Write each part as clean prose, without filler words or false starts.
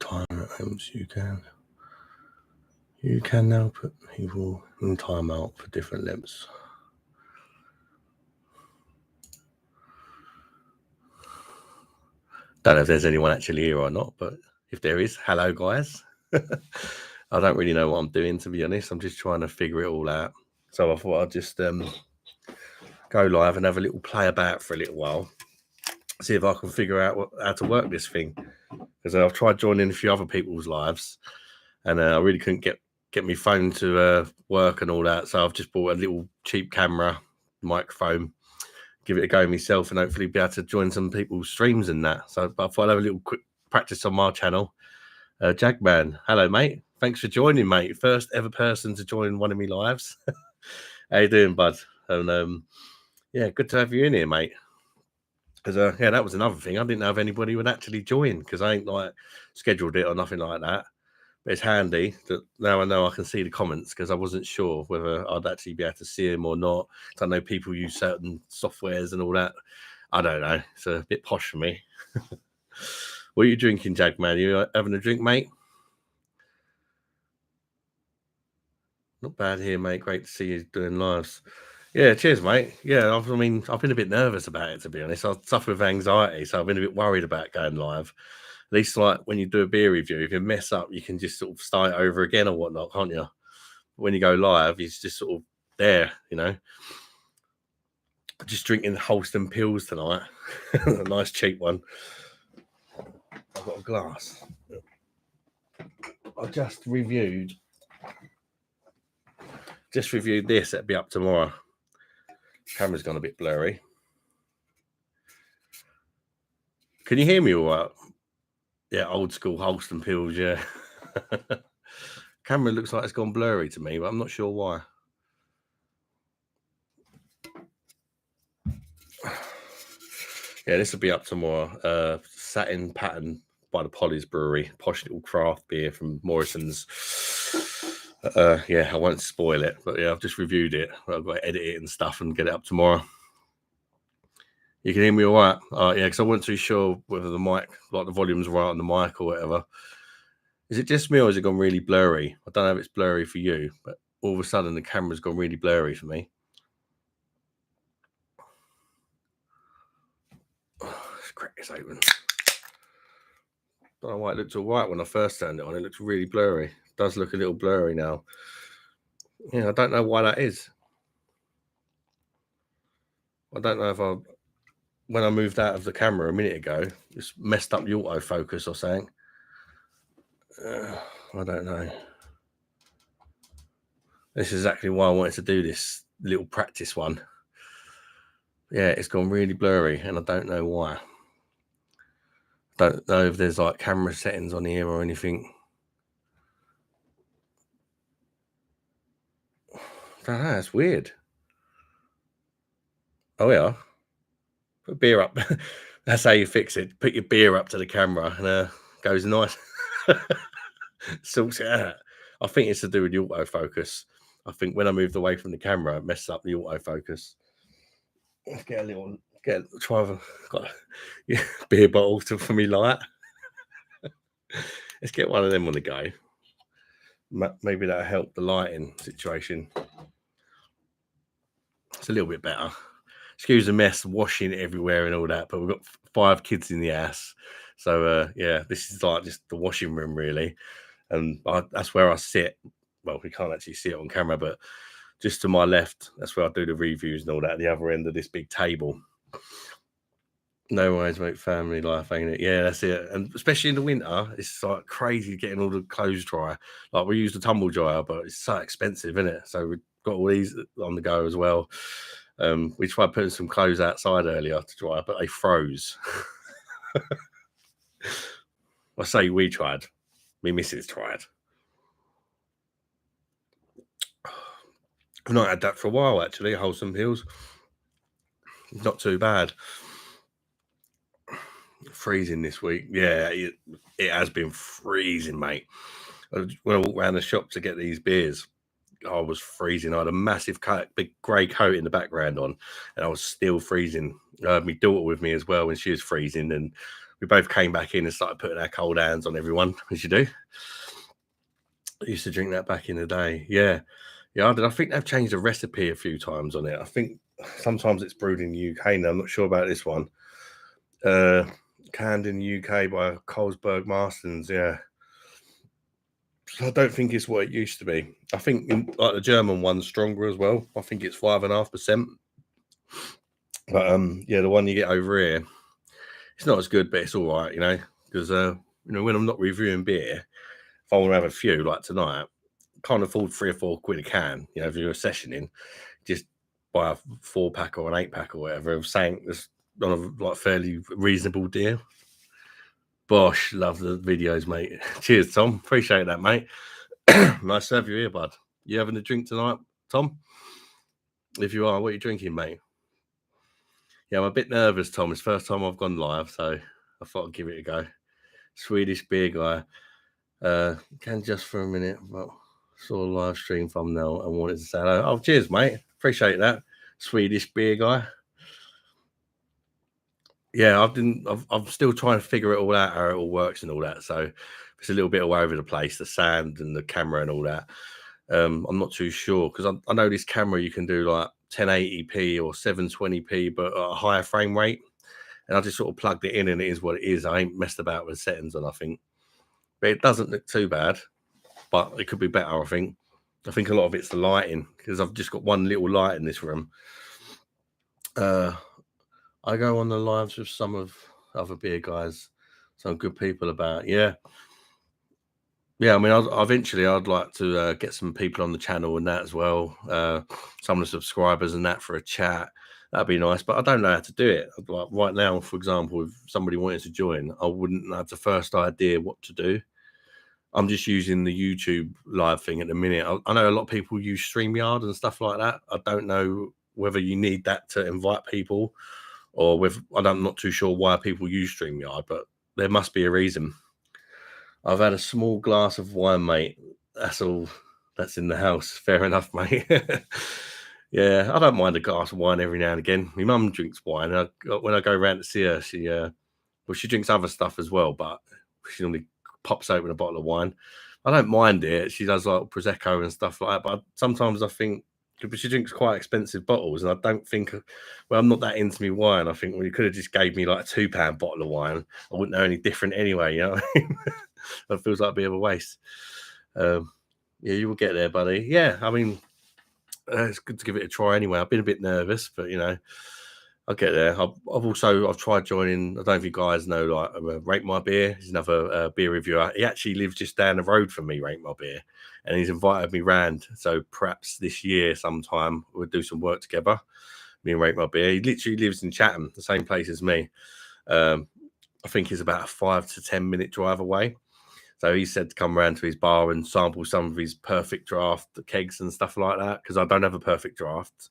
Time at homes you can now put people in timeout for different lengths. Don't know if there's anyone actually here or not, but if there is, hello guys. I don't really know what I'm doing, to be honest. I'm just trying to figure it all out. So I thought I'd just go live and have a little play about for a little while, see if I can figure out how to work this thing. Because I've tried joining a few other people's lives, and I really couldn't get my phone to work and all that. So I've just bought a little cheap camera, microphone, give it a go myself, and hopefully be able to join some people's streams and that. So I thought I'd have a little quick practice on my channel. Jagman, hello mate. Thanks for joining, mate. First ever person to join one of my lives. How you doing, bud? And yeah, good to have you in here, mate. Because yeah, that was another thing. I didn't know if anybody would actually join, because I ain't like scheduled it or nothing like that. But it's handy that now I know I can see the comments, because I wasn't sure whether I'd actually be able to see them or not. I know people use certain softwares and all that. I don't know. It's a bit posh for me. What are you drinking, Jagman? You having a drink, mate? Not bad here, mate. Great to see you doing lives. Yeah, cheers, mate. Yeah, I mean, I've been a bit nervous about it, to be honest. I suffer with anxiety, so I've been a bit worried about going live. At least, like, when you do a beer review, if you mess up, you can just sort of start it over again or whatnot, can't you? When you go live, it's just sort of there, you know. Just drinking Holston Pills tonight. A nice cheap one. I've got a glass. I just reviewed this. It'll be up tomorrow. Camera's gone a bit blurry. Can you hear me all right? Yeah, old school Holston Pills, yeah. Camera looks like it's gone blurry to me, but I'm not sure why. Yeah, this will be up tomorrow. Satin Pattern by the Polly's Brewery. Posh little craft beer from Morrison's. Yeah, I won't spoil it, but yeah, I've just reviewed it. I've got to edit it and stuff and get it up tomorrow. You can hear me all right? Yeah, because I wasn't too sure whether the mic, like the volume's right on the mic or whatever. Is it just me, or has it gone really blurry? I don't know if it's blurry for you, but all of a sudden the camera's gone really blurry for me. Let's crack this open. Don't know why it looked all right when I first turned it on. It looks really blurry. It does look a little blurry now. Yeah, I don't know why that is. I don't know if when I moved out of the camera a minute ago, it's messed up the autofocus or something. I don't know. This is exactly why I wanted to do this little practice one. Yeah, it's gone really blurry, and I don't know why. Don't know if there's like camera settings on here or anything. I don't know, it's weird. Oh yeah. Put beer up. That's how you fix it. Put your beer up to the camera and goes nice. Sorts it out. I think it's to do with the autofocus. I think when I moved away from the camera, it messed up the autofocus. Let's get a little, got a beer bottle for me light. Let's get one of them on the go. Maybe that'll help the lighting situation. It's a little bit better. Excuse the mess, washing everywhere and all that, but we've got 5 kids in the house. So, yeah, this is like just the washing room, really. And that's where I sit. Well, we can't actually see it on camera, but just to my left, that's where I do the reviews and all that, at the other end of this big table. No worries, mate. Family life, ain't it? Yeah, that's it. And especially in the winter, it's like crazy getting all the clothes dry. Like, we use the tumble dryer, but it's so expensive, isn't it? So we've got all these on the go as well. We tried putting some clothes outside earlier to dry, but they froze. I say we tried. Me missus tried. I've not had that for a while, actually. Wholesome Pills. Not too bad. Freezing this week. Yeah, it has been freezing, mate. When I walk around the shop to get these beers, I was freezing. I had a massive coat, big grey coat in the background on, and I was still freezing. My daughter with me as well, and she was freezing, and we both came back in and started putting our cold hands on everyone, as you do. I used to drink that back in the day. Yeah. Yeah, I did. I think they've changed the recipe a few times on it. I think sometimes it's brewed in the UK now. I'm not sure about this one. Canned in the UK by Carlsberg Marston's, yeah. I don't think it's what it used to be. I think like the German one's stronger as well. I think it's 5.5%. But yeah, the one you get over here, it's not as good, but it's all right, you know, because when I'm not reviewing beer, if I want to have a few like tonight, can't afford 3 or 4 quid a can. You know, if you're sessioning, just buy a 4-pack or an 8-pack or whatever of saying that's on a like fairly reasonable deal. Bosh, love the videos, mate. Cheers, Tom. Appreciate that, mate. Nice to have you here, bud. You having a drink tonight, Tom? If you are, what are you drinking, mate? Yeah, I'm a bit nervous, Tom. It's the first time I've gone live, so I thought I'd give it a go. Swedish beer guy. Can just for a minute, but saw a live stream thumbnail and wanted to say hello. Oh, cheers, mate. Appreciate that. Swedish beer guy. Yeah, I'm still trying to figure it all out, how it all works and all that. So it's a little bit all over the place, the sound and the camera and all that. I'm not too sure because I know this camera you can do like 1080p or 720p, but at a higher frame rate. And I just sort of plugged it in and it is what it is. I ain't messed about with settings or nothing. But it doesn't look too bad, but it could be better, I think. I think a lot of it's the lighting because I've just got one little light in this room. I go on the lives with some of other beer guys, some good people about. Yeah. Yeah, I mean, eventually I'd like to get some people on the channel and that as well. Some of the subscribers and that for a chat. That'd be nice, but I don't know how to do it. Like right now, for example, if somebody wanted to join, I wouldn't have the first idea what to do. I'm just using the YouTube live thing at the minute. I know a lot of people use StreamYard and stuff like that. I don't know whether you need that to invite people or with I'm not too sure why people use StreamYard, but there must be a reason. I've had a small glass of wine, mate. That's all that's in the house. Fair enough, mate. Yeah, I don't mind a glass of wine every now and again. My mum drinks wine. When I go around to see her, she drinks other stuff as well, but she normally pops open a bottle of wine. I don't mind it. She does like Prosecco and stuff like that, but sometimes I think but she drinks quite expensive bottles, and I don't think, well, I'm not that into me wine. I think, well, you could have just gave me like a £2 bottle of wine. I wouldn't know any different anyway, you know. It feels like a bit of a waste. Yeah, you will get there, buddy. Yeah, I mean, it's good to give it a try anyway. I've been a bit nervous, but you know, I'll get there. I've tried joining. I don't know if you guys know, like Rate My Beer. He's another beer reviewer. He actually lives just down the road from me, Rate My Beer, and he's invited me round. So perhaps this year, sometime, we'll do some work together. Me and Rate My Beer. He literally lives in Chatham, the same place as me. I think he's about a 5 to 10 minute drive away. So he said to come around to his bar and sample some of his perfect draft kegs and stuff like that because I don't have a perfect draft.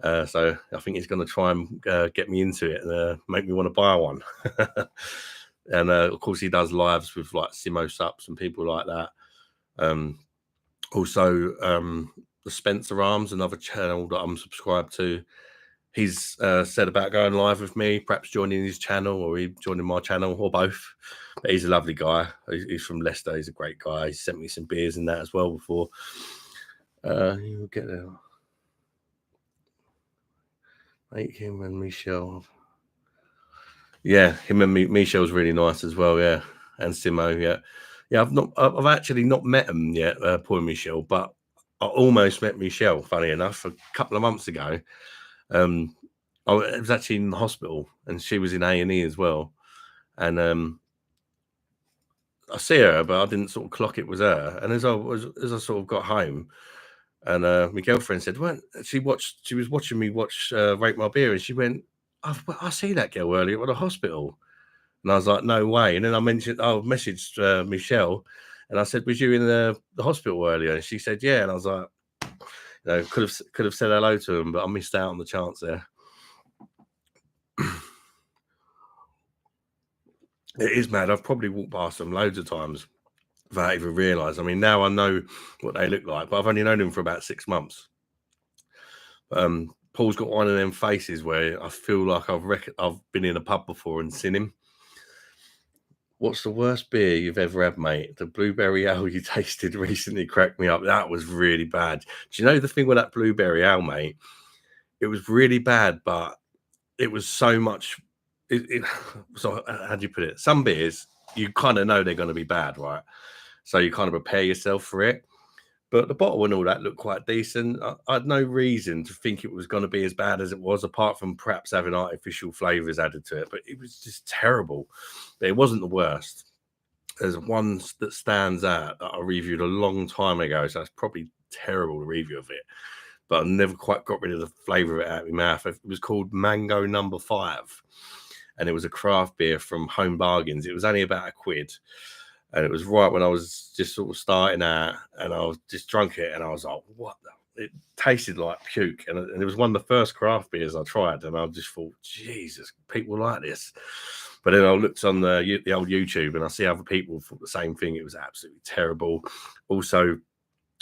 So I think he's going to try and get me into it and make me want to buy one. And of course, he does lives with like Simo Sups and people like that. Also, the Spencer Arms, another channel that I'm subscribed to. He's said about going live with me, perhaps joining his channel or he joining my channel or both. But he's a lovely guy. He's from Leicester. He's a great guy. He sent me some beers and that as well before. You'll get there. Like him and Michelle. Yeah, him and Michelle's really nice as well. Yeah, and Simo. Yeah, yeah. I've actually not met him yet, poor Michelle, but I almost met Michelle. Funny enough, a couple of months ago. I was actually in the hospital, and she was in A&E as well. And I see her, but I didn't sort of clock it was her. And as I sort of got home, and my girlfriend said, "Well, she was watching me watch Rate My Beer," and she went, I see that girl earlier at the hospital." And I was like, "No way." And then I messaged Michelle, and I said, "Was you in the hospital earlier?" And she said, "Yeah." And I was like, could have said hello to him, but I missed out on the chance there. It is mad. I've probably walked past them loads of times. without even realise. I mean, now I know what they look like, but I've only known them for about 6 months. Paul's got one of them faces where I feel like I've been in a pub before and seen him. What's the worst beer you've ever had, mate? The blueberry ale you tasted recently cracked me up. That was really bad. Do you know the thing with that blueberry ale, mate? It was really bad, but it was so much. So, how do you put it? Some beers, you kind of know they're going to be bad, right? So you kind of prepare yourself for it. But the bottle and all that looked quite decent. I had no reason to think it was going to be as bad as it was, apart from perhaps having artificial flavors added to it. But it was just terrible. But it wasn't the worst. There's one that stands out that I reviewed a long time ago, so it's probably terrible to review of it. But I never quite got rid of the flavor of it out of my mouth. It was called Mango Number 5, and it was a craft beer from Home Bargains. It was only about £1. And it was right when I was just sort of starting out, and I was just drunk it, and I was like, what the? It tasted like puke. And it was one of the first craft beers I tried, and I just thought, Jesus, people like this. But then I looked on the old YouTube, and I see other people thought the same thing. It was absolutely terrible. Also,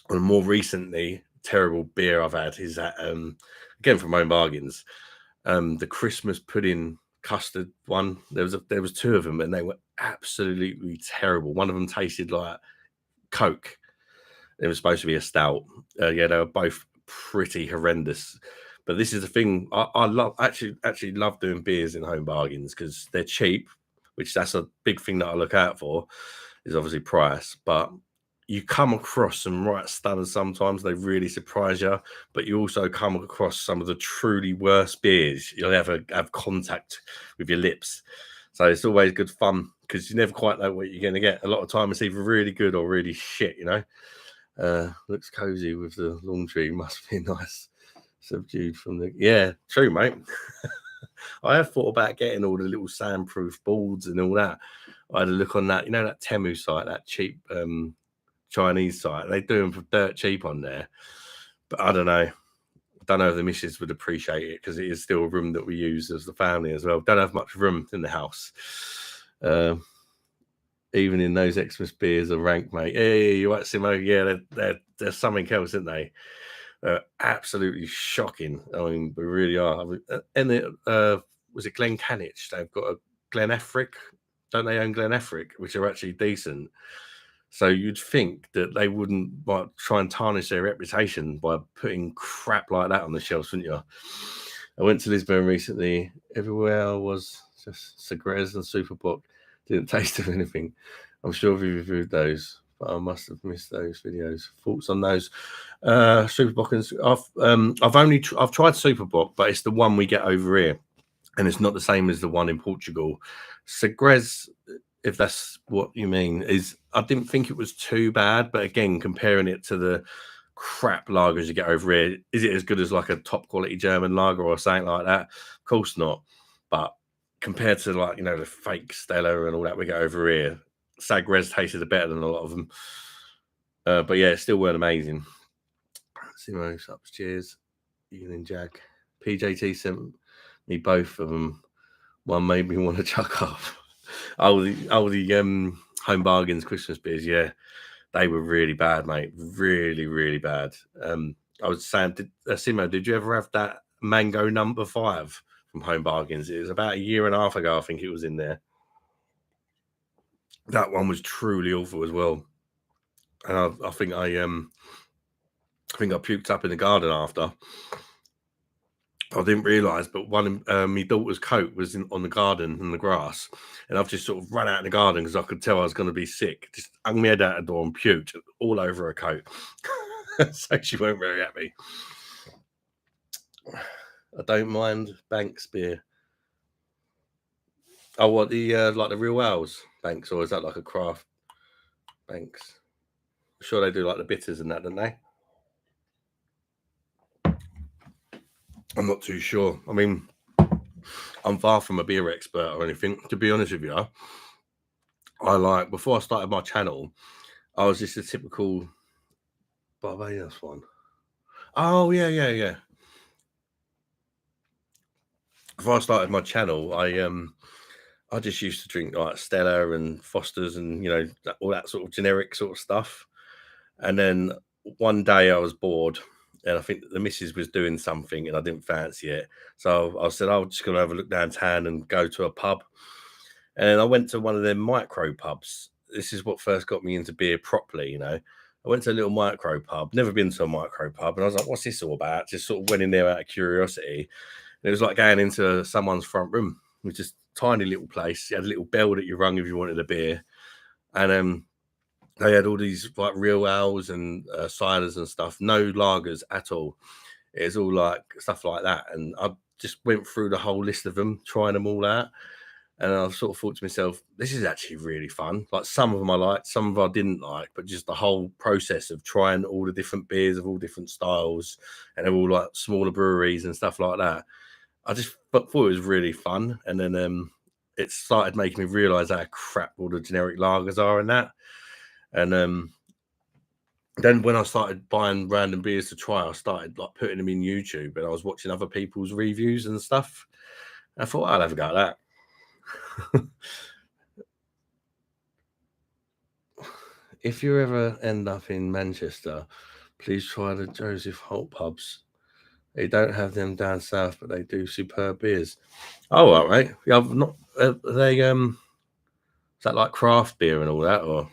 more recently, terrible beer I've had is that, again, from Home Bargains, the Christmas pudding custard one. There was two of them, and they were absolutely terrible. One of them tasted like Coke. It was supposed to be a stout. Yeah, they were both pretty horrendous. But this is the thing, I love actually love doing beers in Home Bargains because they're cheap, which that's a big thing that I look out for, is obviously price. But you come across some right stunners sometimes. They really surprise you, but you also come across some of the truly worst beers you'll ever have contact with your lips. So it's always good fun because you never quite know what you're going to get. A lot of time it's either really good or really shit, you know. Looks cozy with the laundry. Must be nice. Subdued from the... Yeah, true, mate. I have thought about getting all the little soundproof boards and all that. I had a look on that, that Temu site, that cheap Chinese site. They do them for dirt cheap on there, but I don't know. I don't know if the missus would appreciate it because it is still a room that we use as the family as well. Don't have much room in the house. Even in those Xmas beers are rank, mate. Hey, you right, Simo? Yeah, they're something else, isn't they? Absolutely shocking. I mean, we really are. And was it Glencanisp? They've got a Glenefric. Don't they own Glenefric, which are actually decent? So you'd think that they wouldn't try and tarnish their reputation by putting crap like that on the shelves, wouldn't you? I went to Lisbon recently. Everywhere was just Sagres and Superboc. Didn't taste of anything. I'm sure we reviewed those, but I must have missed those videos. Thoughts on those? Superboc and I've tried Superboc, but it's the one we get over here, and it's not the same as the one in Portugal. Sagres, if that's what you mean, I didn't think it was too bad, but again, comparing it to the crap lagers you get over here, is it as good as like a top quality German lager or something like that? Of course not. But compared to the fake Stella and all that we get over here, Sagres tasted better than a lot of them. But yeah, it still weren't amazing. Simo subs, cheers. Ian and Jack. PJT sent me both of them. One made me want to chuck off. The Home Bargains Christmas beers, yeah, they were really bad, mate. Really, really bad. I was saying, Simo, did you ever have that Mango Number 5 from Home Bargains? It was about 1.5 years ago, I think it was in there. That one was truly awful as well. And I think I puked up in the garden after. I didn't realise, but one of my daughter's coat was on the garden in the grass, and I've just sort of run out in the garden because I could tell I was going to be sick. Just hung my head out the door and puked all over her coat. So she weren't very happy. I don't mind Banks beer. Oh, what the real ales Banks, or is that like a craft Banks? I'm sure they do like the bitters and that, don't they? I'm not too sure. I mean, I'm far from a beer expert or anything. To be honest with you, before I started my channel, I was just a typical Barbados one. Oh yeah. Before I started my channel, I I just used to drink like Stella and Foster's and all that sort of generic sort of stuff. And then one day I was bored, and I think the missus was doing something, and I didn't fancy it. So I said, "I'm just going to have a look downtown and go to a pub." And I went to one of them micro pubs. This is what first got me into beer properly. I went to a little micro pub, never been to a micro pub, and I was like, "What's this all about?" Just sort of went in there out of curiosity. And it was like going into someone's front room. It was just a tiny little place. You had a little bell that you rung if you wanted a beer, and they had all these like real ales and ciders and stuff. No lagers at all. It was all like stuff like that, and I just went through the whole list of them, trying them all out. And I sort of thought to myself, this is actually really fun. Like some of them I liked, some of them I didn't like, but just the whole process of trying all the different beers of all different styles, and they're all like smaller breweries and stuff like that. I just thought it was really fun. And then it started making me realise how crap all the generic lagers are and that. And then when I started buying random beers to try, I started like putting them in YouTube, and I was watching other people's reviews and stuff. I thought I'll have a go at that. If you ever end up in Manchester, please try the Joseph Holt pubs. They don't have them down south, but they do superb beers. Oh, all right. Yeah, I've not. They is that like craft beer and all that, or?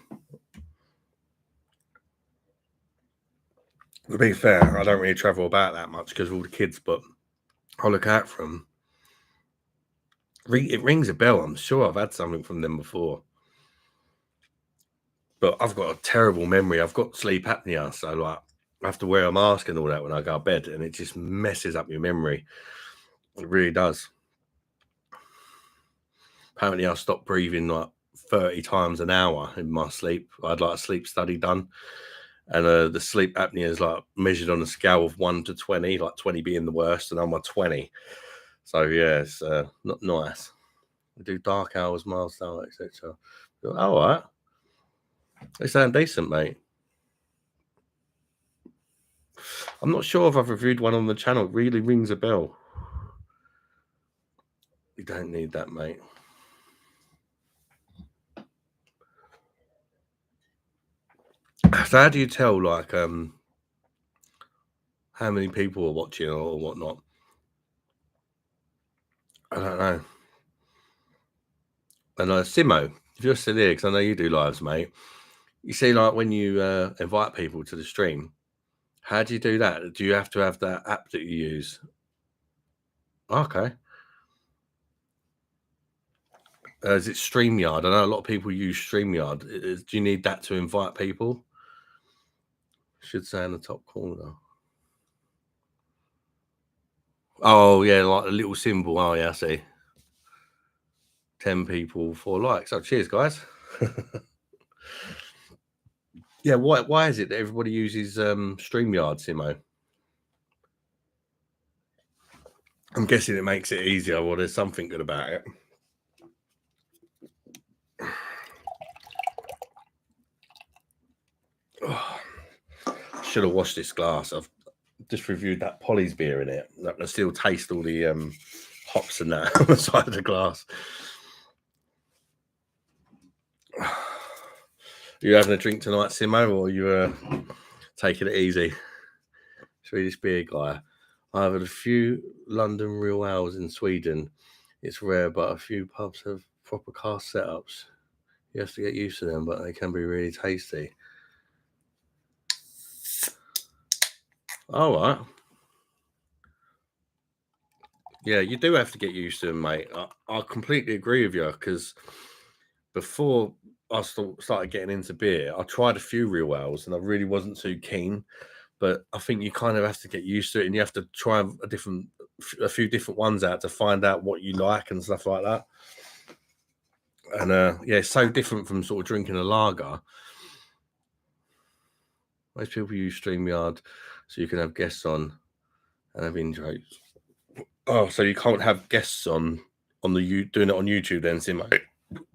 To be fair, I don't really travel about that much because of all the kids, but I'll look out for them. It rings a bell. I'm sure I've had something from them before. But I've got a terrible memory. I've got sleep apnea, so like I have to wear a mask and all that when I go to bed, and it just messes up your memory. It really does. Apparently, I stopped breathing like 30 times an hour in my sleep. I had like a sleep study done, and the sleep apnea is like measured on a scale of 1 to 20, like 20 being the worst, and I'm a 20. So yeah, it's not nice. I do dark hours, milestone, etc. All right, they sound decent, mate. I'm not sure if I've reviewed one on the channel. It really rings a bell. You don't need that, mate. So how do you tell, like, how many people are watching or whatnot? I don't know. And Simo, if you're still here, because I know you do lives, mate. You see, like when you invite people to the stream, how do you do that? Do you have to have that app that you use? Okay. Is it StreamYard? I know a lot of people use StreamYard. Do you need that to invite people? Should say in the top corner. Oh, yeah, like a little symbol. Oh, yeah, I see. 10 people, 4 likes. Oh, cheers, guys. Yeah, why is it that everybody uses StreamYard, Simo? I'm guessing it makes it easier. Well, there's something good about it. Oh, should have washed this glass. I've just reviewed that Polly's beer in it. I can still taste all the hops and that on the side of the glass. Are you having a drink tonight, Simo, or are you taking it easy? Swedish beer guy. I've had a few London real ales in Sweden. It's rare, but a few pubs have proper cast setups. You have to get used to them, but they can be really tasty. All right. Yeah, you do have to get used to them, mate. I completely agree with you because before I started getting into beer, I tried a few real ales and I really wasn't too keen. But I think you kind of have to get used to it, and you have to try a few different ones out to find out what you like and stuff like that. And yeah, it's so different from sort of drinking a lager. Most people use StreamYard so you can have guests on and have intros. Oh, so you can't have guests on you doing it on YouTube then, Simo?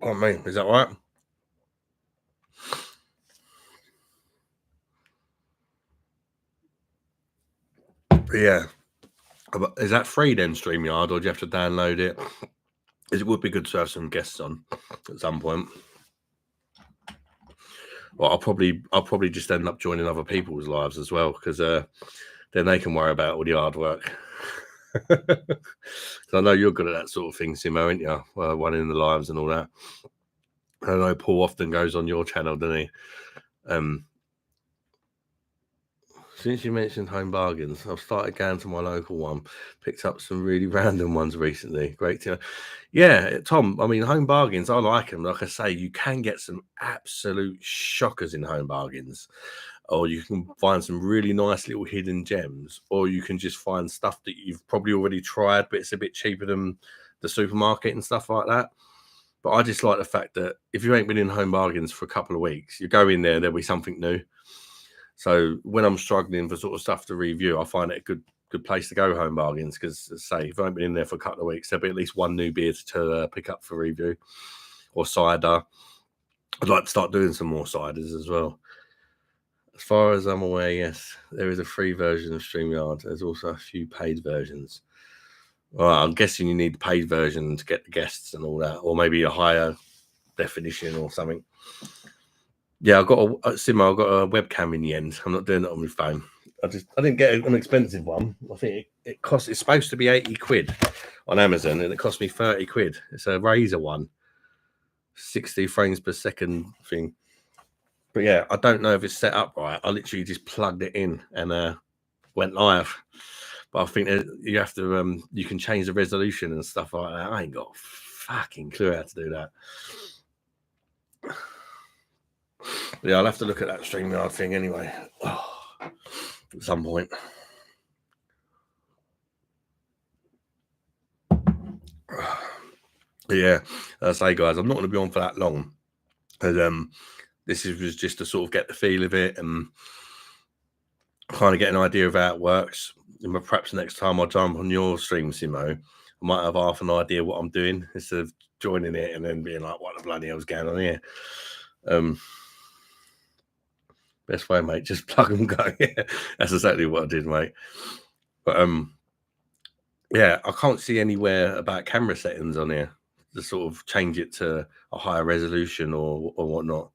Oh man, is that right? Yeah. Is that free then, StreamYard, or do you have to download it It would be good to have some guests on at some point. Well, I'll probably just end up joining other people's lives as well, because then they can worry about all the hard work. I know you're good at that sort of thing, Simo, aren't you? Running the lives and all that. I know Paul often goes on your channel, doesn't he? Since you mentioned home bargains, I've started going to my local one. Picked up some really random ones recently. Great to, yeah, Tom. I mean, home bargains, I like them. Like I say, you can get some absolute shockers in home bargains, or you can find some really nice little hidden gems, or you can just find stuff that you've probably already tried, but it's a bit cheaper than the supermarket and stuff like that. But I just like the fact that if you ain't been in home bargains for a couple of weeks, you go in there, there'll be something new. So when I'm struggling for sort of stuff to review, I find it a good place to go, home bargains, because say if I haven't been in there for a couple of weeks, there'll be at least one new beer to pick up for review, or cider. I'd like to start doing some more ciders as well. As far as I'm aware, yes, there is a free version of StreamYard. There's also a few paid versions. Well, I'm guessing you need the paid version to get the guests and all that, or maybe a higher definition or something. Yeah, I've got a webcam in the end. I'm not doing it on my phone. I didn't get an expensive one. I think it costs. It's supposed to be 80 quid on Amazon, and it cost me 30 quid. It's a Razer one, 60 frames per second thing. But yeah, I don't know if it's set up right. I literally just plugged it in and went live. But I think that you have to you can change the resolution and stuff like that. I ain't got a fucking clue how to do that. Yeah, I'll have to look at that StreamYard thing anyway. At some point. Yeah, I say, guys, I'm not going to be on for that long. And this was just to sort of get the feel of it and kind of get an idea of how it works. And perhaps next time I jump on your stream, Simo, I might have half an idea what I'm doing instead of joining it and then being like, what the bloody hell's going on here? Best way, mate, just plug and go. Yeah, that's exactly what I did, mate. But yeah, I can't see anywhere about camera settings on here to sort of change it to a higher resolution or whatnot.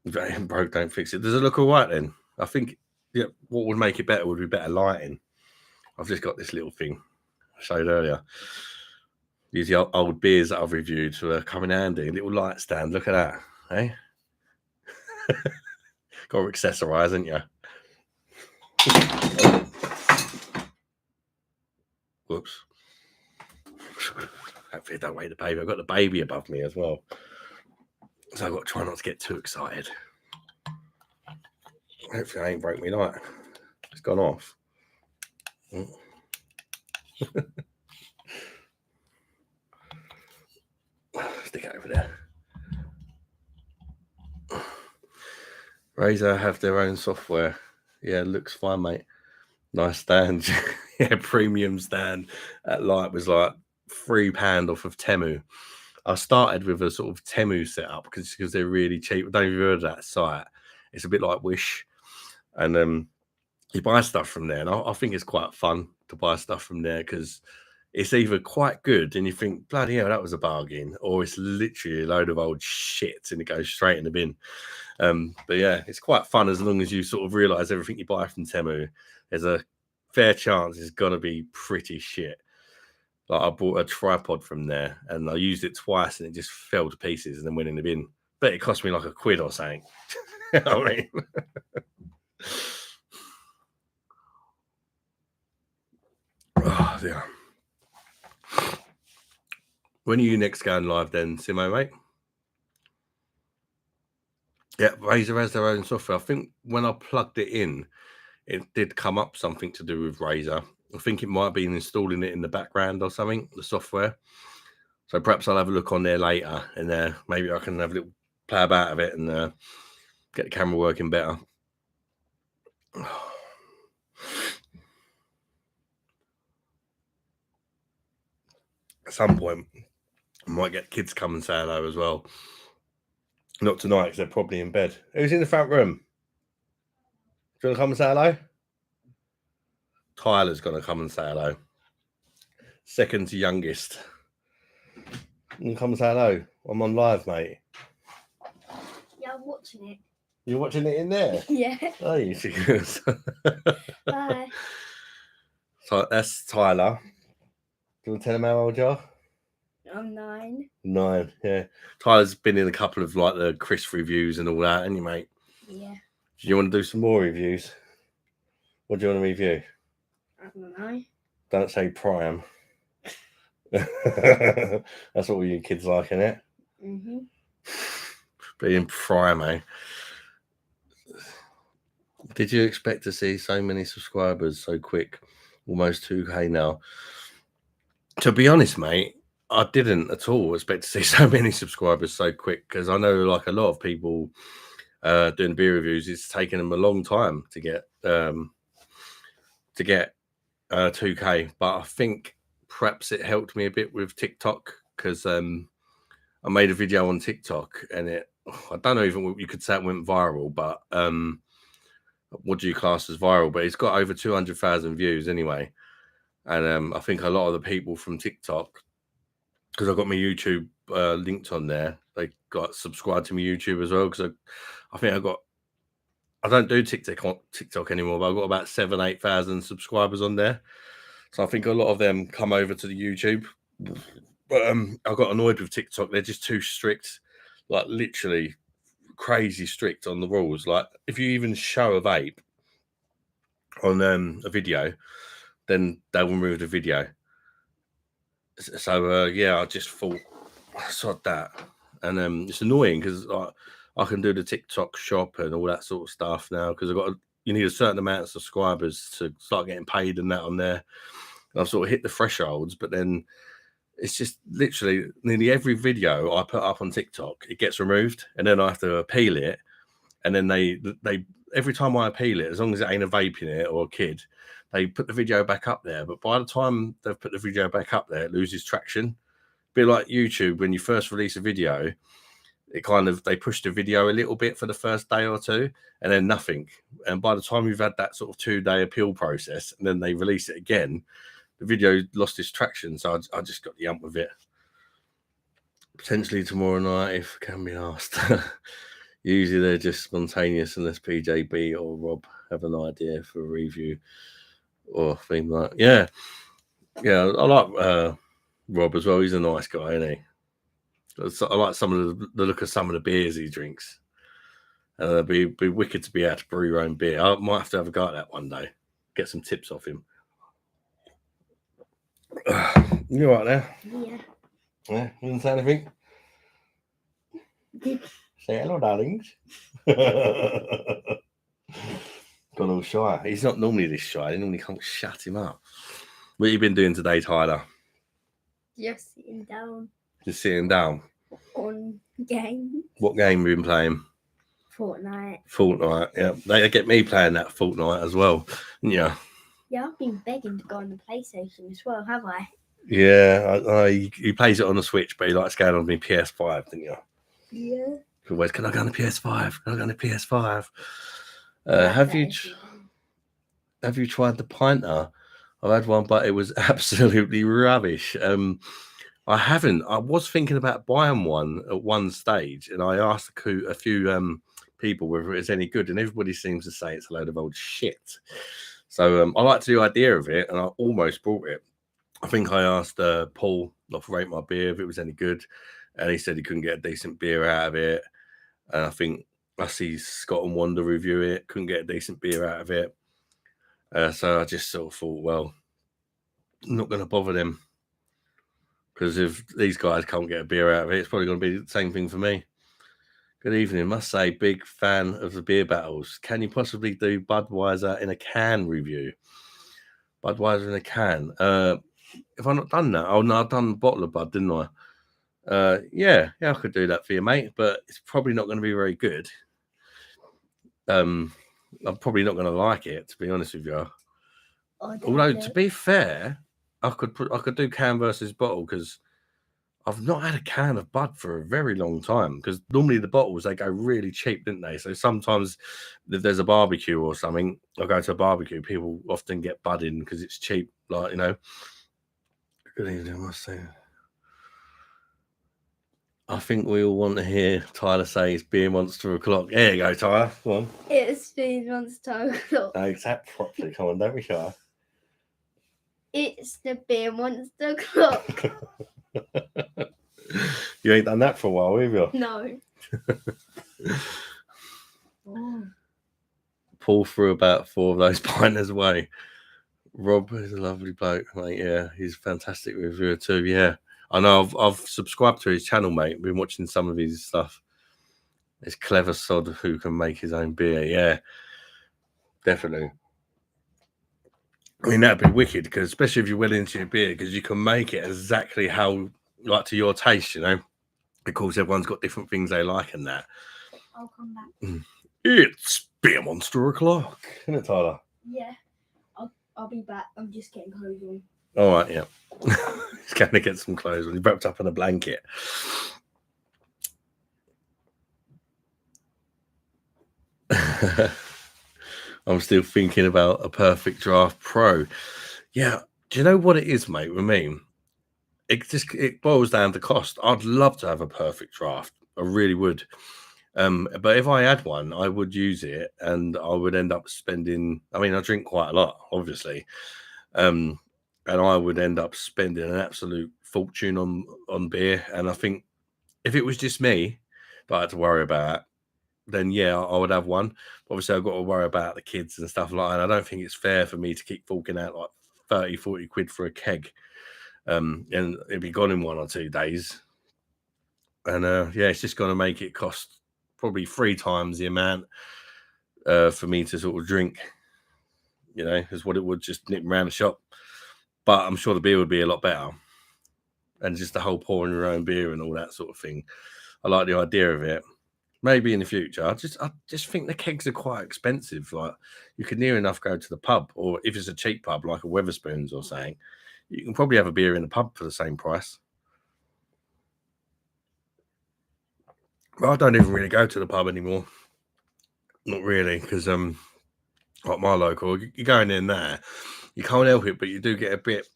If it ain't broke, don't fix it. Does it look all right then? I think, yeah, what would make it better would be better lighting. I've just got this little thing I showed earlier. These old beers that I've reviewed to come in handy. A little light stand. Look at that, eh? Got to accessorize, haven't you? Whoops. Hopefully, don't wake the baby. I've got the baby above me as well, so I've got to try not to get too excited. Hopefully, I ain't broke me light. It's gone off. Stick it over there. Razer have their own software. Yeah, looks fine, mate. Nice stand. Yeah, premium stand. That light was like £3 off of Temu. I started with a sort of Temu setup because they're really cheap. I don't know if you've heard of that site. It's a bit like Wish. And you buy stuff from there. And I think it's quite fun to buy stuff from there because it's either quite good and you think, bloody hell, that was a bargain, or it's literally a load of old shit and it goes straight in the bin. But yeah, it's quite fun as long as you sort of realize everything you buy from Temu, there's a fair chance it's gonna be pretty shit. Like I bought a tripod from there and I used it twice and it just fell to pieces and then went in the bin. But it cost me like a quid or something. You know what I mean? Oh, yeah. When are you next going live then, Simo, mate? Yeah, Razer has their own software. I think when I plugged it in, it did come up something to do with Razer. I think it might be installing it in the background or something, the software. So perhaps I'll have a look on there later, and maybe I can have a little play about of it and get the camera working better. At some point, I might get kids come and say hello as well. Not tonight because they're probably in bed. Who's in the front room? Do you want to come and say hello? Tyler's going to come and say hello. Second to youngest. And come say hello. I'm on live, mate. Yeah, I'm watching it. You're watching it in there? Yeah. Oh, you serious? Bye. So that's Tyler. Do you want to tell him how old you are? I'm 9. 9, yeah. Tyler's been in a couple of like the Chris reviews and all that, ain't you, mate? Yeah. Do you want to do some more reviews? What do you want to review? I don't know. Don't say Prime. That's what all you kids like, isn't it? Mm-hmm. Being Prime, eh? Did you expect to see so many subscribers so quick? Almost 2K now. To be honest, mate, I didn't at all expect to see so many subscribers so quick, because I know like a lot of people doing beer reviews, it's taken them a long time to get 2K. But I think perhaps it helped me a bit with TikTok, because I made a video on TikTok and I don't know even what you could say it went viral, but what do you class as viral? But it's got over 200,000 views anyway. And I think a lot of the people from TikTok, because I've got my YouTube linked on there, they got subscribed to my YouTube as well, because I think I don't do TikTok anymore, but I've got about 7,000-8,000 subscribers on there. So I think a lot of them come over to the YouTube. But I got annoyed with TikTok. They're just too strict, like literally crazy strict on the rules. Like if you even show a vape on a video, then they'll remove the video. So yeah, I just thought, sod that. And it's annoying because I can do the TikTok shop and all that sort of stuff now, because you need a certain amount of subscribers to start getting paid and that on there. And I've sort of hit the thresholds, but then it's just literally nearly every video I put up on TikTok, it gets removed, and then I have to appeal it. And then they every time I appeal it, as long as it ain't a vape in it or a kid, they put the video back up there. But by the time they've put the video back up there, it loses traction. A bit like YouTube, when you first release a video, they push the video a little bit for the first day or two, and then nothing. And by the time you've had that sort of 2-day appeal process, and then they release it again, the video lost its traction. So I just got the ump with it. Potentially tomorrow night, if can be asked. Usually they're just spontaneous unless PJB or Rob have an idea for a review or theme like. Yeah, I like Rob as well. He's a nice guy, isn't he? I like some of the look of some of the beers he drinks. It'd be wicked to be able to brew your own beer. I might have to have a go at that one day. Get some tips off him. You all right there? Yeah. Yeah, you didn't say anything? Say hello, darlings. Got all shy. He's not normally this shy. He normally can't shut him up. What have you been doing today, Tyler? Just sitting down. Just sitting down. On game. What game have you been playing? Fortnite. Yeah. They get me playing that Fortnite as well. Yeah. Yeah, I've been begging to go on the PlayStation as well, have I? Yeah, he plays it on the Switch, but he likes going on the PS5, didn't you? Yeah. Always, can I go on the PS5? Can I go on the PS5? Have you tried the Pinter? I've had one, but it was absolutely rubbish. I haven't. I was thinking about buying one at one stage, and I asked a few people whether it's any good, and everybody seems to say it's a load of old shit. So I like the idea of it, and I almost bought it. I think I asked Paul not to rate my beer if it was any good, and he said he couldn't get a decent beer out of it. And I think I see Scott and Wanda review it, couldn't get a decent beer out of it. So I just sort of thought, well, I'm not going to bother them, because if these guys can't get a beer out of it, it's probably going to be the same thing for me. Good evening. Must say, big fan of the beer battles. Can you possibly do Budweiser in a can review? Budweiser in a can. Have I not done that? Oh, no, I've done a bottle of Bud, didn't I? Yeah, I could do that for you, mate, but it's probably not going to be very good. I'm probably not going to like it, to be honest with you. Although, to be fair, I could do can versus bottle, because I've not had a can of Bud for a very long time, because normally the bottles, they go really cheap, didn't they? So sometimes if there's a barbecue or something, I go to a barbecue, people often get Bud in because it's cheap, like, you know. Good evening, I must say. I think we all want to hear Tyler say it's beer monster o'clock. There you go, Tyler. Go on. It's beer monster o'clock. No, tap properly. Come on, don't be shy. It's the beer monster o'clock. You ain't done that for a while, have you? No. Oh. Pull through about 4 of those pointers away. Rob is a lovely bloke, mate. Yeah, he's a fantastic reviewer too. Yeah, I know. I've subscribed to his channel, mate. Been watching some of his stuff. This clever sod who can make his own beer. Yeah, definitely. I mean, that'd be wicked, because especially if you're well into your beer, because you can make it exactly how, like, to your taste, you know. Of course, everyone's got different things they like and that. I'll come back. It's beer monster o'clock, isn't it, Tyler? Yeah. I'll be back. I'm just getting clothes on. All right, yeah. He's going to get some clothes on. He's wrapped up in a blanket. I'm still thinking about a Perfect Draft Pro. Yeah, do you know what it is, mate, with me? It boils down to cost. I'd love to have a Perfect Draft. I really would. But if I had one, I would use it, and I would end up spending, I mean, I drink quite a lot, obviously. And I would end up spending an absolute fortune on beer. And I think if it was just me that I had to worry about, then yeah, I would have one. Obviously, I've got to worry about the kids and stuff like that. And I don't think it's fair for me to keep forking out like 30, 40 quid for a keg. And it'd be gone in 1 or 2 days. And yeah, it's just going to make it cost probably 3 times the amount for me to sort of drink, you know, as what it would just nip around the shop. But I'm sure the beer would be a lot better. And just the whole pouring your own beer and all that sort of thing. I like the idea of it. Maybe in the future. I just think the kegs are quite expensive. Like, you could near enough go to the pub, or if it's a cheap pub like a Wetherspoons or something, you can probably have a beer in the pub for the same price. But I don't even really go to the pub anymore. Not really, because like my local, you're going in there, you can't help it, but you do get a bit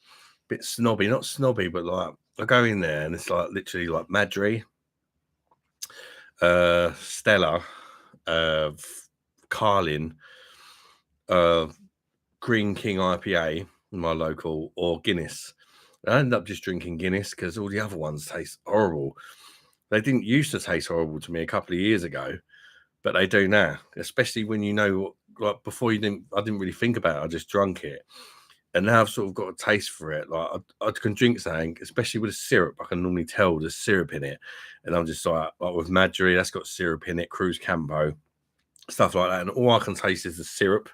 snobby. Not snobby, but like, I go in there and it's like literally like Madry, Stella, Carlin, Green King IPA in my local, or Guinness. I end up just drinking Guinness because all the other ones taste horrible. They didn't used to taste horrible to me a couple of years ago, but they do now. Especially when you know, like before I didn't really think about it. I just drunk it, and now I've sort of got a taste for it. Like I can drink something, especially with a syrup. I can normally tell there's syrup in it, and I'm just like with Madry, that's got syrup in it. Cruz Campo, stuff like that, and all I can taste is the syrup.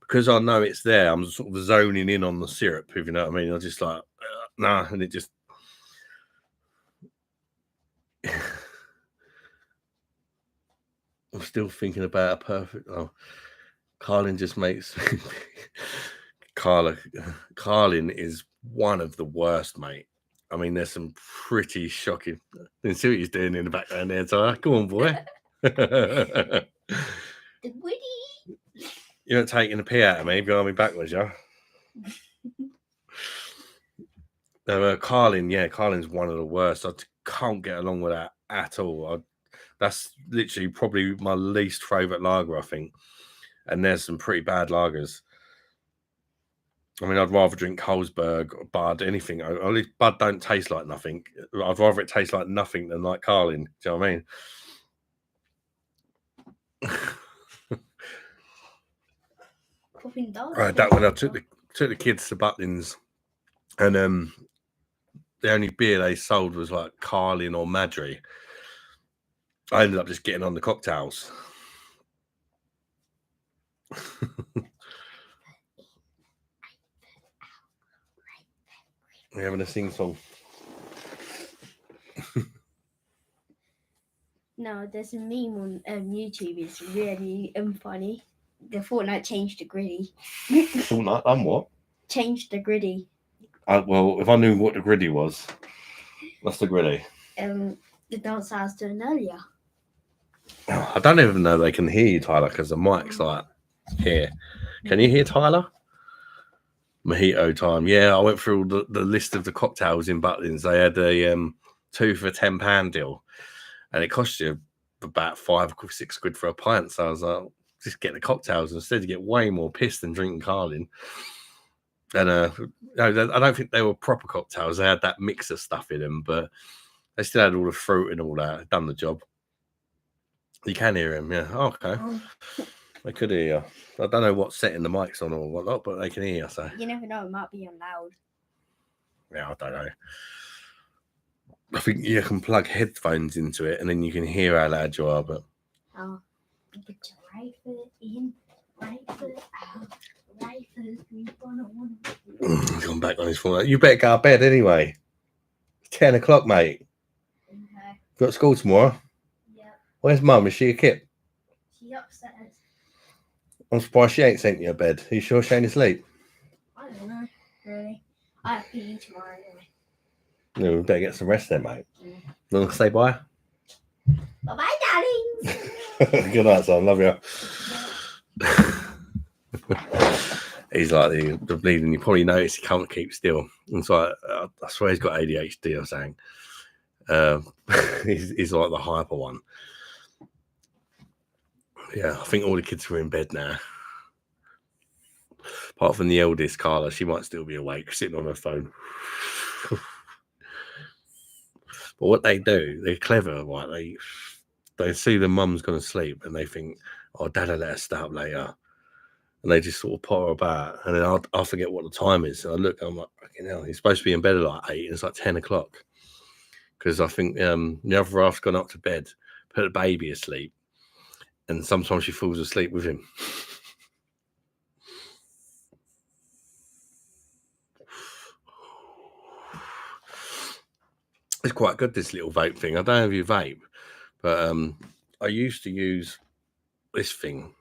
Because I know it's there, I'm sort of zoning in on the syrup, if you know what I mean. I just like, nah, and it just... I'm still thinking about a perfect... Oh, Carlin just makes... Carlin is one of the worst, mate. I mean, there's some pretty shocking... You see what he's doing in the background there, Tyler? Go on, boy. The Woody. You're not taking a pee out of me behind me backwards, yeah? Carlin, yeah, Carlin's one of the worst. I can't get along with that at all. That's literally probably my least favourite lager, I think. And there's some pretty bad lagers. I mean, I'd rather drink Carlsberg or Bud, anything. Only Bud don't taste like nothing. I'd rather it taste like nothing than like Carlin. Do you know what I mean? Right, that when I took the kids to Butlins, and the only beer they sold was like Carlin or Madry. I ended up just getting on the cocktails. We're having a sing song. No, there's a meme on YouTube. It's really funny. The Fortnite changed the griddy. Fortnite done what? Changed the griddy. Well, if I knew what the griddy was, what's the griddy? The dance I was doing earlier. I don't even know they can hear you, Tyler, because the mic's like here. Can you hear Tyler? Mojito time. Yeah, I went through the list of the cocktails in Butlins. They had 2 for £10 deal, and it costs you about £5-6 for a pint. So I was like, just get the cocktails instead. You get way more pissed than drinking Carling. And no, I don't think they were proper cocktails. They had that mix of stuff in them, but they still had all the fruit and all that. Done the job. You can hear him, yeah. Oh, okay. They could hear you. I don't know what setting the mics on or whatnot, but they can hear you. So you never know, it might be on loud. Yeah, I don't know. I think you can plug headphones into it, and then you can hear how loud you are. But put your right foot in, right foot out, right foot 3, 4, come back on his phone. You better go to bed anyway. It's 10 o'clock, mate. Okay. Got school tomorrow. Yeah. Where's Mum? Is she a kip? She's upstairs. I'm surprised she ain't sent you a bed. Are you sure she ain't asleep? I don't know, really. I have PE tomorrow anyway. No, we better get some rest then, mate. Yeah. You want to say bye? Bye-bye, darlings. Good night, son. Love you. He's like the bleeding. You probably notice he can't keep still. And so I swear he's got ADHD or something. He's like the hyper one. Yeah, I think all the kids are in bed now. Apart from the eldest, Carla, she might still be awake, sitting on her phone. But what they do, they're clever, right? They see the mum's gonna sleep and they think, oh, Dad will let us stay up later. And they just sort of potter about, and then I'll forget what the time is. So I look, I'm like, fucking hell, he's supposed to be in bed at like 8, and it's like 10 o'clock. Because I think the other half's gone up to bed, put the baby asleep, and sometimes she falls asleep with him. It's quite good, this little vape thing. I don't know if you vape, but I used to use this thing.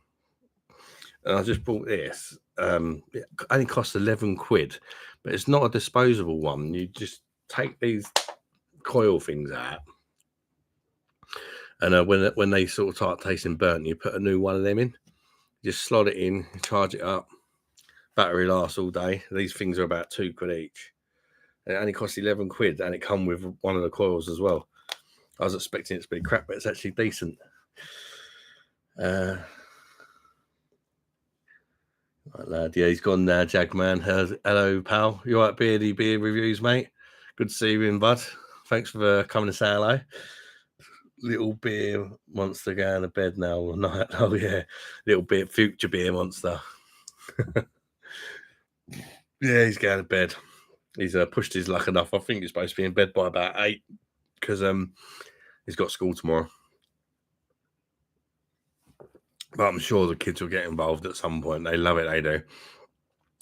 And I just bought this. It only costs £11, but it's not a disposable one. You just take these coil things out, and when they sort of start tasting burnt, you put a new one of them in. You just slot it in, charge it up. Battery lasts all day. These things are about £2 each. And it only costs £11, and it come with one of the coils as well. I was expecting it to be crap, but it's actually decent. Right, lad. Yeah, he's gone now, Jagman. Hello, pal. You all right, Beardy Beer Reviews, mate? Good to see you in, bud. Thanks for coming to say hello. Little beer monster going to bed now all night. Oh, yeah. Little bit future beer monster. Yeah, he's going to bed. He's pushed his luck enough. I think he's supposed to be in bed by about 8 because he's got school tomorrow. But I'm sure the kids will get involved at some point. They love it, they do.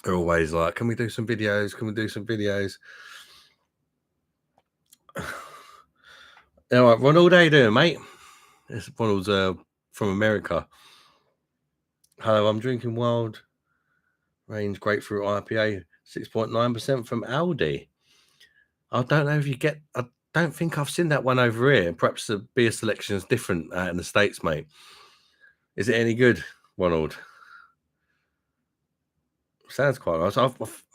They're always like, can we do some videos? Can we do some videos? All right, Ronald, how you doing, mate? It's Ronald's from America. Hello, I'm drinking Wild Range Grapefruit IPA, 6.9% from Aldi. I don't know if you get... I don't think I've seen that one over here. Perhaps the beer selection is different out in the States, mate. Is it any good, Ronald? Sounds quite nice.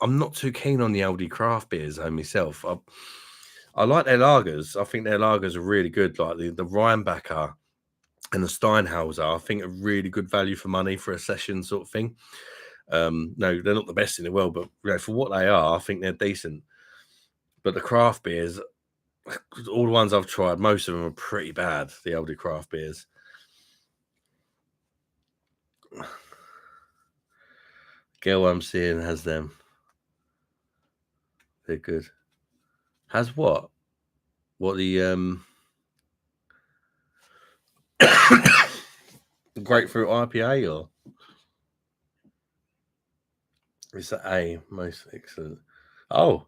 I'm not too keen on the Aldi craft beers myself. I like their lagers. I think their lagers are really good. Like the Rheinbacher and the Steinhauser, I think are really good value for money for a session sort of thing. No, they're not the best in the world, but for what they are, I think they're decent. But the craft beers, all the ones I've tried, most of them are pretty bad, the Aldi craft beers. Girl I'm seeing has them. They're good. Has what? What the the grapefruit IPA, or is that A? Most excellent. Oh,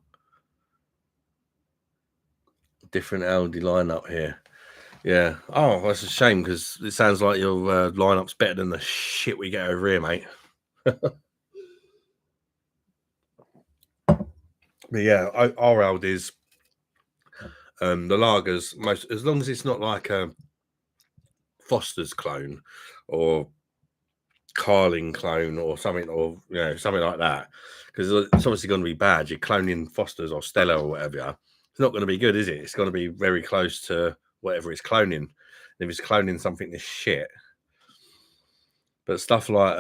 different Aldi lineup here. Yeah. Oh, that's a shame because it sounds like your lineup's better than the shit we get over here, mate. But yeah, our Aldi's the lagers, most, as long as it's not like a Foster's clone or Carling clone or something, or something like that, because it's obviously going to be bad. You're cloning Foster's or Stella or whatever, it's not going to be good, is it? It's going to be very close to whatever it's cloning. And if it's cloning something this shit, but stuff like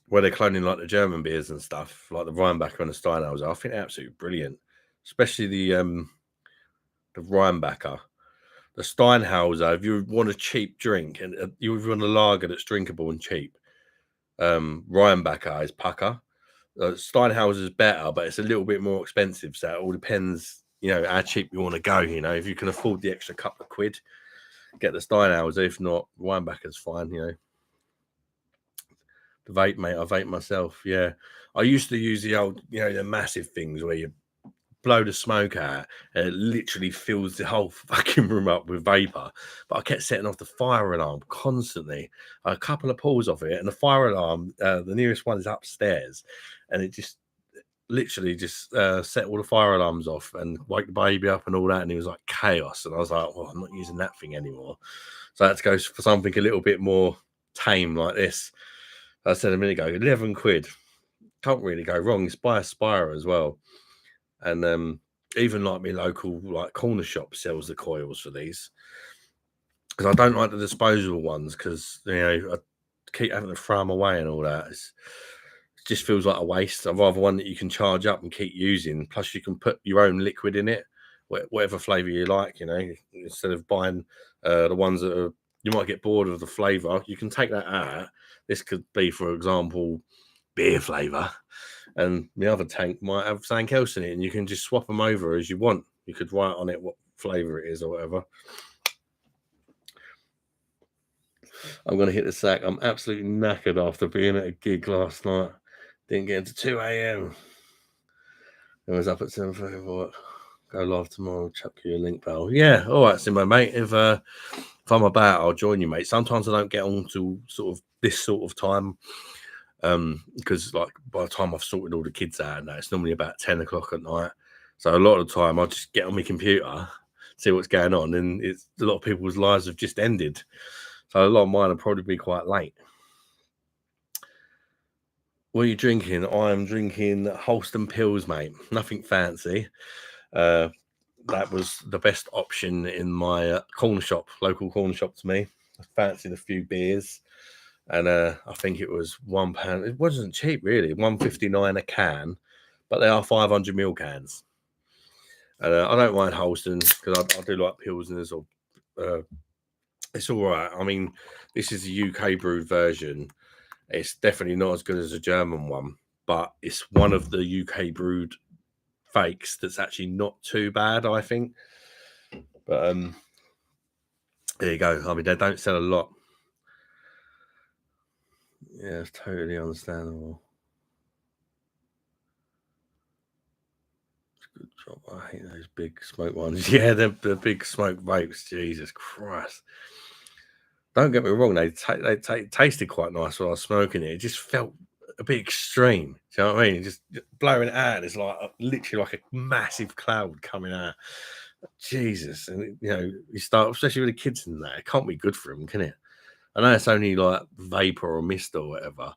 where they're cloning like the German beers and stuff, like the Rheinbacher and the Steinhauser, I think they're absolutely brilliant. Especially the Rheinbacher. The Steinhauser, if you want a cheap drink and you want a lager that's drinkable and cheap, Rheinbacher is pucker. Steinhauser is better, but it's a little bit more expensive. So it all depends, how cheap you want to go. If you can afford the extra couple of quid, get the Steinhauser. If not, Rheinbacher's fine. The vape, mate. I vape myself. Yeah, I used to use the old, the massive things where you blow the smoke out and it literally fills the whole fucking room up with vapor. But I kept setting off the fire alarm constantly. A couple of pulls off it, and the fire alarm, the nearest one is upstairs, and it just literally just set all the fire alarms off and wake the baby up and all that. And it was like chaos. And I was like, well, I'm not using that thing anymore. So I had to go for something a little bit more tame like this. I said a minute ago, 11 quid. Can't really go wrong. It's by Aspire as well. And even like my local like corner shop sells the coils for these, because I don't like the disposable ones, because I keep having to throw them away and all that. It just feels like a waste. I'd rather one that you can charge up and keep using. Plus, you can put your own liquid in it, whatever flavor you like. Instead of buying the ones that are, you might get bored of the flavor. You can take that out. This could be, for example, beer flavor, and the other tank might have something else in it, and you can just swap them over as you want. You could write on it what flavor it is or whatever. I'm going to hit the sack. I'm absolutely knackered after being at a gig last night. Didn't get into 2 a.m. I was up at 7:30. Go live tomorrow. Chuck you a link, pal. Yeah, all right, Simbo, mate. If I'm about, I'll join you, mate. Sometimes I don't get on to sort of this sort of time, because like by the time I've sorted all the kids out, and it's normally about 10 o'clock at night. So a lot of the time I'll just get on my computer, see what's going on, and it's a lot of people's lives have just ended. So a lot of mine will probably be quite late. What are you drinking? I'm drinking Holston Pills, mate. Nothing fancy. That was the best option in my corner shop, local corner shop to me. I fancied a few beers, and I think it was £1. It wasn't cheap, really. £1.59 a can, but they are 500ml cans. And I don't mind Holston, because I do like Pilsners, or it's all right. I mean, this is a UK brewed version. It's definitely not as good as a German one, but it's one of the UK brewed fakes that's actually not too bad, I think. But there you go. I mean, they don't sell a lot. Yeah, it's totally understandable. Good job. I hate those big smoke ones. Yeah, the big smoke vapes. Jesus Christ. Don't get me wrong, they tasted quite nice while I was smoking it. It just felt a bit extreme. Do you know what I mean? Just blowing it out, it's like literally like a massive cloud coming out. Jesus. And you start, especially with the kids in that, it can't be good for them, can it? I know it's only like vapor or mist or whatever,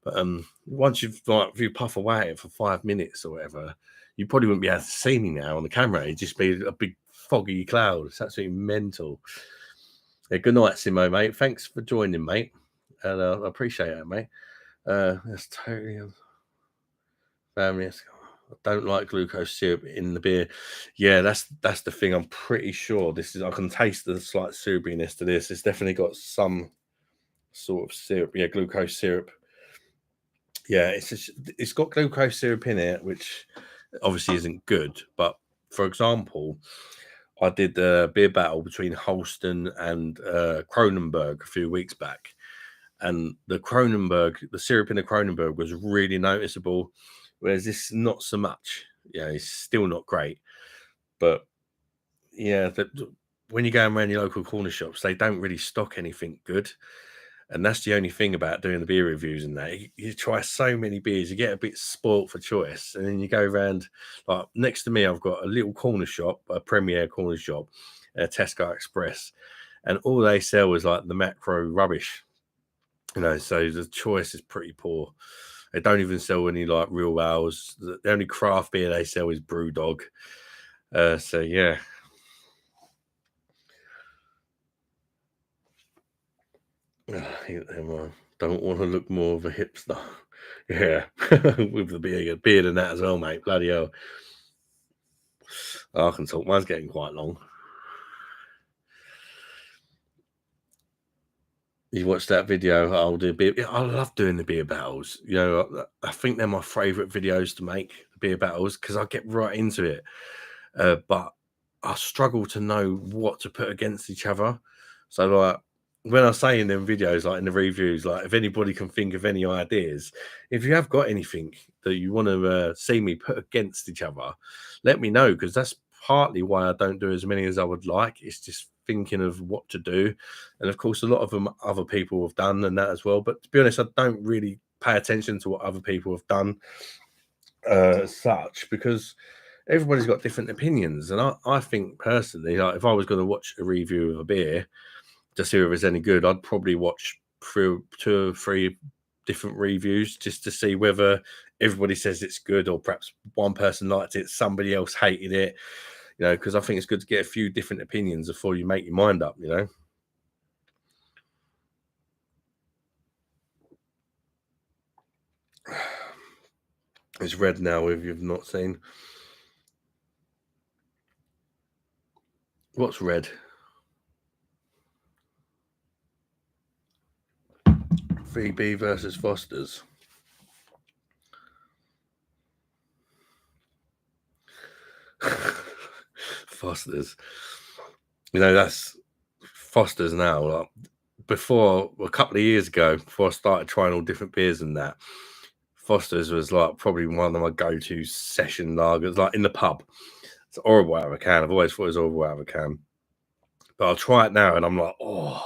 but once if you puff away at it for 5 minutes or whatever, you probably wouldn't be able to see me now on the camera. It'd just be a big foggy cloud. It's absolutely mental. Yeah, good night, Simo, mate. Thanks for joining, mate. And I appreciate it, mate. That's totally family. I don't like glucose syrup in the beer. Yeah, that's the thing. I'm pretty sure I can taste the slight syrupiness to this. It's definitely got some sort of syrup. Yeah, glucose syrup. Yeah, it's got glucose syrup in it, which obviously isn't good. But for example, I did the beer battle between Holston and Kronenberg a few weeks back, and the syrup in the Kronenberg was really noticeable, whereas this not so much. Yeah, it's still not great, but yeah, when you're going around your local corner shops, they don't really stock anything good. And that's the only thing about doing the beer reviews and that. You try so many beers, you get a bit spoilt for choice. And then you go around, like next to me, I've got a little corner shop, a Premier corner shop, a Tesco Express. And all they sell is like the macro rubbish. So the choice is pretty poor. They don't even sell any like real ales. The only craft beer they sell is Brewdog. So yeah. Don't want to look more of a hipster. Yeah, with the beard and that as well, mate. Bloody hell. I can talk. Mine's getting quite long. You watched that video? I'll do beer. I love doing the beer battles. You know, I think they're my favourite videos to make, the beer battles, because I get right into it. But I struggle to know what to put against each other. So, like, when I say in them videos, like in the reviews, like if anybody can think of any ideas, if you have got anything that you want to see me put against each other, let me know, because that's partly why I don't do as many as I would like. It's just thinking of what to do, and of course, a lot of them other people have done and that as well. But to be honest, I don't really pay attention to what other people have done as such, because everybody's got different opinions. And I think personally, like if I was going to watch a review of a beer to see if it's any good, I'd probably watch through 2 or 3 different reviews just to see whether everybody says it's good, or perhaps one person liked it, somebody else hated it, you know, because I think it's good to get a few different opinions before you make your mind up, you know. It's red now if you've not seen. What's red? VB versus Foster's. Foster's. You know, that's Foster's now. Like, before, a couple of years ago, before I started trying all different beers and that, Foster's was like probably one of my go-to session lagers, like in the pub. It's horrible out of a can. I've always thought it was horrible out of a can. But I'll try it now and I'm like, oh.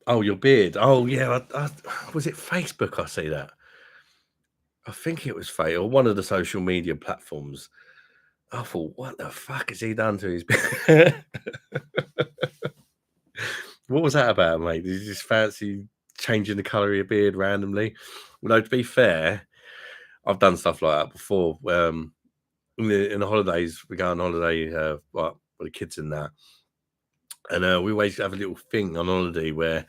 Oh, your beard. Oh, yeah. Was it Facebook? I see that. I think it was Faye or one of the social media platforms. I thought, what the fuck has he done to his beard? What was that about, mate? Did you just fancy changing the colour of your beard randomly? Well, no, to be fair, I've done stuff like that before. In the holidays, we go on holiday, like with the kids and that, and we always have a little thing on holiday where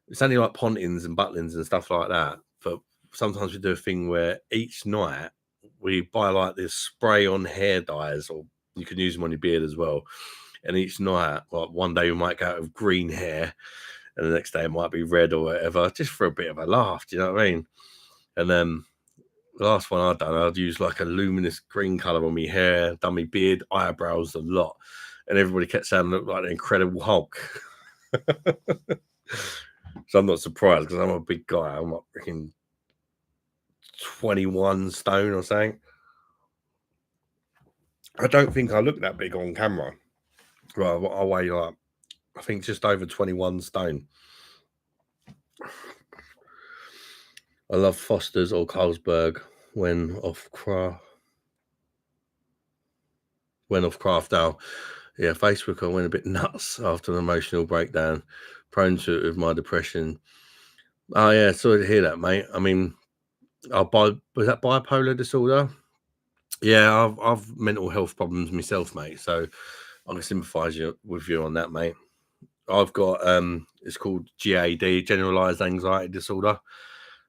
it's only like pontins and butlins and stuff like that. But sometimes we do a thing where each night we buy like this spray on hair dyes, or you can use them on your beard as well. And each night, like one day we might go out with green hair, and the next day it might be red or whatever, just for a bit of a laugh. Do you know what I mean? And then the last one I'd done, I'd use like a luminous green color on my hair, done my beard, eyebrows, a lot, and everybody kept saying I looked like the Incredible Hulk. So I'm not surprised, because I'm a big guy. I'm like freaking 21 stone or something. I don't think I look that big on camera. Right, I weigh like, I think just over 21 stone. I love Foster's or Carlsberg when off craft ale. Yeah, Facebook, I went a bit nuts after an emotional breakdown, prone to it with my depression. Oh yeah, sorry to hear that, mate. I mean, was that bipolar disorder? Yeah, I've mental health problems myself, mate. So I can sympathise with you on that, mate. I've got it's called GAD, generalized anxiety disorder,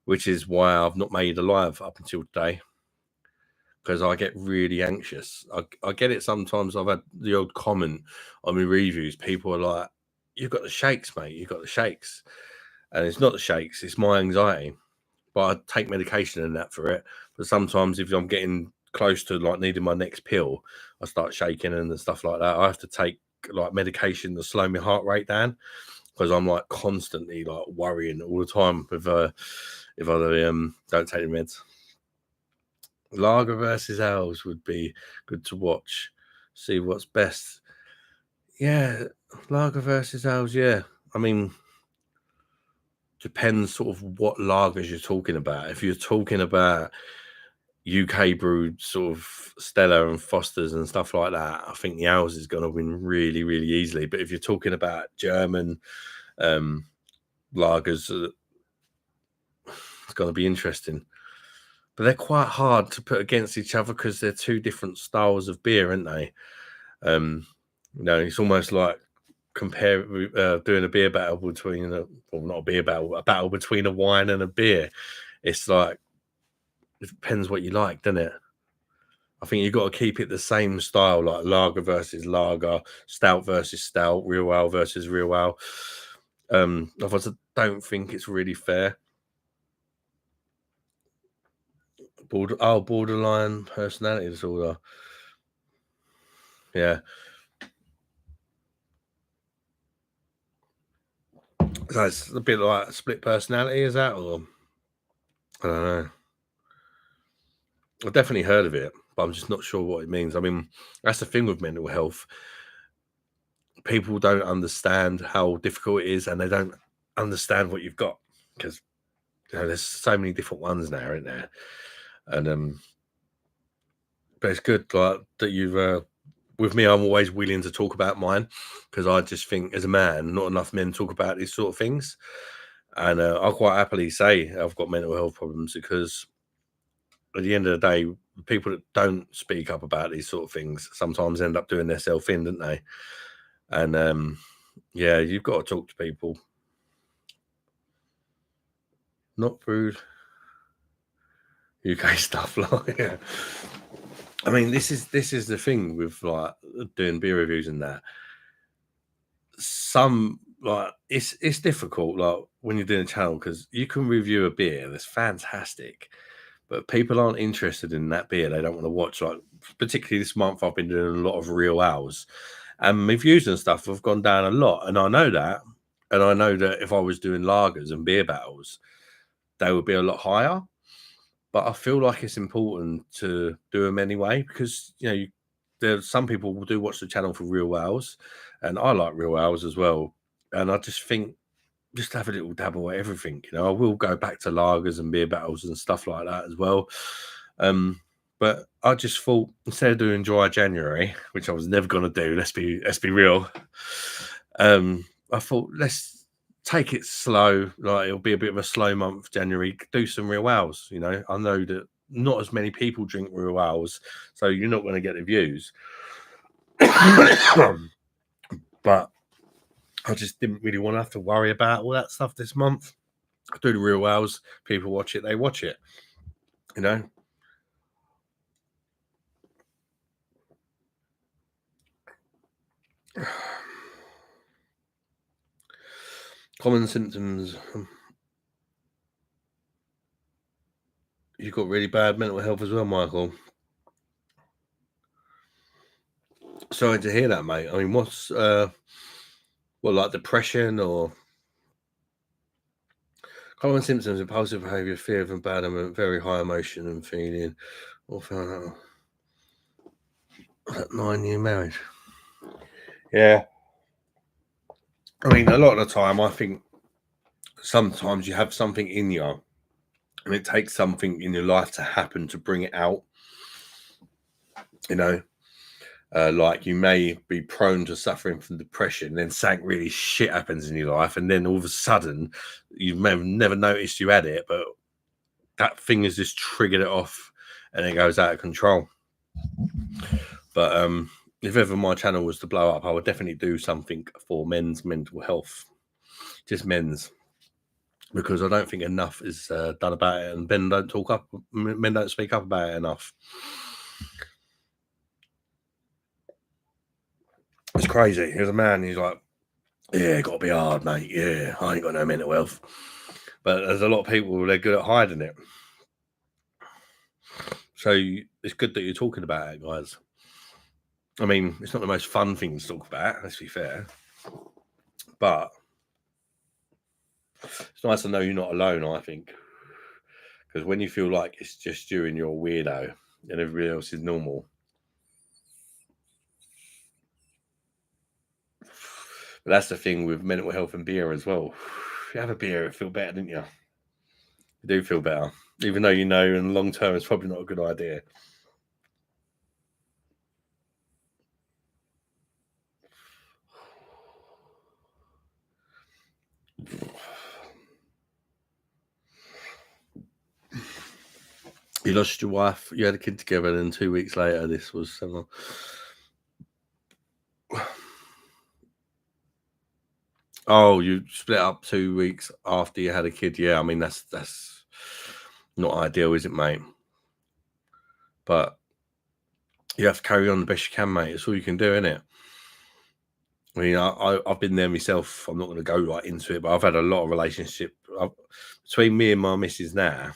which is why I've not made a live up until today, because I get really anxious. I get it sometimes. I've had the old comment on my reviews. People are like, "You've got the shakes, mate. You've got the shakes," and it's not the shakes. It's my anxiety. But I take medication and that for it. But sometimes if I'm getting close to like needing my next pill, I start shaking and stuff like that. I have to take like medication to slow my heart rate down, because I'm like constantly like worrying all the time if I don't take the meds. Lager versus ales would be good to watch. See what's best. Yeah, lager versus ales. Yeah, I mean, depends sort of what lagers you're talking about. If you're talking about UK brewed sort of Stella and Foster's and stuff like that, I think the ales is going to win really, really easily. But if you're talking about German lagers, going to be interesting. But they're quite hard to put against each other because they're two different styles of beer, aren't they? It's almost like doing a beer battle between not a beer battle, a battle between a wine and a beer. It's like, it depends what you like, doesn't it? I think you've got to keep it the same style, like lager versus lager, stout versus stout, real ale versus real ale. Otherwise, I don't think it's really fair. Borderline personality disorder. Yeah. So it's a bit like split personality, is that? Or I don't know. I've definitely heard of it, but I'm just not sure what it means. I mean, that's the thing with mental health. People don't understand how difficult it is, and they don't understand what you've got because there's so many different ones now, isn't there? And but it's good like that you've. With me, I'm always willing to talk about mine because I just think, as a man, not enough men talk about these sort of things, and I'll quite happily say I've got mental health problems because at the end of the day, people that don't speak up about these sort of things sometimes end up doing themselves in, don't they? And yeah, you've got to talk to people. Not rude. UK stuff, like, yeah. I mean, this is the thing with like doing beer reviews and that. Some like it's difficult, like when you're doing a channel, because you can review a beer that's fantastic, but people aren't interested in that beer. They don't want to watch. Like particularly this month, I've been doing a lot of real ales, and reviews and stuff have gone down a lot, and I know that. And I know that if I was doing lagers and beer battles, they would be a lot higher. But I feel like it's important to do them anyway because there's some people will do watch the channel for real ales, and I like real ales as well. And I just think just have a little dabble at everything. I will go back to lagers and beer battles and stuff like that as well. But I just thought instead of doing dry January, which I was never going to do, let's be real. I thought let's take it slow. Like it'll be a bit of a slow month, January. Do some real ales. I know that not as many people drink real ales, so you're not going to get the views. But I just didn't really want to have to worry about all that stuff this month. I do the real ales. People watch it. They watch it. Common symptoms. You've got really bad mental health as well, Michael. Sorry to hear that, mate. I mean, what's like depression or common symptoms: impulsive behavior, fear of abandonment, very high emotion and feeling, or found out 9-year marriage. Yeah. I mean, a lot of the time, I think sometimes you have something in you, and it takes something in your life to happen to bring it out. Like you may be prone to suffering from depression, then something really shit happens in your life, and then all of a sudden you may have never noticed you had it, but that thing has just triggered it off and it goes out of control. But if ever my channel was to blow up, I would definitely do something for men's mental health, just men's, because I don't think enough is done about it, and men don't speak up about it enough. It's crazy. Here's a man, he's like, yeah, got to be hard, mate. Yeah, I ain't got no mental health. But there's a lot of people, they're good at hiding it. So it's good that you're talking about it, guys. I mean, it's not the most fun thing to talk about, let's be fair. But it's nice to know you're not alone, I think. Because when you feel like it's just you and you're a weirdo and everybody else is normal. But that's the thing with mental health and beer as well. If you have a beer, you feel better, don't you? You do feel better. Even though in the long term it's probably not a good idea. You lost your wife, you had a kid together, and then 2 weeks later, this was similar. Oh, you split up 2 weeks after you had a kid. Yeah, I mean that's not ideal, is it, mate? But you have to carry on the best you can, mate. It's all you can do, isn't it? I mean, I've been there myself. I'm not going to go right into it, but I've had a lot of relationship between me and my missus now.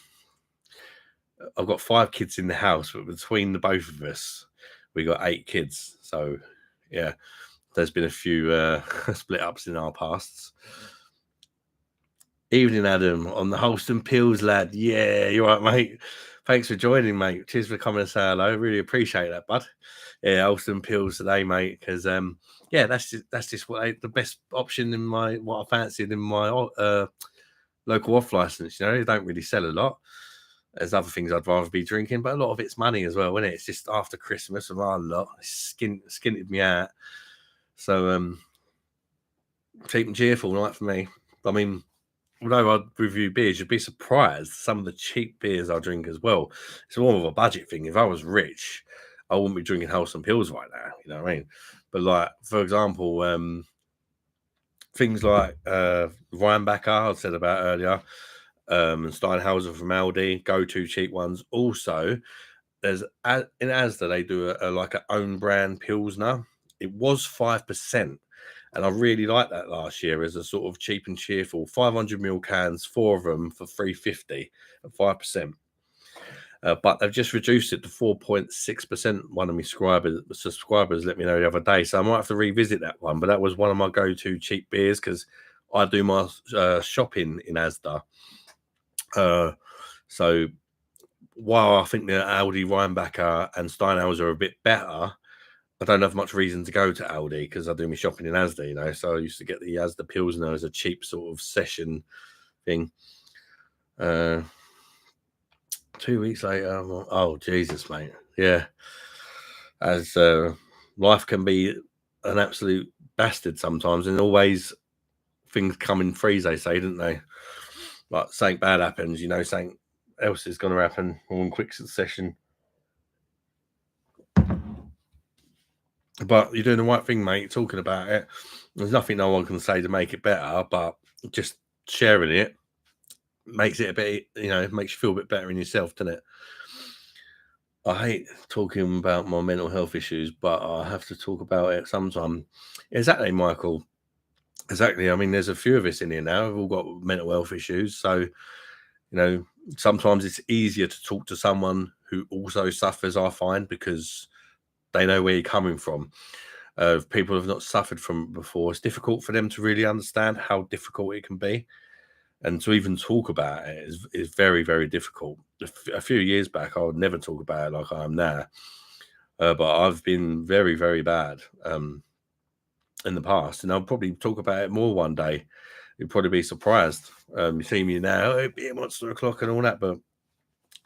I've got 5 kids in the house, but between the both of us, we got 8 kids. So, yeah, there's been a few split ups in our pasts. Evening, Adam, on the Holston Pills, lad. Yeah, you're right, mate. Thanks for joining, mate. Cheers for coming and say hello. Really appreciate that, bud. Yeah, Holston Pills today, mate. Because yeah, that's just the best option in what I fancied in my local off license. You know, they don't really sell a lot. There's other things I'd rather be drinking, but a lot of it's money as well, isn't it? It's just after Christmas and a lot. Skinted me out. So cheap and cheerful night for me. I mean, although I review beers, you'd be surprised some of the cheap beers I drink as well. It's more of a budget thing. If I was rich, I wouldn't be drinking Wholesome Pills right now. You know what I mean? But like, for example, things like Weinbacher I said about earlier, and Steinhauser from Aldi, go-to cheap ones. Also, there's in Asda they do a like an own brand Pilsner. It was 5%. And I really liked that last year as a sort of cheap and cheerful 500ml cans, 4 of them for $3.50 at 5%. But they've just reduced it to 4.6%. One of my subscribers let me know the other day. So I might have to revisit that one. But that was one of my go-to cheap beers because I do my shopping in Asda. So while I think the Aldi, Weinbacher and Steinhauser are a bit better, I don't have much reason to go to Aldi because I do my shopping in Asda, you know. So I used to get the Asda Pilsner as a cheap sort of session thing. 2 weeks later, oh Jesus, mate, yeah. As life can be an absolute bastard sometimes, and always things come in threes, they say, don't they? Like something bad happens, you know, something else is going to happen all in quick succession. But you're doing the right thing, mate. Talking about it. There's nothing no one can say to make it better, but just sharing it makes it a bit, you know, makes you feel a bit better in yourself, doesn't it? I hate talking about my mental health issues, but I have to talk about it sometime. Exactly, Michael. Exactly. I mean, there's a few of us in here now. We've all got mental health issues. So, you know, sometimes it's easier to talk to someone who also suffers, I find, because they know where you're coming from. If people have not suffered from it before, it's difficult for them to really understand how difficult it can be. And to even talk about it is very, very difficult. A few years back, I would never talk about it like I am now. But I've been very, very bad in the past. And I'll probably talk about it more one day. You'd probably be surprised. You see me now, it'd be Monster O'Clock and all that. But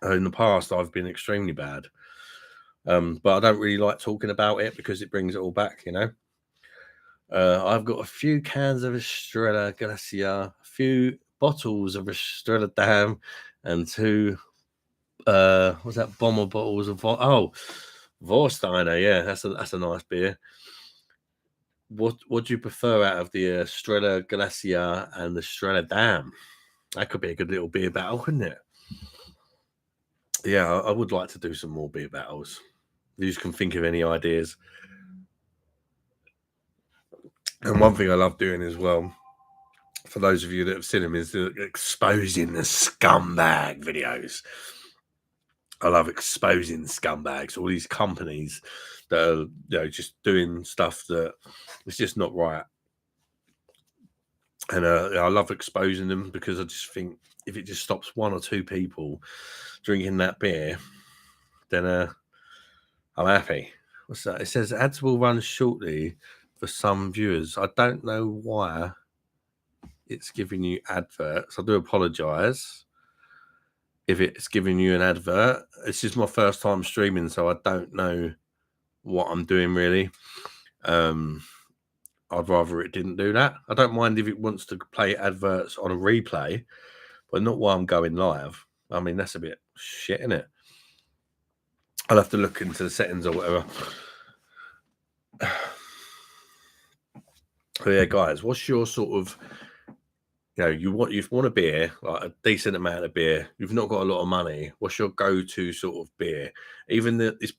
in the past, I've been extremely bad. But I don't really like talking about it because it brings it all back, you know. I've got a few cans of Estrella Glacia, a few bottles of Estrella Dam, and 2 what's that, bomber bottles of Vorsteiner. Yeah, that's a nice beer. What do you prefer out of the Estrella Glacia and the Estrella Dam? That could be a good little beer battle, couldn't it? Yeah, I would like to do some more beer battles. You can think of any ideas. And one thing I love doing as well, for those of you that have seen them, is exposing the scumbag videos. I love exposing scumbags, all these companies that are, you know, just doing stuff that is just not right. And I love exposing them because I just think if it just stops 1 or 2 people drinking that beer, then I'm happy. What's that? It says ads will run shortly for some viewers. I don't know why it's giving you adverts. I do apologize if it's giving you an advert. This is my first time streaming, so I don't know what I'm doing really. I'd rather it didn't do that. I don't mind if it wants to play adverts on a replay, but not while I'm going live. I mean, that's a bit shit, isn't it? I'll have to look into the settings or whatever. So yeah, guys, what's your sort of, you want a beer, like a decent amount of beer. You've not got a lot of money. What's your go-to sort of beer? Even this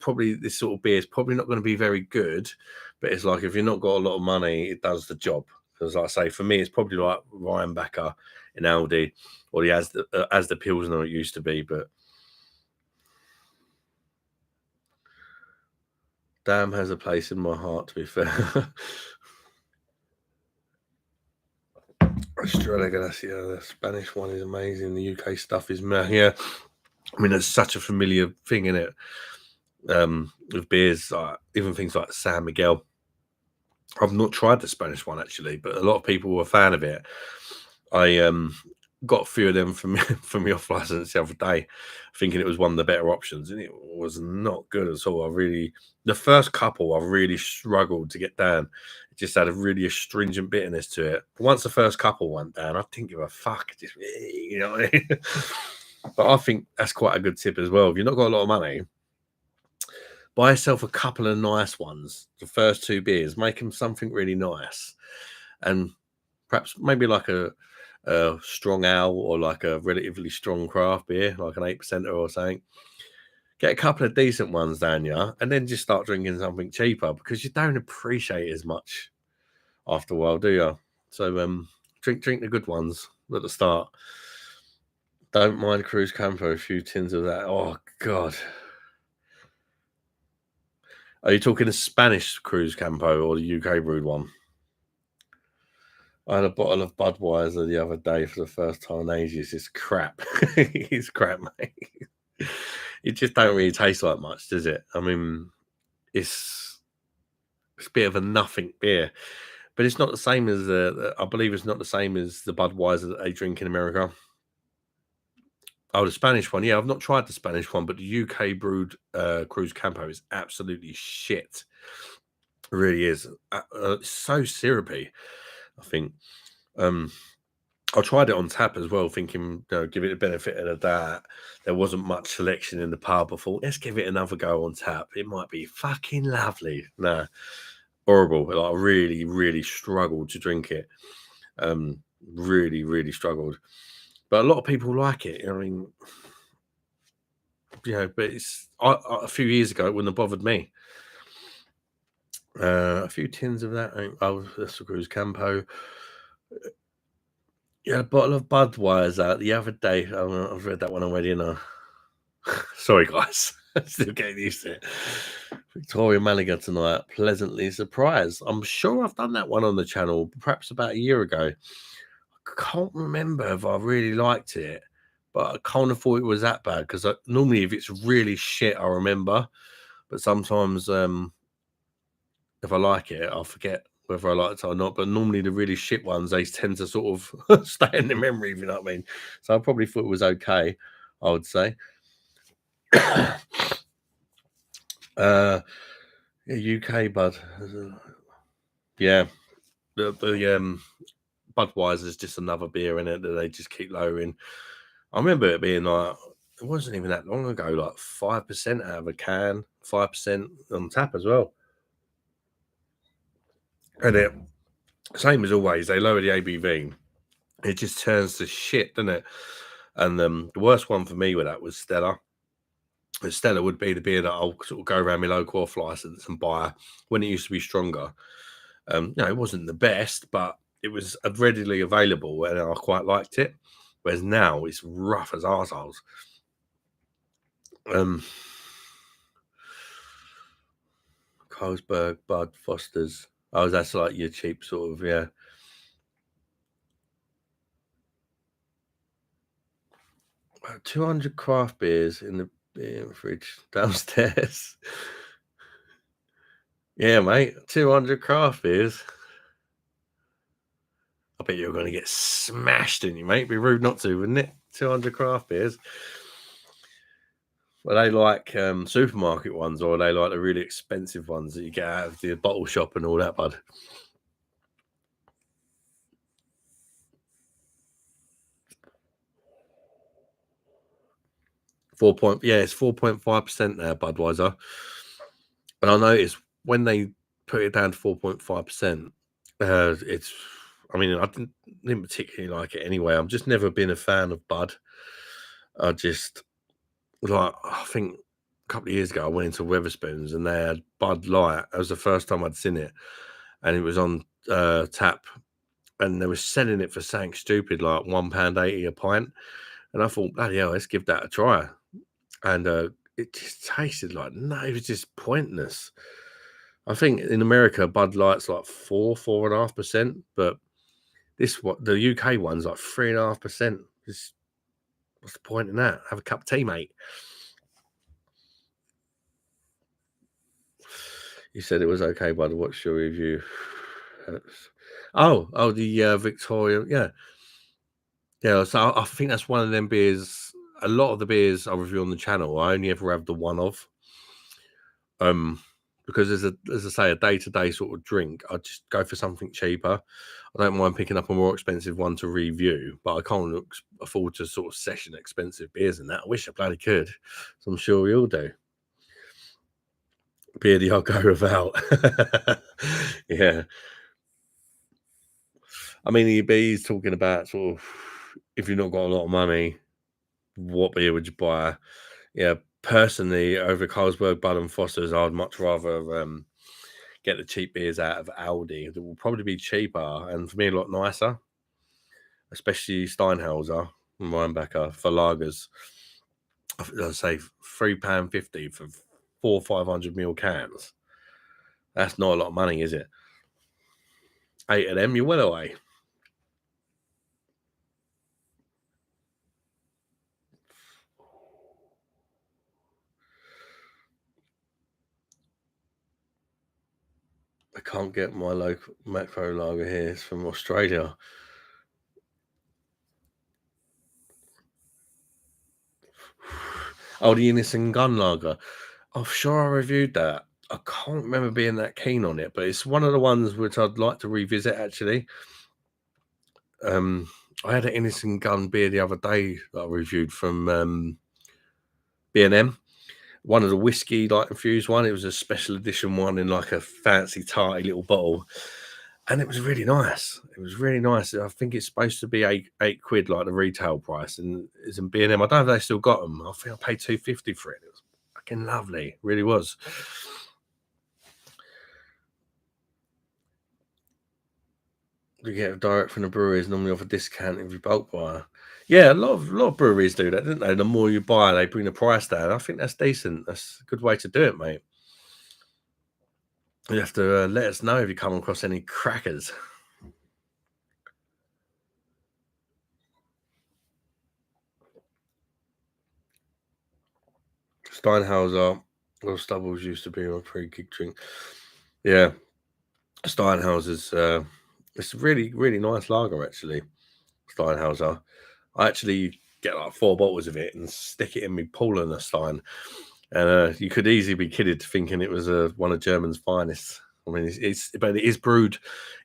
sort of beer is probably not going to be very good, but it's like if you've not got a lot of money, it does the job. Because like I say, for me, it's probably like Ryanbacker in Aldi, or the as the Pilsner it used to be. But damn has a place in my heart. To be fair. Australia, the Spanish one is amazing. The UK stuff is yeah. I mean, it's such a familiar thing in it. With beers, even things like San Miguel. I've not tried the Spanish one actually, but a lot of people were a fan of it. I got a few of them from from the off license the other day, thinking it was one of the better options, and it was not good at all. The first couple I really struggled to get down. It just had a really astringent bitterness to it. But once the first couple went down, I didn't give a fuck. Just you know what I mean? But I think that's quite a good tip as well. If you've not got a lot of money, buy yourself a couple of nice ones. The first two beers, make them something really nice, and perhaps maybe like a strong ale or like a relatively strong craft beer, like an 8% or something. Get a couple of decent ones down here, and then just start drinking something cheaper because you don't appreciate it as much after a while, do you? So drink the good ones at the start. Don't mind Cruz Campo, a few tins of that. Oh God. Are you talking the Spanish Cruz Campo or the UK brewed one? I had a bottle of Budweiser the other day for the first time in ages. It's crap. It's crap, mate. It just don't really taste like much, does it? I mean, it's a bit of a nothing beer, but it's not the same as I believe it's not the same as the Budweiser that they drink in America. Oh, the Spanish one. Yeah, I've not tried the Spanish one, but the UK brewed Cruz Campo is absolutely shit. It really is. So syrupy, I think. I tried it on tap as well, thinking, give it a benefit of the doubt. There wasn't much selection in the pub. I thought, let's give it another go on tap. It might be fucking lovely. Nah, horrible. Like, I really, really struggled to drink it. Really, really struggled. But a lot of people like it. I mean, but it's a few years ago, it wouldn't have bothered me. A few tins of that. Oh, that's the Cruz Campo. Yeah, a bottle of Budweiser the other day. I've read that one already, and sorry, guys. Still getting used to it. Victoria Malaga tonight. Pleasantly surprised. I'm sure I've done that one on the channel, perhaps about a year ago. I can't remember if I really liked it, but I kind of thought it was that bad because normally if it's really shit, I remember. But sometimes if I like it, I'll forget whether I liked it or not. But normally the really shit ones, they tend to sort of stay in the memory, if you know what I mean. So I probably thought it was okay, I would say. UK bud. Yeah. The Budweiser is just another beer in it that they just keep lowering. I remember it being like, it wasn't even that long ago, like 5% out of a can, 5% on tap as well. And it, same as always, they lower the ABV. It just turns to shit, doesn't it? And the worst one for me with that was Stella. Stella would be the beer that I'll sort of go around my local off license and buy when it used to be stronger. It wasn't the best, but it was readily available and I quite liked it. Whereas now it's rough as arseholes. Carlsberg, Bud, Foster's. Oh, that's like your cheap sort of, yeah. 200 craft beers in the beer fridge downstairs. Yeah, mate, 200 craft beers. I bet you're going to get smashed, in you, mate? It'd be rude not to, wouldn't it? 200 craft beers. Well, they like supermarket ones, or are they like the really expensive ones that you get out of the bottle shop and all that, bud? It's 4.5% now, Budweiser. And I noticed when they put it down to 4.5%, it's. I mean, I didn't particularly like it anyway. I've just never been a fan of Bud. I just like. I think a couple of years ago, I went into Weatherspoons and they had Bud Light. That was the first time I'd seen it, and it was on tap, and they were selling it for something stupid like £1.80 a pint. And I thought, bloody hell, let's give that a try. And it just tasted like it was just pointless. I think in America, Bud Light's like 4.5%, but the UK one's like 3.5%. What's the point in that? Have a cup of tea, mate. You said it was okay, Bud. What's your review? The Victoria, yeah. So I think that's one of them beers. A lot of the beers I review on the channel, I only ever have the one of. Because as I say, a day-to-day sort of drink, I just go for something cheaper. I don't mind picking up a more expensive one to review, but I can't afford to sort of session expensive beers and that. I wish I bloody could. So I'm sure we all do. Beardy, I'll go without. Yeah. I mean, he's talking about sort of if you've not got a lot of money, what beer would you buy? Yeah, personally, over Carlsberg, Bud and Foster's, I'd much rather get the cheap beers out of Aldi. That will probably be cheaper and for me a lot nicer, especially Steinhauser and Weinbacher for lagers. I'd say £3.50 for 500ml cans. That's not a lot of money, is it? 8 of them, you're well away. I can't get my local macro lager here. It's from Australia. Oh, the Innocent Gun Lager. I'm sure I reviewed that. I can't remember being that keen on it, but it's one of the ones which I'd like to revisit actually. I had an Innocent Gun beer the other day that I reviewed from B&M. One of the whiskey like infused one. It was a special edition one in like a fancy tarty little bottle. And it was really nice. It was really nice. I think it's supposed to be eight quid, like the retail price, and it's in B&M. I don't know if they still got them. I think I paid £2.50 for it. It was fucking lovely. It really was. You get direct from the breweries normally off a discount if you bulk buy. Yeah, a lot of breweries do that, don't they? The more you buy, they bring the price down. I think that's decent. That's a good way to do it, mate. You have to let us know if you come across any crackers. Steinhauser or Stubbles used to be my pre-gig drink. Yeah, Steinhauser's it's a really, really nice lager actually. Steinhauser. I actually get like 4 bottles of it and stick it in me Paulaner Stein. And you could easily be kidded thinking it was one of Germany's finest. I mean, but it is brewed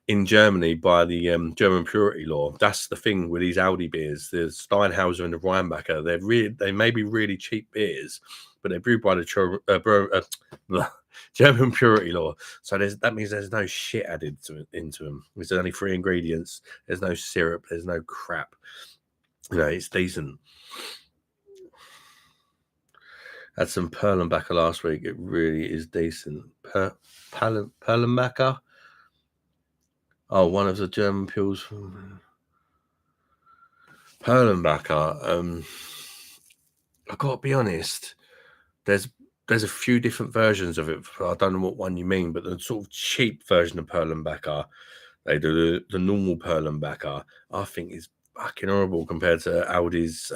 in Germany by the German purity law. That's the thing with these Aldi beers. The Steinhauser and the Rheinbacher, they may be really cheap beers, but they're brewed by the German purity law. So that means there's no shit added into them. There's only 3 ingredients. There's no syrup. There's no crap. It's decent. Had some Perlenbacher last week. It really is decent. Perlenbacher? Oh, one of the German pils. Perlenbacher. I've got to be honest. There's a few different versions of it. I don't know what one you mean, but the sort of cheap version of Perlenbacher, they do the normal Perlenbacher. I think is fucking horrible compared to Aldi's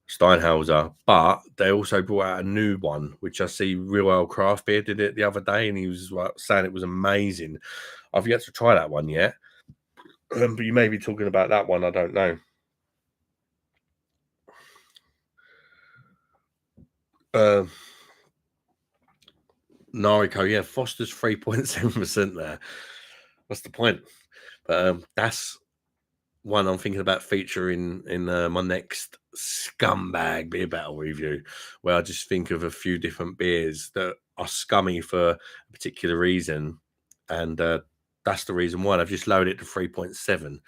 Steinhauser, but they also brought out a new one, which I see Real Ale Craft Beer did it the other day, and he was saying it was amazing. I've yet to try that one yet, but you may be talking about that one. I don't know. Nariko, yeah, Foster's 3.7% there. What's the point? But that's one I'm thinking about featuring in my next scumbag beer battle review, where I just think of a few different beers that are scummy for a particular reason, and that's the reason why I've just lowered it to 3.7.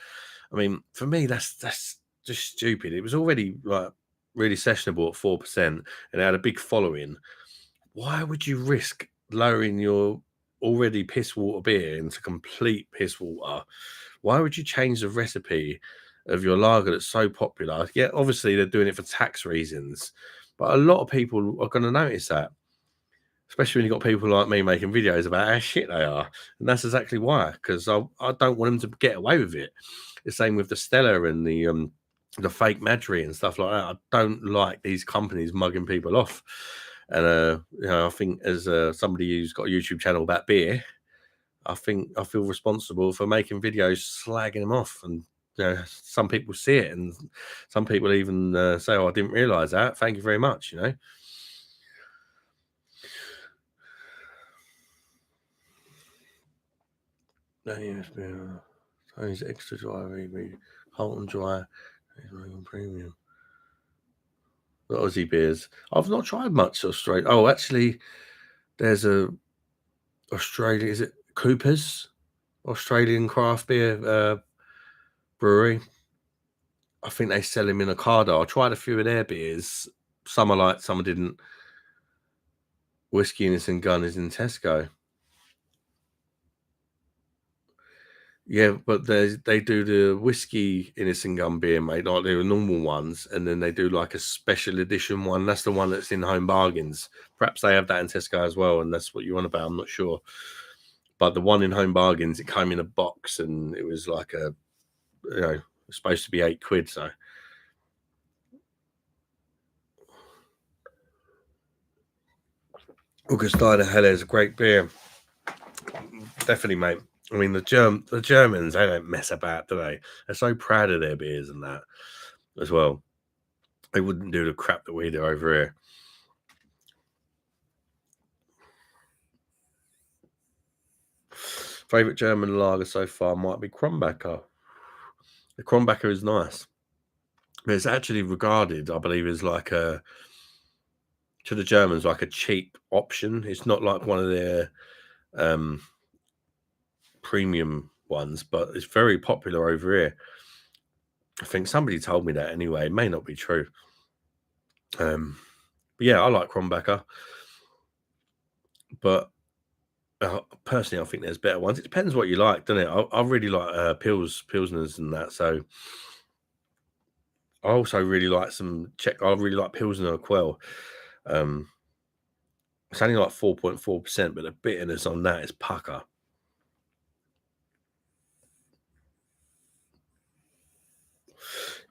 I mean, for me, that's just stupid. It was already like really sessionable at 4%, and it had a big following. Why would you risk lowering your already piss water beer into complete piss water? Why would you change the recipe of your lager that's so popular? Yeah, obviously they're doing it for tax reasons, but a lot of people are going to notice that, especially when you've got people like me making videos about how shit they are. And that's exactly why, because I don't want them to get away with it. The same with the Stella and the fake Madry and stuff like that. I don't like these companies mugging people off. And I think as somebody who's got a YouTube channel about beer, I think I feel responsible for making videos slagging them off. And some people see it, and some people even say, "Oh, I didn't realize that. Thank you very much." Tony's extra dry, maybe Holton dry, premium. The Aussie beers. I've not tried much Australia. Oh, actually, there's a Australia. Is it Cooper's Australian craft beer brewery? I think they sell them in a Ocado. I tried a few of their beers. Some I liked, some I didn't. Whiskey Innocent Gun is in Tesco. Yeah, but they do the whiskey Innocent Gun beer, mate, like the normal ones, and then they do like a special edition one. That's the one that's in Home Bargains. Perhaps they have that in Tesco as well, and that's what you want about. I'm not sure. But the one in Home Bargains, it came in a box, and it was like supposed to be £8. So Augustiner Helle is a great beer. Definitely, mate. I mean, the Germans, they don't mess about, do they? They're so proud of their beers and that as well. They wouldn't do the crap that we do over here. Favorite German lager so far might be Kronbacher. The Kronbacher is nice. But it's actually regarded, I believe, as like to the Germans, like a cheap option. It's not like one of their premium ones, but it's very popular over here. I think somebody told me that anyway. It may not be true. But yeah, I like Kronbacher. But personally, I think there's better ones. It depends what you like, doesn't it? I really like Pilsners and that. So I also really like some Czech. I really like Pilsner Quell. It's only like 4.4%, but the bitterness on that is pucker.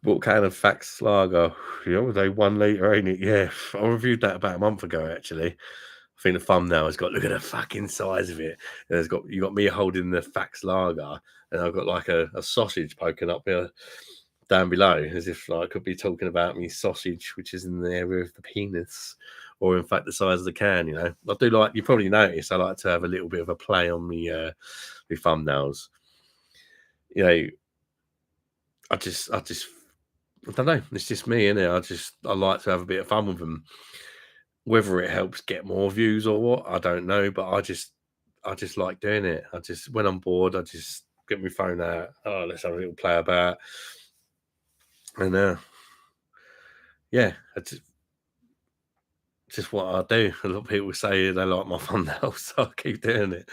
What kind of Fax Lager? Yeah, they 1 litre, ain't it? Yeah, I reviewed that about a month ago, actually. I think the thumbnail has got, look at the fucking size of it. And it's got, you got me holding the Fax Lager, and I've got like a sausage poking up here down below, as if like I could be talking about me sausage, which is in the area of the penis, or in fact the size of the can. I do like, you probably noticed, I like to have a little bit of a play on me thumbnails. I don't know. It's just me, innit? I like to have a bit of fun with them. Whether it helps get more views or what, I don't know. But I just like doing it. When I'm bored, I just get my phone out. Oh, let's have a little play about. And yeah, it's just what I do. A lot of people say they like my thumbnails, so I keep doing it.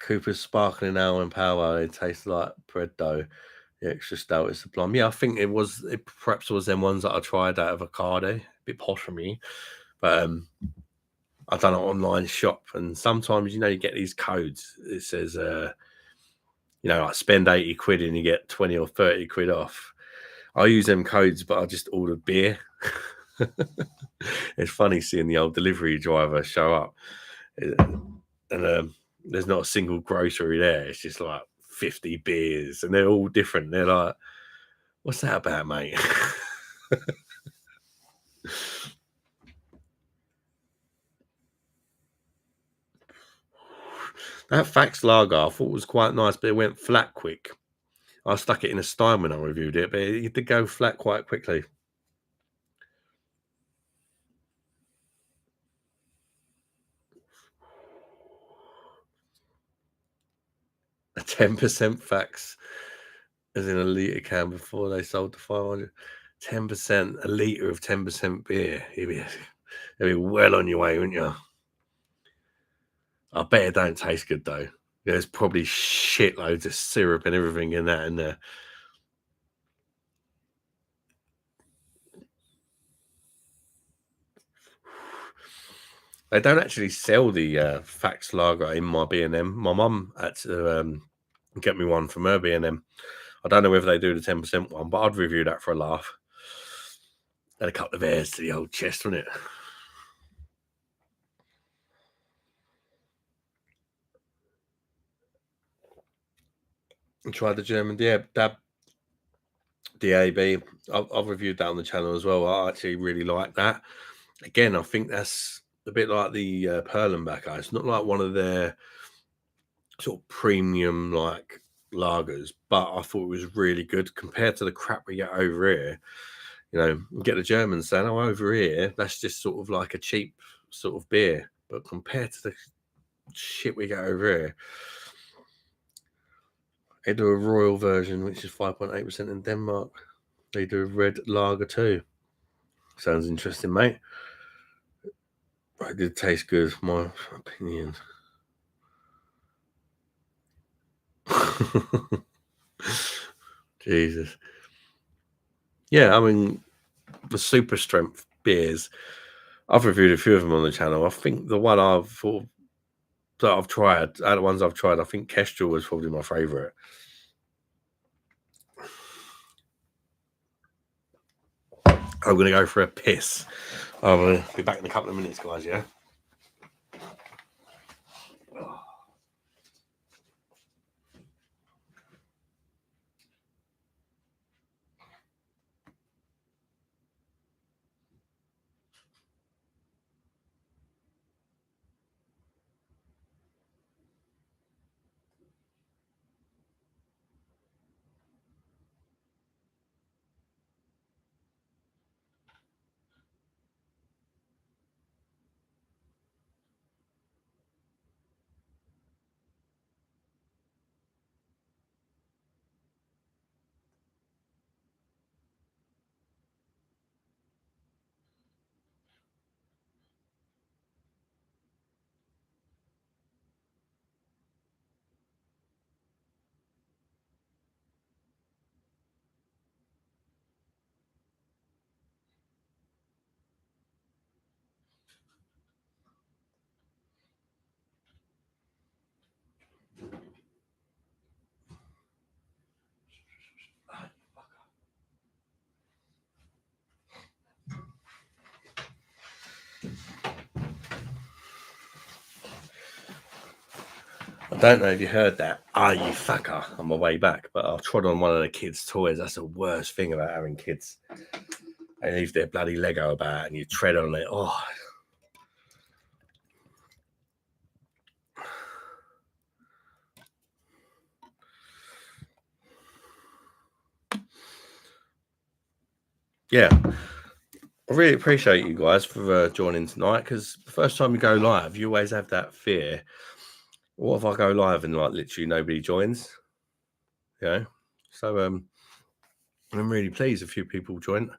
Cooper's Sparkling Ale and Power, they taste like bread dough. The extra stout is sublime. Yeah, I think it perhaps was them ones that I tried out of avocado. A bit posh for me. But I've done an online shop, and sometimes you get these codes. It says like spend 80 quid and you get 20 or 30 quid off. I use them codes, but I just order beer. It's funny seeing the old delivery driver show up, and there's not a single grocery there. It's just like 50 beers, and they're all different. They're like, what's that about, mate? That Fax Lager I thought was quite nice, but it went flat quick. I stuck it in a stein when I reviewed it, but it did go flat quite quickly. A 10% Fax, as in a litre can before they sold the 500. 10%, a litre of 10% beer. You'd be well on your way, wouldn't you? I bet it don't taste good though. There's probably shitloads of syrup and everything in that in there. They don't actually sell the Fax Lager in my B&M. My mum had to get me one from her B&M. I don't know whether they do the 10% one, but I'd review that for a laugh. Add a couple of airs to the old chest, wouldn't it? And try the German DAB. I've reviewed that on the channel as well. I actually really like that. Again, I think that's a bit like the Perlenbacher. It's not like one of their sort of premium like lagers, but I thought it was really good compared to the crap we get over here. You know, you get the Germans saying, "Oh, over here, that's just sort of like a cheap sort of beer," but compared to the shit we get over here, they do a royal version, which is 5.8% in Denmark. They do a red lager too. Sounds interesting, mate. It did taste good, my opinion. Jesus. Yeah, I mean, the super strength beers, I've reviewed a few of them on the channel. I think the one I've tried, out of the ones I've tried, I think Kestrel was probably my favourite. I'm going to go for a piss. I'll be back in a couple of minutes, guys, yeah? I don't know if you heard that. Ah, you fucker, on my way back. But I trod on one of the kids' toys. That's the worst thing about having kids. They leave their bloody Lego about and you tread on it. Oh. Yeah. I really appreciate you guys for joining tonight, because the first time you go live, you always have that fear. What if I go live and like literally nobody joins? You know? So I'm really pleased a few people joined.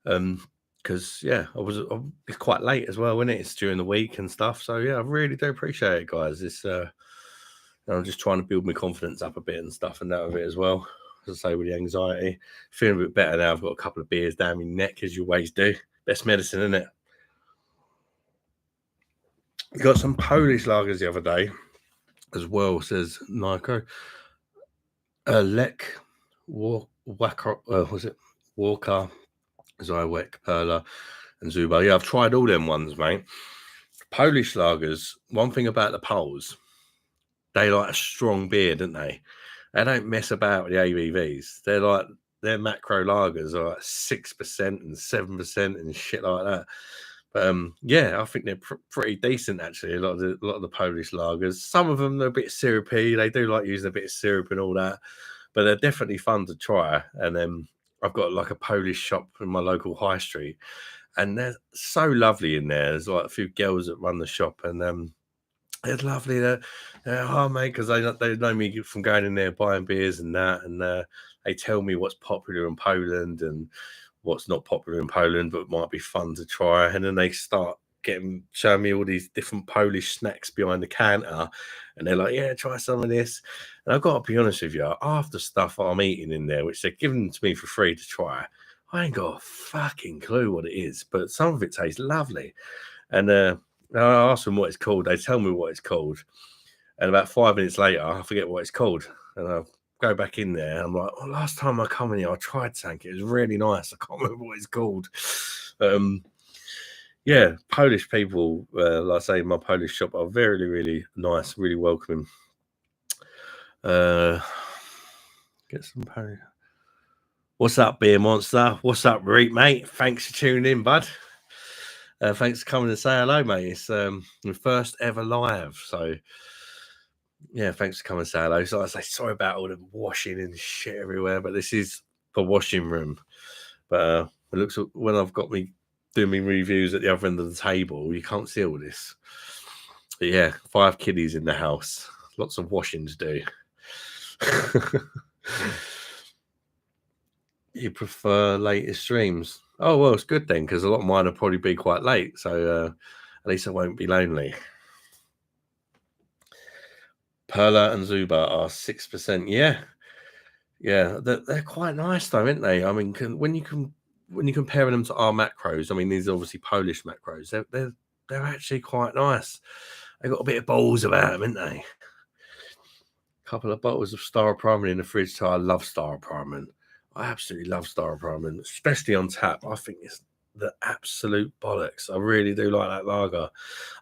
Because it's quite late as well, isn't it? It's during the week and stuff. So yeah, I really do appreciate it, guys. It's I'm just trying to build my confidence up a bit and stuff, and that of it as well. As I say, with the anxiety, feeling a bit better now. I've got a couple of beers down my neck, as you always do. Best medicine, isn't it? We got some Polish lagers the other day as well, says Nico. Lek, Walker, was it Walker, Zywek, Perla, and Zuba? Yeah, I've tried all them ones, mate. Polish lagers, one thing about the Poles, they like a strong beer, don't they? They don't mess about with the ABVs. They're like, their macro lagers are like 6% and 7% and shit like that. But yeah, I think they're pretty decent actually. A lot of the Polish lagers. Some of them are a bit syrupy. They do like using a bit of syrup and all that, but they're definitely fun to try. And then I've got like a Polish shop in my local high street, and they're so lovely in there. There's like a few girls that run the shop, and it's lovely. Oh mate, because they know me from going in there buying beers and that, and they tell me what's popular in Poland and what's not popular in Poland, but might be fun to try. And then they start showing me all these different Polish snacks behind the counter, and they're like, "Yeah, try some of this." And I've got to be honest with you, half the stuff I'm eating in there, which they're giving to me for free to try, I ain't got a fucking clue what it is, but some of it tastes lovely. And I ask them what it's called. They tell me what it's called, and about 5 minutes later, I forget what it's called, and I go back in there. And I'm like, "Oh, last time I come in here, I tried something. It was really nice. I can't remember what it's called." Yeah, Polish people, like I say, in my Polish shop are very, really nice, really welcoming. Get some Polish. What's up, Beer Monster? What's up, Reek, mate? Thanks for tuning in, bud. Thanks for coming to say hello, mate. It's my first ever live, so yeah, thanks for coming to say hello. So I say sorry about all the washing and shit everywhere, but this is the washing room. But it looks when I've got me doing my reviews at the other end of the table, you can't see all this. But yeah, 5 kiddies in the house, lots of washing to do. You prefer later streams? Oh well, it's good then, because a lot of mine will probably be quite late, so at least I won't be lonely. Perla and Zuba are 6%. Yeah, they're quite nice though, aren't they? I mean, when you compare them to our macros, I mean, these are obviously Polish macros. They're actually quite nice. They got a bit of balls about them, haven't they? A couple of bottles of Staropramen in the fridge. So I love Staropramen. I absolutely love Staropramen, especially on tap. I think it's the absolute bollocks. I really do like that lager.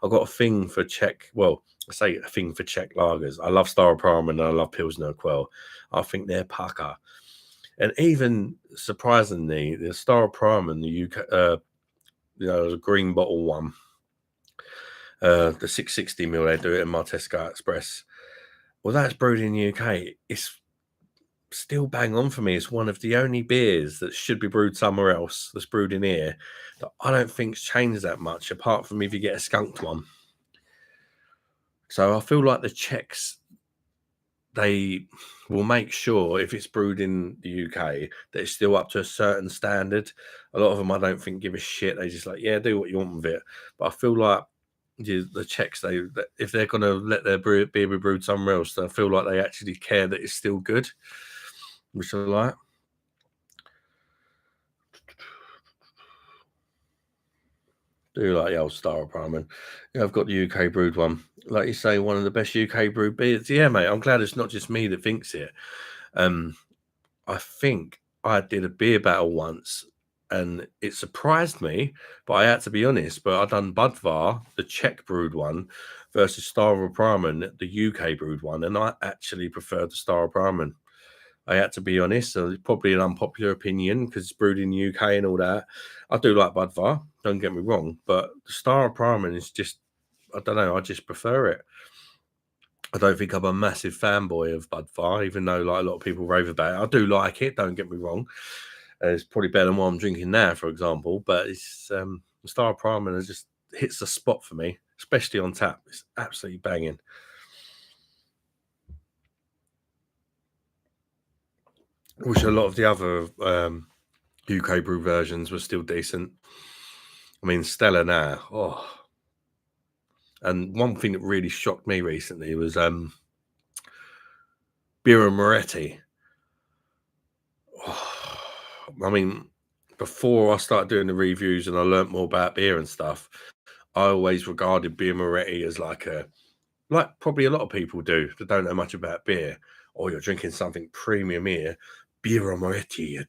I've got a thing for Czech. Well, I say a thing for Czech lagers. I love Staropramen and I love Pilsner Quell. I think they're pucker. And even surprisingly, the Staropramen, the UK, the green bottle one, the 660ml, they do it in Martesco Express. Well, that's brewed in the UK. It's still bang on for me. It's one of the only beers that should be brewed somewhere else that's brewed in here that I don't think's changed that much, apart from if you get a skunked one. So I feel like the Czechs, they will make sure if it's brewed in the UK that it's still up to a certain standard. A lot of them I don't think give a shit. They just like, yeah, do what you want with it. But I feel like the Czechs, if they're gonna let their beer be brewed somewhere else, I feel like they actually care that it's still good, which I like. Do like the old Staropramen. Yeah, I've got the UK brewed one. Like you say, one of the best UK brewed beers. Yeah, mate. I'm glad it's not just me that thinks it. I think I did a beer battle once, and it surprised me, but I had to be honest. But I done Budvar, the Czech brewed one, versus Staropramen, the UK brewed one, and I actually preferred the Staropramen. I had to be honest. So it's probably an unpopular opinion because it's brewed in the UK and all that. I do like Budvar, don't get me wrong, but the Staropramen is just, I don't know, I just prefer it. I don't think I'm a massive fanboy of Budvar, even though like a lot of people rave about it. I do like it, don't get me wrong. It's probably better than what I'm drinking now, for example, but it's the Staropramen just hits the spot for me, especially on tap. It's absolutely banging. Which a lot of the other UK brew versions were still decent. I mean, Stella now. Oh, and one thing that really shocked me recently was Birra Moretti. Oh, I mean, before I started doing the reviews and I learnt more about beer and stuff, I always regarded Birra Moretti as like probably a lot of people do that don't know much about beer. Or you're drinking something premium here, Birra Moretti,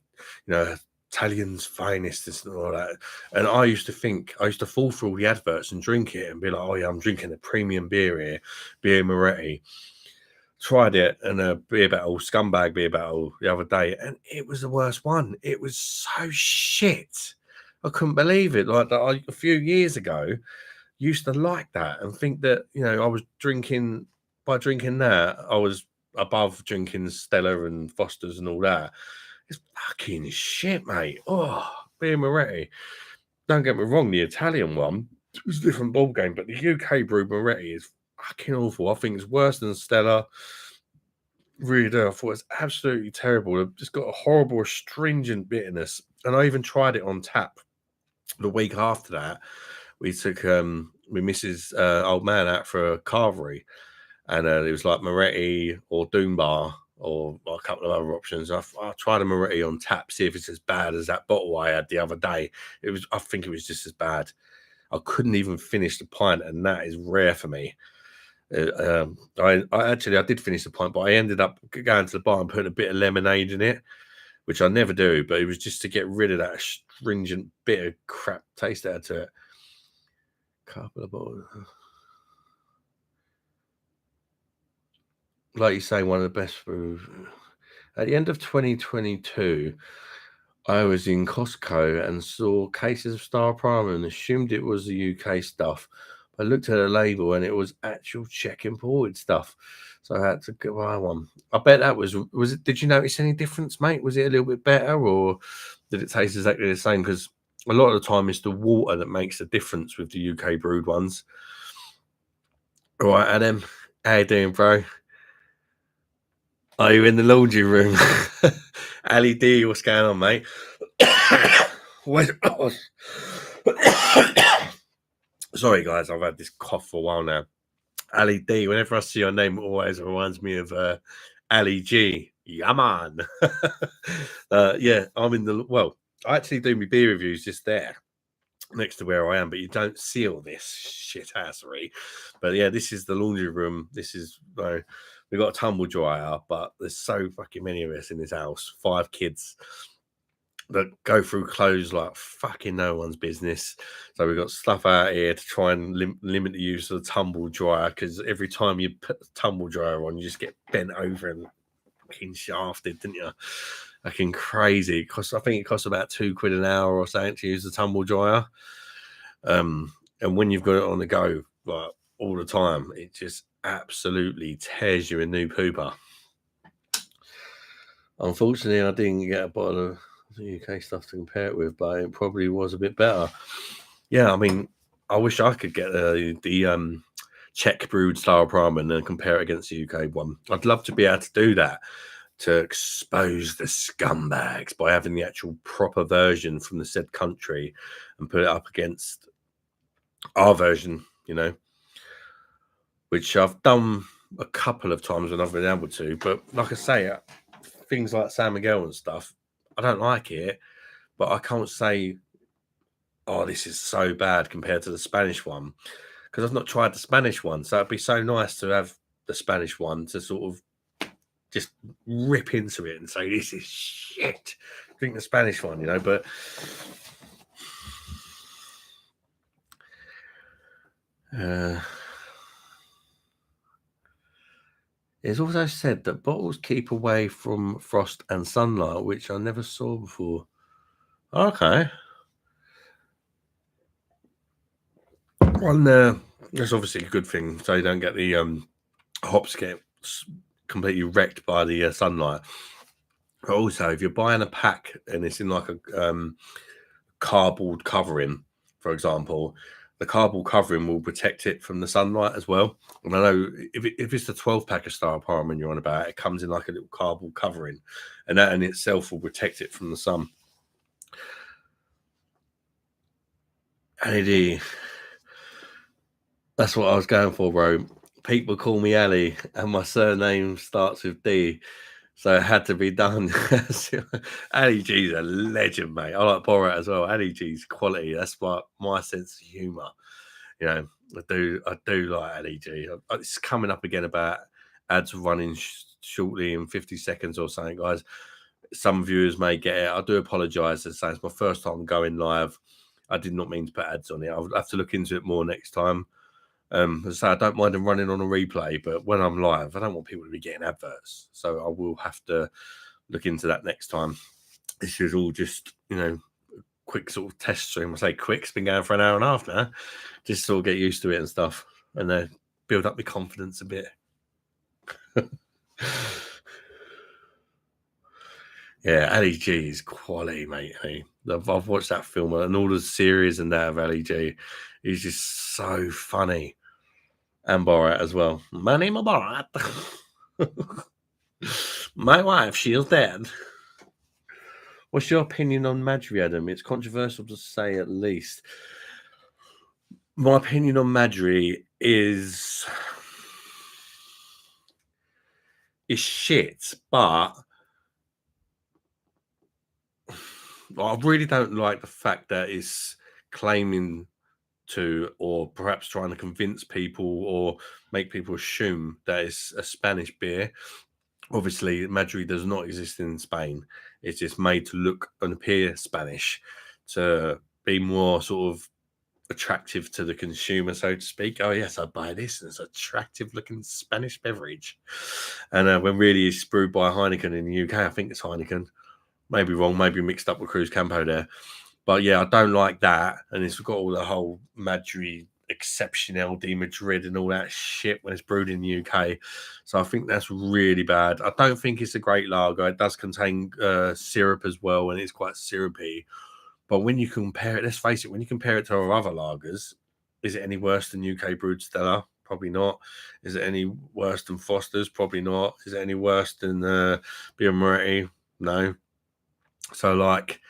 Italian's finest and all that. And I used to fall through all the adverts and drink it and be like, oh yeah, I'm drinking a premium beer here, Birra Moretti. Tried it in a scumbag beer battle the other day, and it was the worst one. It was so shit. I couldn't believe it. Like that, a few years ago, used to like that and think that, you know, I was drinking, by drinking that, I was above drinking Stella and Foster's and all that. It's fucking shit, mate. Oh, beer Moretti. Don't get me wrong, the Italian one was a different ball game, but the UK brewed Moretti is fucking awful. I think it's worse than Stella. Really do. I thought it's absolutely terrible. It's just got a horrible astringent bitterness. And I even tried it on tap the week after that. We took my missus old man out for a carvery, and it was like Moretti or Doombar or a couple of other options. I tried a Moretti on tap, see if it's as bad as that bottle I had the other day. I think it was just as bad. I couldn't even finish the pint, and that is rare for me. I did finish the pint, but I ended up going to the bar and putting a bit of lemonade in it, which I never do, but it was just to get rid of that astringent, bitter crap taste out of it. Couple of bottles. Like you say, one of the best brews. At the end of 2022, I was in Costco and saw cases of Star Primer and assumed it was the UK stuff. I looked at the label and it was actual Czech imported stuff. So I had to go buy one. I bet that was it. Did you notice any difference, mate? Was it a little bit better or did it taste exactly the same? Because a lot of the time it's the water that makes a difference with the UK brewed ones. All right, Adam, how you doing, bro? Are you in the laundry room? Ali D, what's going on, mate? Sorry, guys, I've had this cough for a while now. Ali D, whenever I see your name, it always reminds me of Ali G. Yeah, man. Yeah, I'm in the. Well, I actually do my beer reviews just there next to where I am, but you don't see all this shit assery. But yeah, this is the laundry room. This is we've got a tumble dryer, but there's so fucking many of us in this house, 5 kids that go through clothes like fucking no one's business. So we've got stuff out here to try and limit the use of the tumble dryer, because every time you put the tumble dryer on, you just get bent over and fucking shafted, didn't you? Fucking crazy. I think it costs about £2 an hour or something to use the tumble dryer. And when you've got it on the go, like all the time, it just absolutely tears you a new pooper. Unfortunately, I didn't get a bottle of the UK stuff to compare it with, but it probably was a bit better. Yeah, I mean, I wish I could get the Czech brewed style primer and then compare it against the UK one. I'd love to be able to do that, to expose the scumbags by having the actual proper version from the said country and put it up against our version, you know, which I've done a couple of times when I've been able to. But like I say, things like San Miguel and stuff, I don't like it, but I can't say, oh, this is so bad compared to the Spanish one, because I've not tried the Spanish one. So it'd be so nice to have the Spanish one to sort of just rip into it and say, this is shit. Drink the Spanish one, you know, but it's also said that bottles keep away from frost and sunlight, which I never saw before. Okay. Well, that's obviously a good thing, so you don't get the hops get completely wrecked by the sunlight. But also, if you're buying a pack and it's in like a cardboard covering, for example, the cardboard covering will protect it from the sunlight as well. And I know if it's the 12-pack of Star Primer you're on about, it comes in like a little cardboard covering, and that in itself will protect it from the sun. AD. That's what I was going for, bro. People call me Ali, and my surname starts with D, so it had to be done. Ali G's a legend, mate. I like Borat as well. Ali G's quality. That's my sense of humour. You know, I do like Ali G. It's coming up again about ads running shortly in 50 seconds or something, guys. Some viewers may get it. I do apologise. As it's my first time going live. I did not mean to put ads on it. I'll have to look into it more next time. As I say, I don't mind them running on a replay, but when I'm live, I don't want people to be getting adverts. So I will have to look into that next time. This is all just, you know, quick sort of test stream. I say quick, it's been going for an hour and a half now. Just sort of get used to it and stuff, and then build up my confidence a bit. Yeah, Ali G is quality, mate. Hey, I've watched that film and all the series and that of Ali G. He's just so funny. And Borat as well. My name is Borat. My wife, she is dead. What's your opinion on Madri, Adam? It's controversial to say at least. My opinion on Madri is shit, but I really don't like the fact that it's claiming to, or perhaps trying to convince people or make people assume that it's a Spanish beer. Obviously, Madri does not exist in Spain. It's just made to look and appear Spanish to be more sort of attractive to the consumer, so to speak. Oh yes, I buy this, and it's an attractive looking Spanish beverage. And when really it's brewed by Heineken in the UK, I think it's Heineken. Maybe wrong, maybe mixed up with Cruz Campo there. But yeah, I don't like that. And it's got all the whole Madri Exceptional de Madrid and all that shit when it's brewed in the UK. So I think that's really bad. I don't think it's a great lager. It does contain syrup as well, and it's quite syrupy. But when you compare it, let's face it, when you compare it to our other lagers, is it any worse than UK brewed Stella? Probably not. Is it any worse than Foster's? Probably not. Is it any worse than Birra Moretti? No. So, like,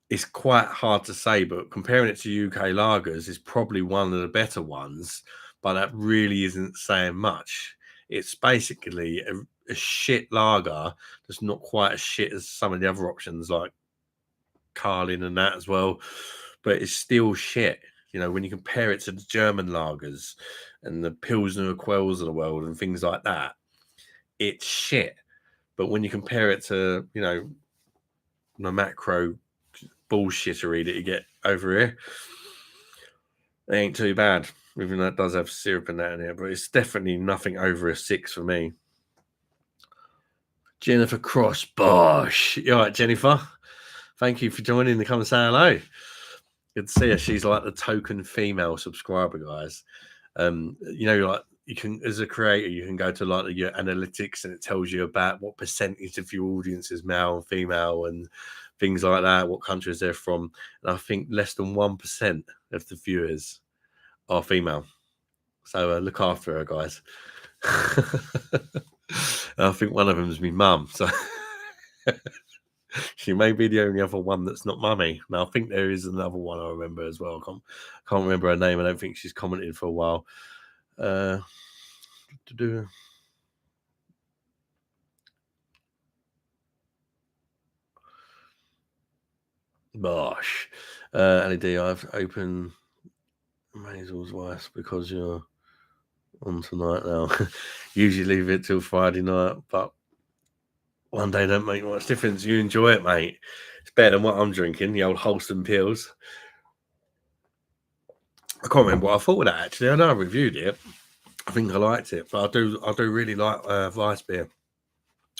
it's quite hard to say, but comparing it to UK lagers is probably one of the better ones, but that really isn't saying much. It's basically a shit lager that's not quite as shit as some of the other options like Carlin and that as well, but it's still shit. You know, when you compare it to the German lagers and the Pilsner Quells of the world and things like that, it's shit. But when you compare it to, you know, the macro bullshittery that you get over here, it ain't too bad. Even though it does have syrup and that in it, but it's definitely nothing over a 6 for me. Jennifer Cross, bosh. You all right, Jennifer? Thank you for joining to come and say hello. Good to see her. She's like the token female subscriber, guys. You know, like you can, as a creator, you can go to like your analytics and it tells you about what percentage of your audience is male and female and things like that, what countries they're from. And I think less than 1% of the viewers are female. So look after her, guys. I think one of them is my mum. So she may be the only other one that's not mummy. Now I think there is another one I remember as well. I can't remember her name. I don't think she's commented for a while. Bosh. LED, I've opened Maisel's wife because you're on tonight now. Usually leave it till Friday night, but one day don't make much difference. You enjoy it, mate. It's better than what I'm drinking, the old wholesome pills. I can't remember what I thought of that actually. I know I reviewed it. I think I liked it, but I do really like Weiss beer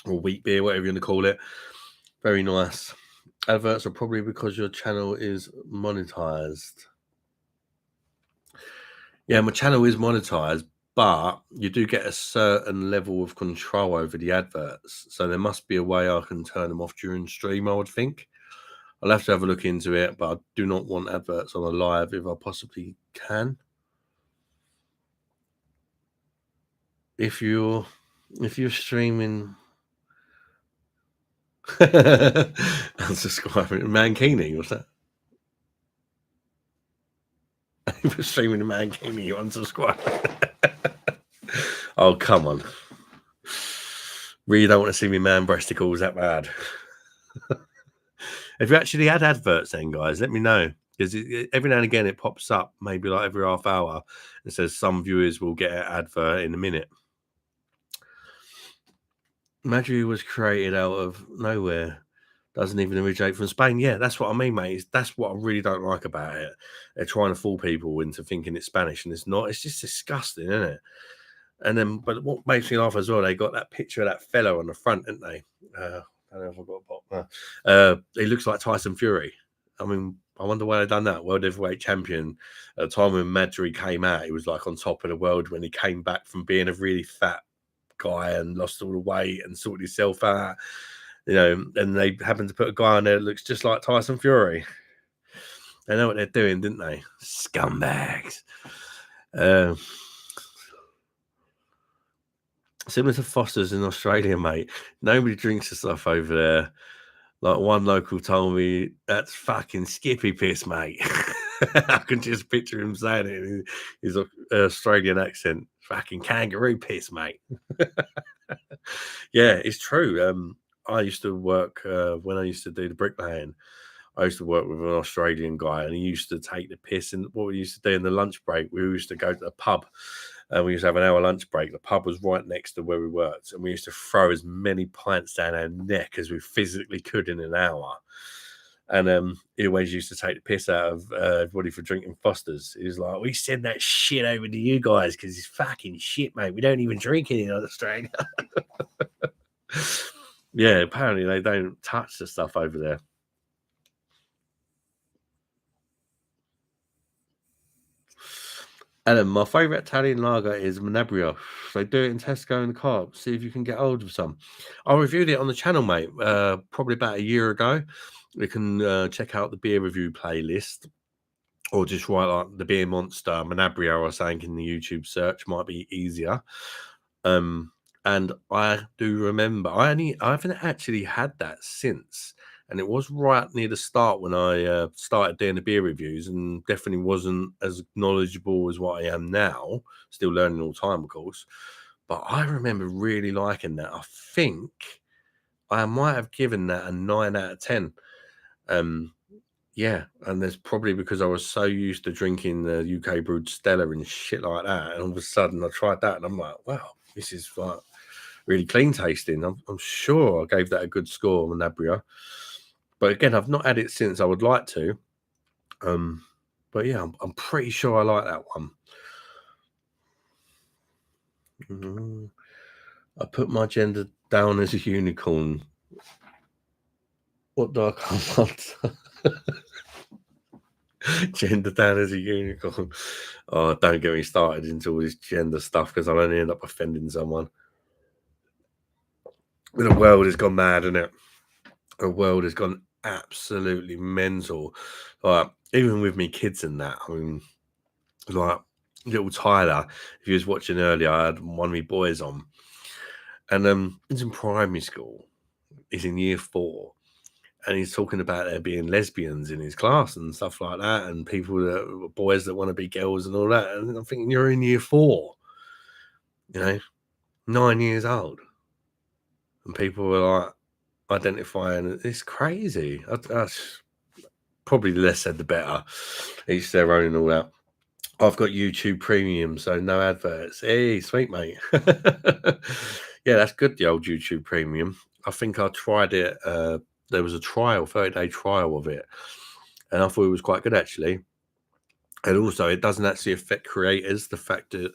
or wheat beer, whatever you want to call it. Very nice. Adverts are probably because your channel is monetized. Yeah, my channel is monetized, but you do get a certain level of control over the adverts. So there must be a way I can turn them off during stream, I would think. I'll have to have a look into it, but I do not want adverts on a live if I possibly can. If you're streaming unsubscribing Mankini, what's that? If you're streaming Mankini, you unsubscribe. Oh, come on. Really don't want to see me man breasticles that bad. If you actually had adverts then, guys, let me know. Because every now and again it pops up, maybe like every half hour, and says some viewers will get an advert in a minute. Madri was created out of nowhere. Doesn't even originate from Spain. Yeah, that's what I mean, mate. That's what I really don't like about it. They're trying to fool people into thinking it's Spanish, and it's not. It's just disgusting, isn't it? And then, but what makes me laugh as well, they got that picture of that fellow on the front, didn't they? I don't know if I got a pop. He looks like Tyson Fury. I mean, I wonder why they done that. World heavyweight champion at the time when Madri came out, he was like on top of the world when he came back from being a really fat guy and lost all the weight and sorted himself out. And they happened to put a guy on there that looks just like Tyson Fury. They know what they're doing, didn't they? Scumbags. Similar to Foster's in Australia, mate. Nobody drinks the stuff over there. Like one local told me, that's fucking Skippy piss, mate. I can just picture him saying it in his Australian accent. Fucking kangaroo piss, mate. Yeah, it's true. I used to work when I used to do the bricklaying. I used to work with an Australian guy, and he used to take the piss. And what we used to do in the lunch break, we used to go to the pub, and we used to have an hour lunch break. The pub was right next to where we worked, and we used to throw as many pints down our neck as we physically could in an hour. And he always used to take the piss out of everybody for drinking Foster's. He was like, "We send that shit over to you guys because it's fucking shit, mate. We don't even drink it in Australia." Yeah, apparently they don't touch the stuff over there. Ellen, my favourite Italian lager is Manabrio. They do it in Tesco and the Co-op. See if you can get hold of some. I reviewed it on the channel, mate, probably about a year ago. You can check out the beer review playlist, or just write like the beer monster Manabrio or something in the YouTube search. Might be easier. And I do remember I haven't actually had that since. And it was right near the start when I started doing the beer reviews, and definitely wasn't as knowledgeable as what I am now. Still learning all the time, of course. But I remember really liking that. I think I might have given that a 9 out of 10. Yeah, and there's probably because I was so used to drinking the UK brewed Stella and shit like that, and all of a sudden I tried that, and I'm like, wow, this is like really clean tasting. I'm sure I gave that a good score on Manabrio. But again, I've not had it since. I would like to. But yeah, I'm pretty sure I like that one. I put my gender down as a unicorn. What do I come on? Gender down as a unicorn. Oh, don't get me started into all this gender stuff because I'll only end up offending someone. The world has gone mad, isn't it? The world has gone absolutely mental. Like, even with me kids and that, I mean, like little Tyler, if you was watching earlier, I had one of my boys on, and he's in primary school. He's in year 4, and he's talking about there being lesbians in his class and stuff like that, and boys that want to be girls and all that. And I'm thinking, you're in year 4, 9 years old, and people were like identifying. It's crazy. That's probably the less said the better. Each their own and all that. I've got YouTube Premium, so no adverts. Hey, sweet mate. Yeah, that's good, the old YouTube Premium. I think I tried it. There was a 30-day trial of it, and I thought it was quite good, actually. And also, it doesn't actually affect creators, the fact that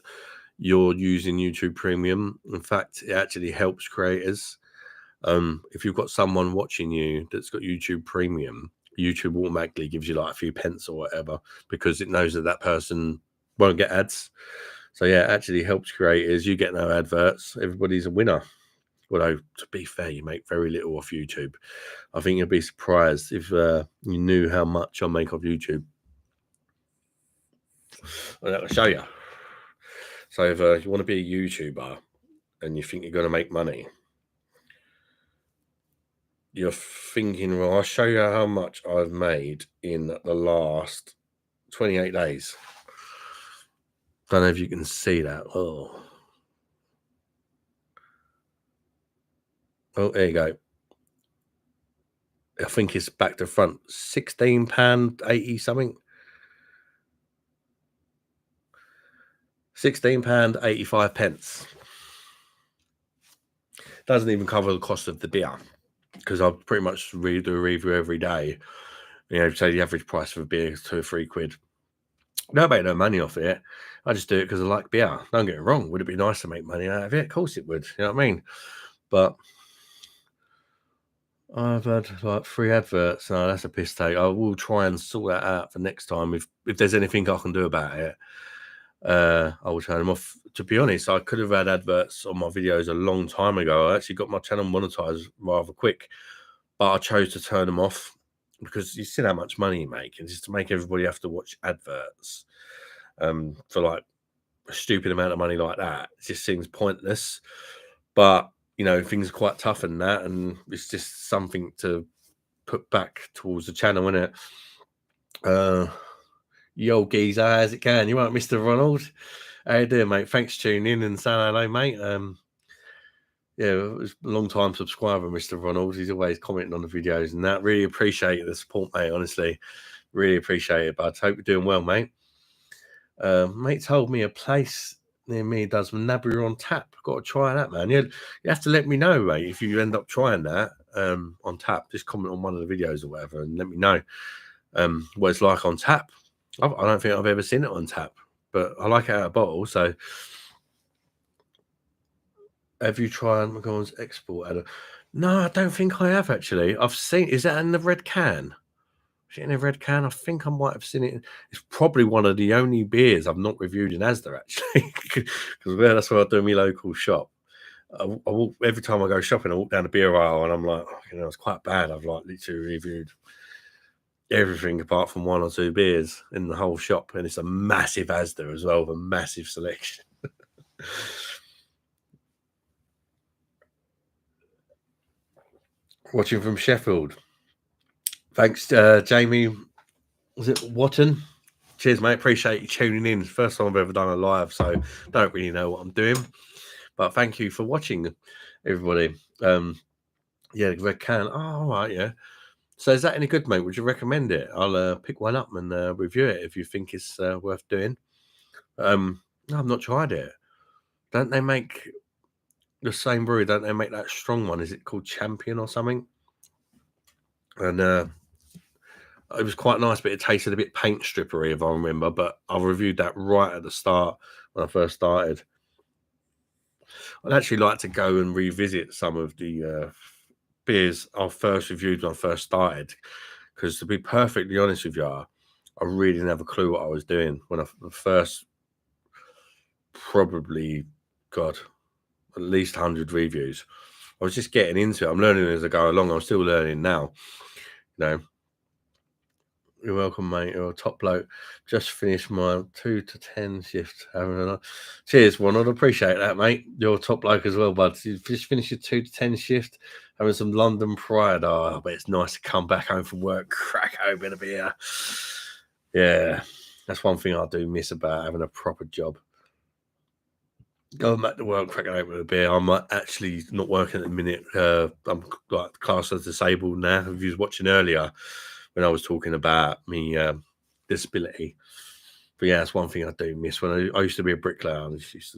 you're using YouTube Premium. In fact, it actually helps creators. If you've got someone watching you that's got YouTube Premium, YouTube automatically gives you like a few pence or whatever because it knows that person won't get ads. So yeah, it actually helps creators. You get no adverts. Everybody's a winner. Although, to be fair, you make very little off YouTube. I think you'd be surprised if you knew how much I make off YouTube. I'll show you. So if you want to be a YouTuber and you think you're going to make money, you're thinking, well, I'll show you how much I've made in the last 28 days. Don't know if you can see that. Oh, there you go. I think it's back to front. £16.80 something. £16.85. Doesn't even cover the cost of the beer because I pretty much do a review every day. So the average price of a beer is £2 or £3. Don't make no money off it. I just do it because I like beer. Don't get me wrong. Would it be nice to make money out of it? Of course it would. You know what I mean? But I've had like 3 adverts. No, that's a piss take. I will try and sort that out for next time. If there's anything I can do about it, I will turn them off. To be honest, I could have had adverts on my videos a long time ago. I actually got my channel monetized rather quick, but I chose to turn them off because you see how much money you make, and just to make everybody have to watch adverts for like a stupid amount of money like that, it just seems pointless. But you know, things are quite tough in that, and it's just something to put back towards the channel, isn't it? Yo, geezer, how's it going? You right, Mr. Ronald? How you doing, mate? Thanks for tuning in and saying hello, mate. Yeah, it was a long time subscriber, Mr. Ronald. He's always commenting on the videos and that. Really appreciate the support, mate. Honestly, really appreciate it. But I hope you're doing well, mate. Mate told me a place near me does Nabby on tap. Got to try that, man. You have to let me know, mate, if you end up trying that on tap. Just comment on one of the videos or whatever and let me know what it's like on tap. I don't think I've ever seen it on tap, but I like it out of bottle. So, have you tried McGon's export adder? No, I don't think I have actually. I've seen. Is that in the red can? Is it in a red can? I think I might have seen it. It's probably one of the only beers I've not reviewed in Asda actually, because that's where I do my local shop. I walk, every time I go shopping, I walk down the beer aisle and I'm like, oh, you know, it's quite bad. I've like literally reviewed everything apart from 1 or 2 beers in the whole shop, and it's a massive Asda as well, with a massive selection. Watching from Sheffield. Thanks, Jamie. Was it Watton? Cheers, mate. Appreciate you tuning in. First time I've ever done a live, so don't really know what I'm doing. But thank you for watching, everybody. Yeah, the red can. Oh, all right, yeah. So is that any good, mate? Would you recommend it? I'll pick one up and review it if you think it's worth doing. No, I've not tried it. Don't they make the same brewery? Don't they make that strong one? Is it called Champion or something? And it was quite nice, but it tasted a bit paint strippery, if I remember. But I reviewed that right at the start when I first started. I'd actually like to go and revisit some of the beers I first reviewed when I first started, because to be perfectly honest with you, I really didn't have a clue what I was doing when I first, probably, God, at least 100 reviews. I was just getting into it. I'm learning as I go along. I'm still learning now. You know, you're welcome, mate. You're a top bloke. Just finished my 2 to 10 shift. Cheers, Ronald. Appreciate that, mate. You're a top bloke as well, bud. You just finished your 2 to 10 shift, having some London pride. Oh, but it's nice to come back home from work, crack open a beer. Yeah, that's one thing I do miss about having a proper job. Going back to work, cracking open a beer. I'm actually not working at the minute. I'm like classed as disabled now. If you was watching earlier when I was talking about me disability, but yeah, that's one thing I do miss. When I used to be a bricklayer, I just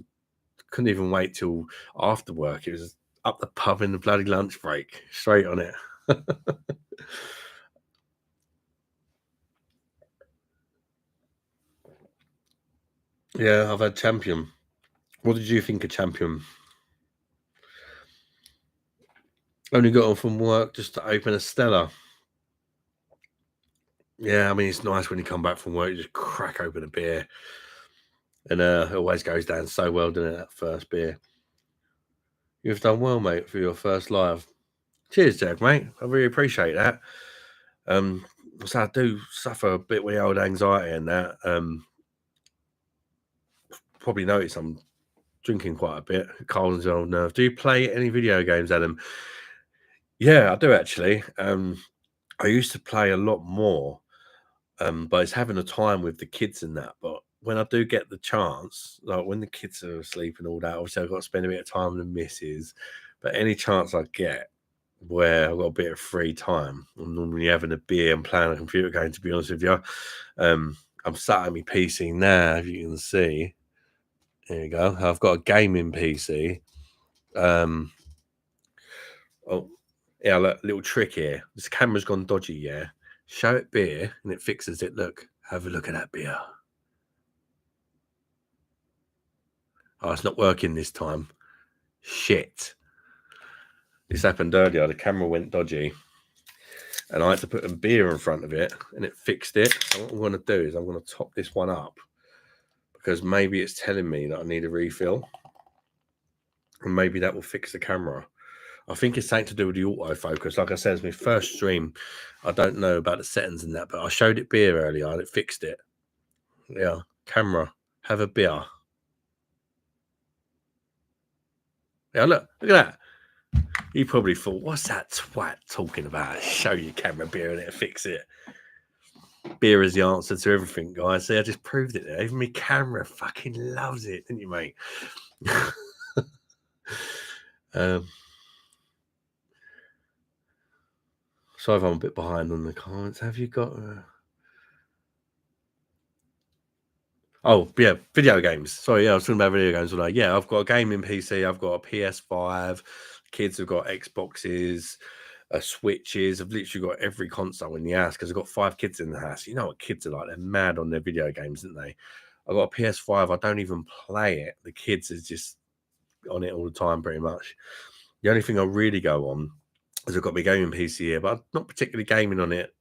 couldn't even wait till after work. It was up the pub in the bloody lunch break, straight on it. Yeah, I've had Champion. What did you think of Champion? Only got on from work just to open a Stella. Yeah, I mean, it's nice when you come back from work, you just crack open a beer. And it always goes down so well, doesn't it, that first beer? You've done well, mate, for your first live. Cheers, Jack, mate. I really appreciate that. So I do suffer a bit with the old anxiety and that. Probably notice I'm drinking quite a bit. Colin's old nerve. Do you play any video games, Adam? Yeah, I do actually. I used to play a lot more, but it's having a time with the kids and that. But when I do get the chance, like when the kids are asleep and all that, obviously I've got to spend a bit of time with the missus. But any chance I get where I've got a bit of free time, I'm normally having a beer and playing a computer game, to be honest with you. I'm sat at my PC now, if you can see. There you go. I've got a gaming PC. Oh, yeah, look, little trick here. This camera's gone dodgy, yeah. Show it beer and it fixes it. Look, have a look at that beer. Oh, it's not working this time. Shit. this happened earlier. The camera went dodgy, and I had to put a beer in front of it, and it fixed it. So what I'm going to do is I'm going to top this one up, because maybe it's telling me that I need a refill, and maybe that will fix the camera. I think it's something to do with the autofocus. Like I said, it's my first stream. I don't know about the settings and that, but I showed it beer earlier and it fixed it. Yeah, camera, have a beer. Yeah, look at that. You probably thought, what's that twat talking about? Show your camera beer and it'll fix it. Beer is the answer to everything, guys. See, I just proved it there. Even my camera fucking loves it, didn't you, mate? Sorry if I'm a bit behind on the comments. Have you got... Oh, yeah, video games. Sorry, yeah, I was talking about video games all night. Yeah, I've got a gaming PC. I've got a PS5. Kids have got Xboxes, Switches. I've literally got every console in the house because I've got 5 kids in the house. You know what kids are like. They're mad on their video games, aren't they? I've got a PS5. I don't even play it. The kids are just on it all the time, pretty much. The only thing I really go on is I've got my gaming PC here, but I'm not particularly gaming on it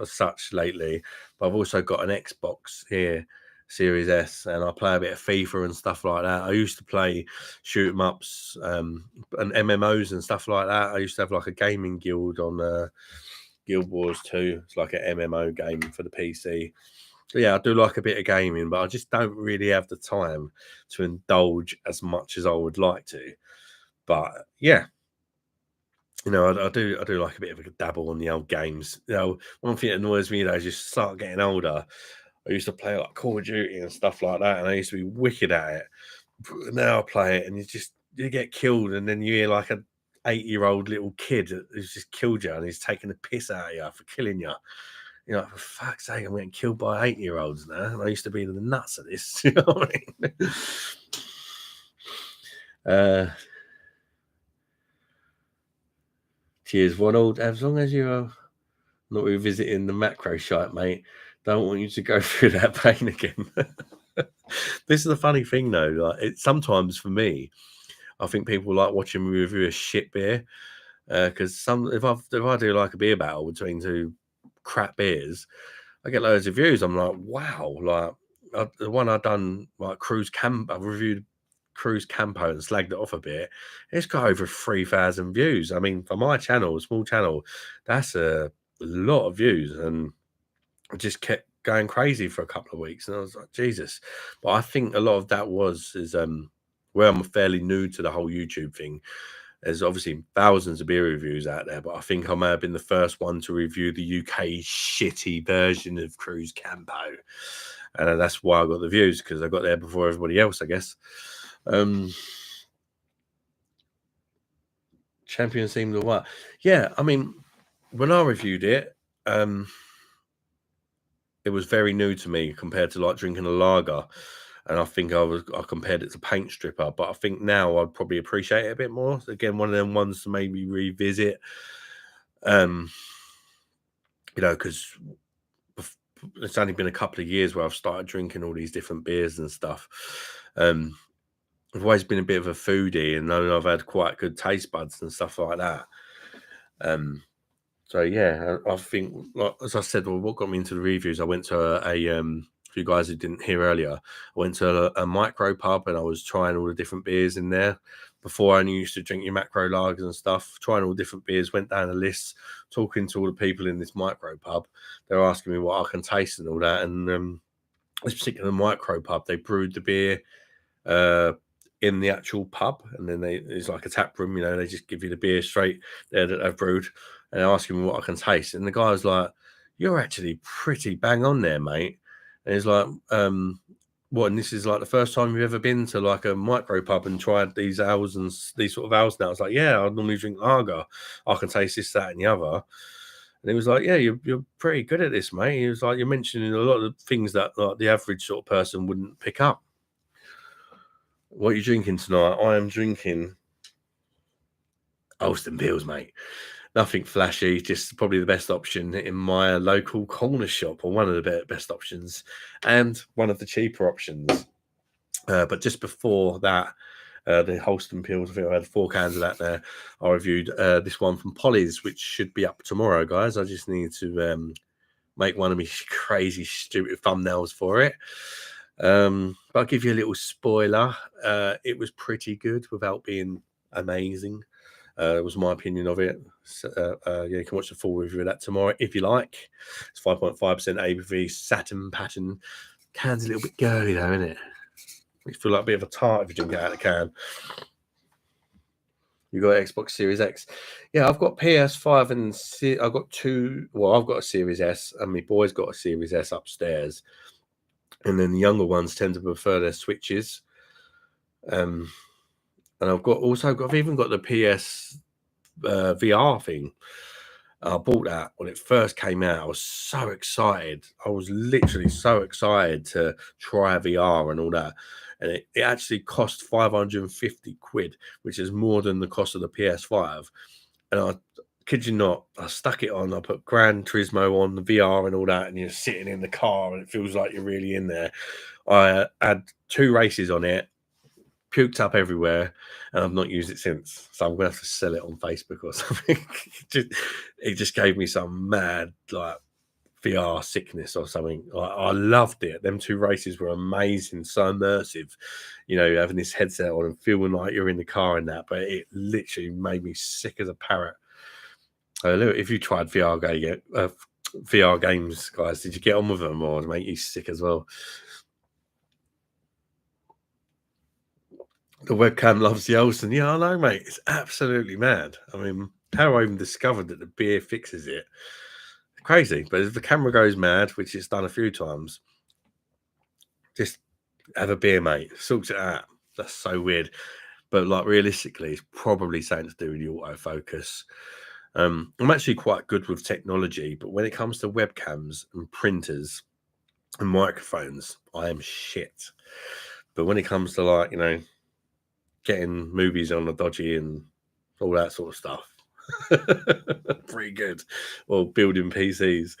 as such lately. But I've also got an Xbox here, Series S, and I play a bit of FIFA and stuff like that. I used to play shoot 'em ups and MMOs and stuff like that. I used to have like a gaming guild on Guild Wars 2. It's like an MMO game for the PC. So yeah, I do like a bit of gaming, but I just don't really have the time to indulge as much as I would like to. But yeah, you know, I do like a bit of a dabble on the old games. You know, one thing that annoys me though is you start getting older. I used to play like Call of Duty and stuff like that, and I used to be wicked at it. Now I play it, and you get killed, and then you hear like a 8-year-old little kid who's just killed you, and he's taking the piss out of you for killing you. You know, for fuck's sake, I'm getting killed by 8-year-olds now, and I used to be the nuts at this. You know what I mean? Cheers, Ronald. As long as you're not revisiting the macro shite, mate, don't want you to go through that pain again. This is the funny thing, though. Like, it sometimes for me, I think people like watching me review a shit beer because if I do like a beer battle between 2 crap beers, I get loads of views. I'm like, wow, like the one I've done, like I've reviewed Cruise Campo and slagged it off a bit. It's got over 3,000 views. I mean, for my channel, small channel, that's a lot of views, and I just kept going crazy for a couple of weeks, and I was like, Jesus. But I think a lot of that is where I'm fairly new to the whole YouTube thing. There's obviously thousands of beer reviews out there, but I think I may have been the first one to review the UK shitty version of Cruise Campo. And that's why I got the views, because I got there before everybody else, I guess. Champion seemed to what? Yeah, I mean, when I reviewed it, it was very new to me compared to like drinking a lager. And I think I compared it to Paint Stripper, but I think now I'd probably appreciate it a bit more. Again, one of them ones to maybe revisit. You know, because it's only been a couple of years where I've started drinking all these different beers and stuff. I've always been a bit of a foodie, and I've had quite good taste buds and stuff like that. So yeah, I think, like, as I said, well, what got me into the reviews, I went to for you guys who didn't hear earlier, I went to a micro pub, and I was trying all the different beers in there. Before, I only used to drink your macro lagers and stuff, trying all different beers, went down the list, talking to all the people in this micro pub. They're asking me what I can taste and all that. And this particular micro pub, they brewed the beer in the actual pub, and then it's like a tap room, you know, they just give you the beer straight there that they've brewed, and they're asking me what I can taste. And the guy was like, "You're actually pretty bang on there, mate." And he's like, what, and this is like the first time you've ever been to like a micro pub and tried these ales and these sort of ales now? I was like, yeah, I normally drink lager. I can taste this, that, and the other. And he was like, yeah, you're pretty good at this, mate. He was like, you're mentioning a lot of things that like the average sort of person wouldn't pick up. What are you drinking tonight? I am drinking Alston Bills, mate. Nothing flashy, just probably the best option in my local corner shop, or one of the best options, and one of the cheaper options. But just before that, The Holston pills. I think I had 4 cans of that there. I reviewed this one from Polly's, which should be up tomorrow, guys. I just need to make one of me crazy, stupid thumbnails for it. But I'll give you a little spoiler. It was pretty good without being amazing. Was my opinion of it. So, yeah, you can watch the full review of that tomorrow if you like. It's 5.5% ABV, satin pattern. Can's a little bit girly though, isn't it? You feel like a bit of a tart if you drink it out of the can. You got Xbox Series X. Yeah, I've got PS5 and I've got 2. Well, I've got a Series S, and my boy's got a Series S upstairs. And then the younger ones tend to prefer their Switches. And I've even got the PS VR thing. I bought that when it first came out. I was so excited. I was literally so excited to try VR and all that. And it actually cost 550 quid, which is more than the cost of the PS5. And I kid you not, I stuck it on. I put Gran Turismo on the VR and all that, and you're sitting in the car and it feels like you're really in there. I had 2 races on it, puked up everywhere, and I've not used it since. So I'm gonna have to sell it on Facebook or something. It just gave me some mad like VR sickness or something. I loved it. Them 2 races were amazing, so immersive. You know, having this headset on and feeling like you're in the car and that, but it literally made me sick as a parrot. Look, if you tried VR games, guys, did you get on with them or make you sick as well? The webcam loves the Olsen. Yeah, I know, mate. It's absolutely mad. I mean, how I even discovered that the beer fixes it. Crazy. But if the camera goes mad, which it's done a few times, just have a beer, mate. Sorts it out. That's so weird. But like realistically, it's probably something to do with the autofocus. I'm actually quite good with technology, but when it comes to webcams and printers and microphones, I am shit. But when it comes to like, you know, getting movies on the dodgy and all that sort of stuff, pretty good. Or building PCs.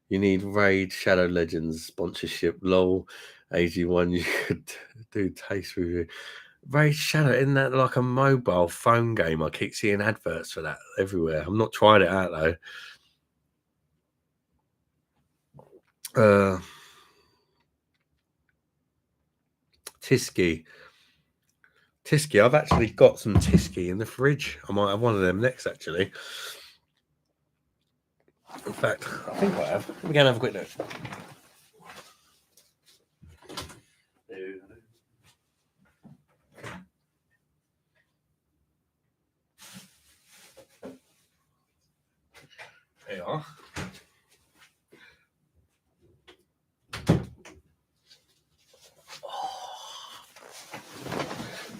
You need Raid Shadow Legends sponsorship. LOL. AG1, you could do taste review. Raid Shadow, isn't that like a mobile phone game? I keep seeing adverts for that everywhere. I'm not trying it out though. Tisky. I've actually got some Tisky in the fridge. I might have one of them next, actually. In fact, I think I have. Let me go and have a quick look. There you are.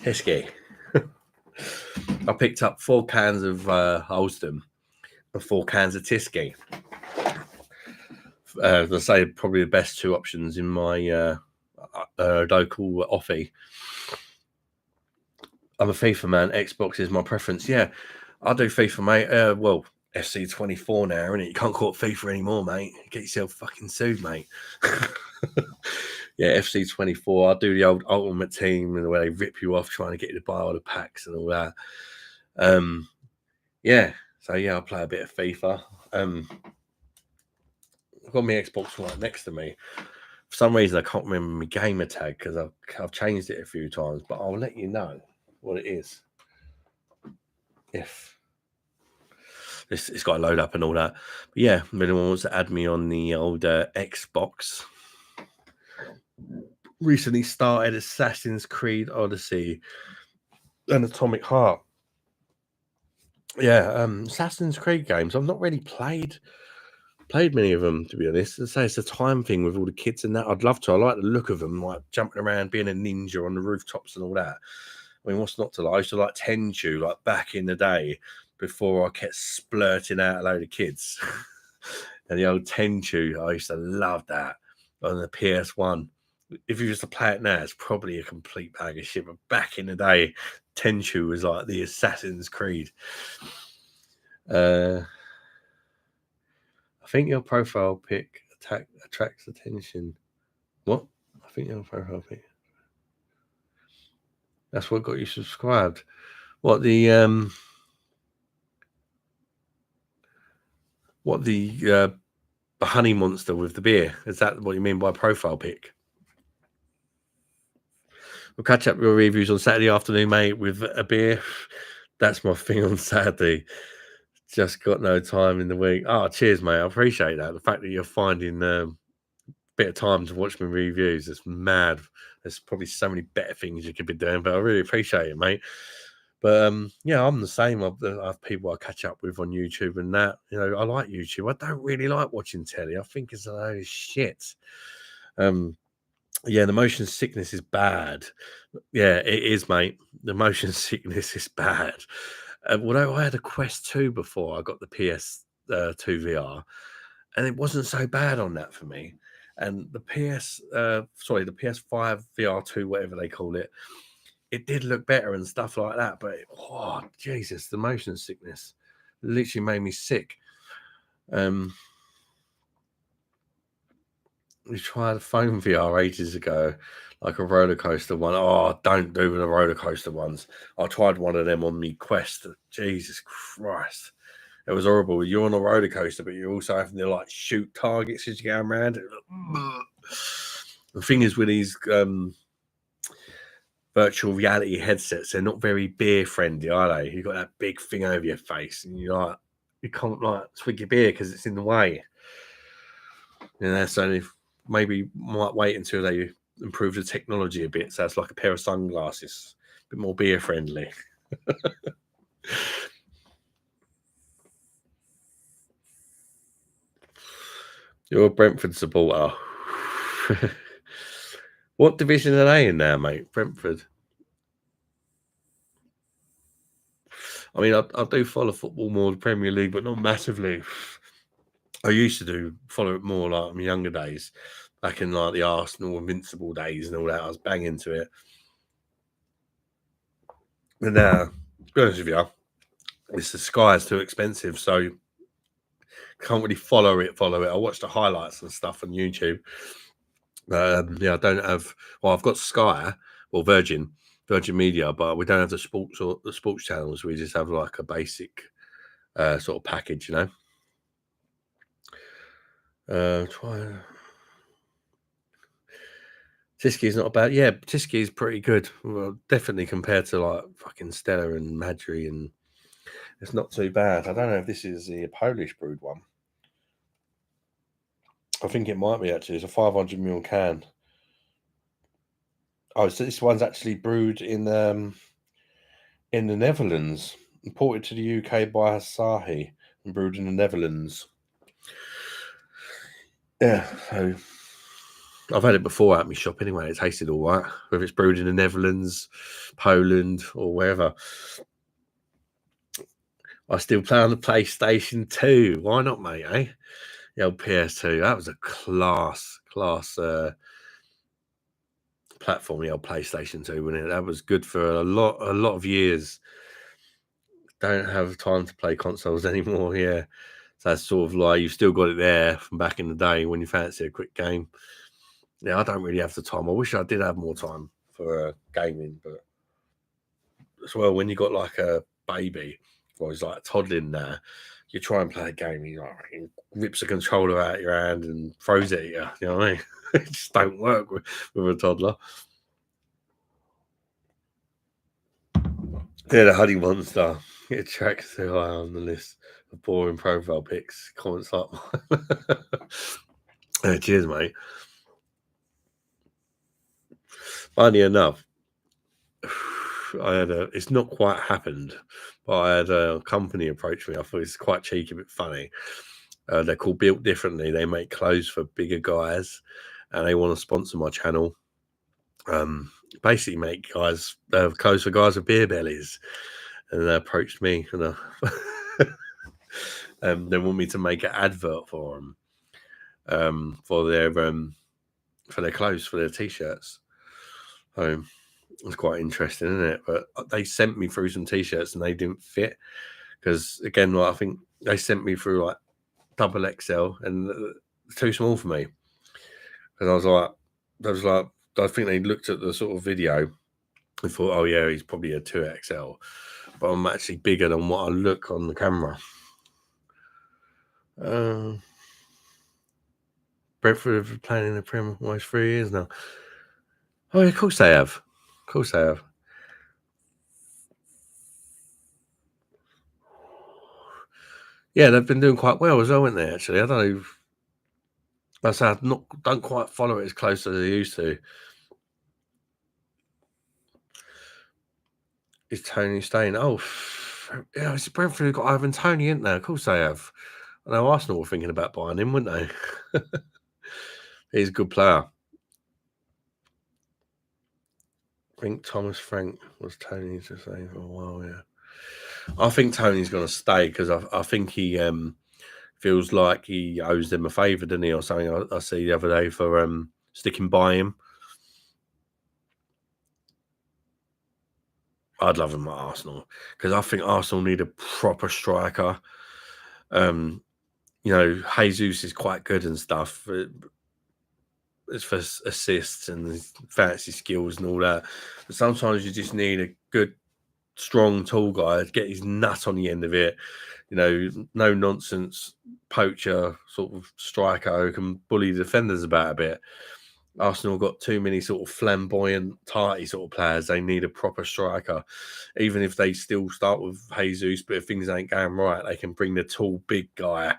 Tisky. I picked up 4 cans of Holston and 4 cans of Tisky. As I say, probably the best 2 options in my local offie. I'm a FIFA man. Xbox is my preference. Yeah, I do FIFA, mate. Well, FC24 now, and you can't call it FIFA anymore, mate. Get yourself fucking sued, mate. Yeah, FC24. I do the old Ultimate Team and the way they rip you off trying to get you to buy all the packs and all that. Yeah, so yeah, I play a bit of FIFA. I've got my Xbox right next to me. For some reason, I can't remember my gamer tag because I've changed it a few times, but I'll let you know what it is. If it's got to load up and all that. But yeah, if anyone wants to add me on the old Xbox. Recently started Assassin's Creed Odyssey and Atomic Heart. Yeah, Assassin's Creed games. I've not really played many of them, to be honest. I say it's a time thing with all the kids and that. I'd love to. I like the look of them, like jumping around, being a ninja on the rooftops and all that. I mean, what's not to like? I used to like Tenchu, like back in the day, before I kept splurting out a load of kids. And the old Tenchu, I used to love that on the PS1. If you used to play it now, it's probably a complete bag of shit. But back in the day, Tenchu was like the Assassin's Creed. I think your profile pic attracts attention. What? I think your profile pic. That's what got you subscribed. What the honey monster with the beer? Is that what you mean by profile pic? We'll catch up your reviews on Saturday afternoon, mate, with a beer. That's my thing on Saturday. Just got no time in the week. Oh, cheers, mate. I appreciate that. The fact that you're finding a bit of time to watch my reviews, it's mad. There's probably so many better things you could be doing, but I really appreciate it, mate. But yeah, I'm the same. I have people I catch up with on YouTube and that. You know, I like YouTube. I don't really like watching telly. I think it's a load of shit. Yeah, the motion sickness is bad. Yeah, it is, mate. The motion sickness is bad. Although I had a Quest 2 before I got the PS2 VR, and it wasn't so bad on that for me. And the the PS5 VR2, whatever they call it, it did look better and stuff like that. But oh Jesus, the motion sickness literally made me sick. We tried a phone VR ages ago, like a roller coaster one. Oh, don't do the roller coaster ones. I tried one of them on me Quest. Jesus Christ. It was horrible. You're on a roller coaster, but you're also having to like shoot targets as you're going around. The thing is with these virtual reality headsets, they're not very beer friendly, are they? You've got that big thing over your face, and you're like, you can't like swig your beer because it's in the way. You know, so maybe might wait until they improve the technology a bit, so it's like a pair of sunglasses, a bit more beer friendly. You're a Brentford supporter. What division are they in now, mate? Brentford. I mean, I do follow football more, the Premier League, but not massively. I used to follow it more like in my younger days, back in like the Arsenal Invincible days and all that. I was banging to it. But now, to be honest with you, it's the Sky is too expensive, so can't really follow it. I watch the highlights and stuff on YouTube. Yeah, I don't have. Well, I've got Sky or Virgin Media, but we don't have the sports channels. We just have like a basic sort of package, you know. Tiski's not bad. Yeah, Tiski's pretty good. Well, definitely compared to like fucking Stella and Madri, and it's not too bad. I don't know if this is the Polish brewed one. I think it might be actually. It's a 500ml can. Oh, so this one's actually brewed in the Netherlands, imported to the UK by Asahi and brewed in the Netherlands. Yeah, so I've had it before at my shop anyway. It tasted all right, whether it's brewed in the Netherlands, Poland, or wherever. I still play on the PlayStation 2. Why not, mate? Eh? The old PS2. That was a class platform. The old PlayStation 2, wasn't it? That was good for a lot of years. Don't have time to play consoles anymore. Yeah, so that's sort of like you've still got it there from back in the day when you fancy a quick game. Yeah, I don't really have the time. I wish I did have more time for gaming, but as well, when you got like a baby or he's like toddling there, you try and play a game, he like rips a controller out of your hand and throws it at you. You know what I mean? It just don't work with a toddler. Yeah, the Honey Monster. It tracks too high on the list of boring profile pics. Comments like mine. Cheers, mate. Funny enough, it's not quite happened, but I had a company approach me. I thought it's quite cheeky, but funny. They're called Built Differently. They make clothes for bigger guys, and they want to sponsor my channel. Basically, make clothes for guys with beer bellies, and they approached me, and they want me to make an advert for them, for their clothes, for their t-shirts. It's quite interesting, isn't it? But they sent me through some t-shirts and they didn't fit because, again, like, I think they sent me through like double XL and too small for me. And I was like, I think they looked at the sort of video and thought, oh yeah, he's probably a 2XL, but I'm actually bigger than what I look on the camera. Brentford have been playing in the Prem almost 3 years now. Oh yeah, of course they have. Of course they have. Yeah, they've been doing quite well as well, haven't they? Actually, I don't know. I don't quite follow it as close as I used to. Is Tony staying? Oh, yeah, it's Brentford have got Ivan Tony, isn't they? Of course they have. I know Arsenal were thinking about buying him, wouldn't they? He's a good player. I think Thomas Frank was Tony to say for a while, yeah. I think Tony's going to stay because I think he feels like he owes them a favour, doesn't he, or something? I see the other day for sticking by him. I'd love him at Arsenal because I think Arsenal need a proper striker. You know, Jesus is quite good and stuff. It's for assists and fancy skills and all that. But sometimes you just need a good, strong, tall guy to get his nut on the end of it. You know, no nonsense poacher sort of striker who can bully defenders about a bit. Arsenal got too many sort of flamboyant, tarty sort of players. They need a proper striker. Even if they still start with Jesus, but if things ain't going right, they can bring the tall, big guy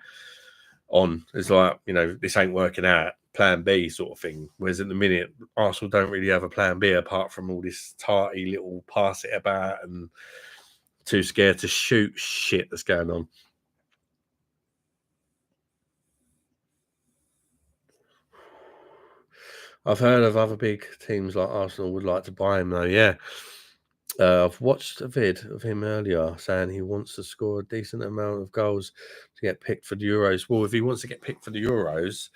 on. It's like, you know, this ain't working out. Plan B sort of thing. Whereas at the minute, Arsenal don't really have a plan B apart from all this tarty little pass it about and too scared to shoot shit that's going on. I've heard of other big teams like Arsenal would like to buy him though. Yeah, I've watched a vid of him earlier saying he wants to score a decent amount of goals to get picked for the Euros. Well, if he wants to get picked for the Euros,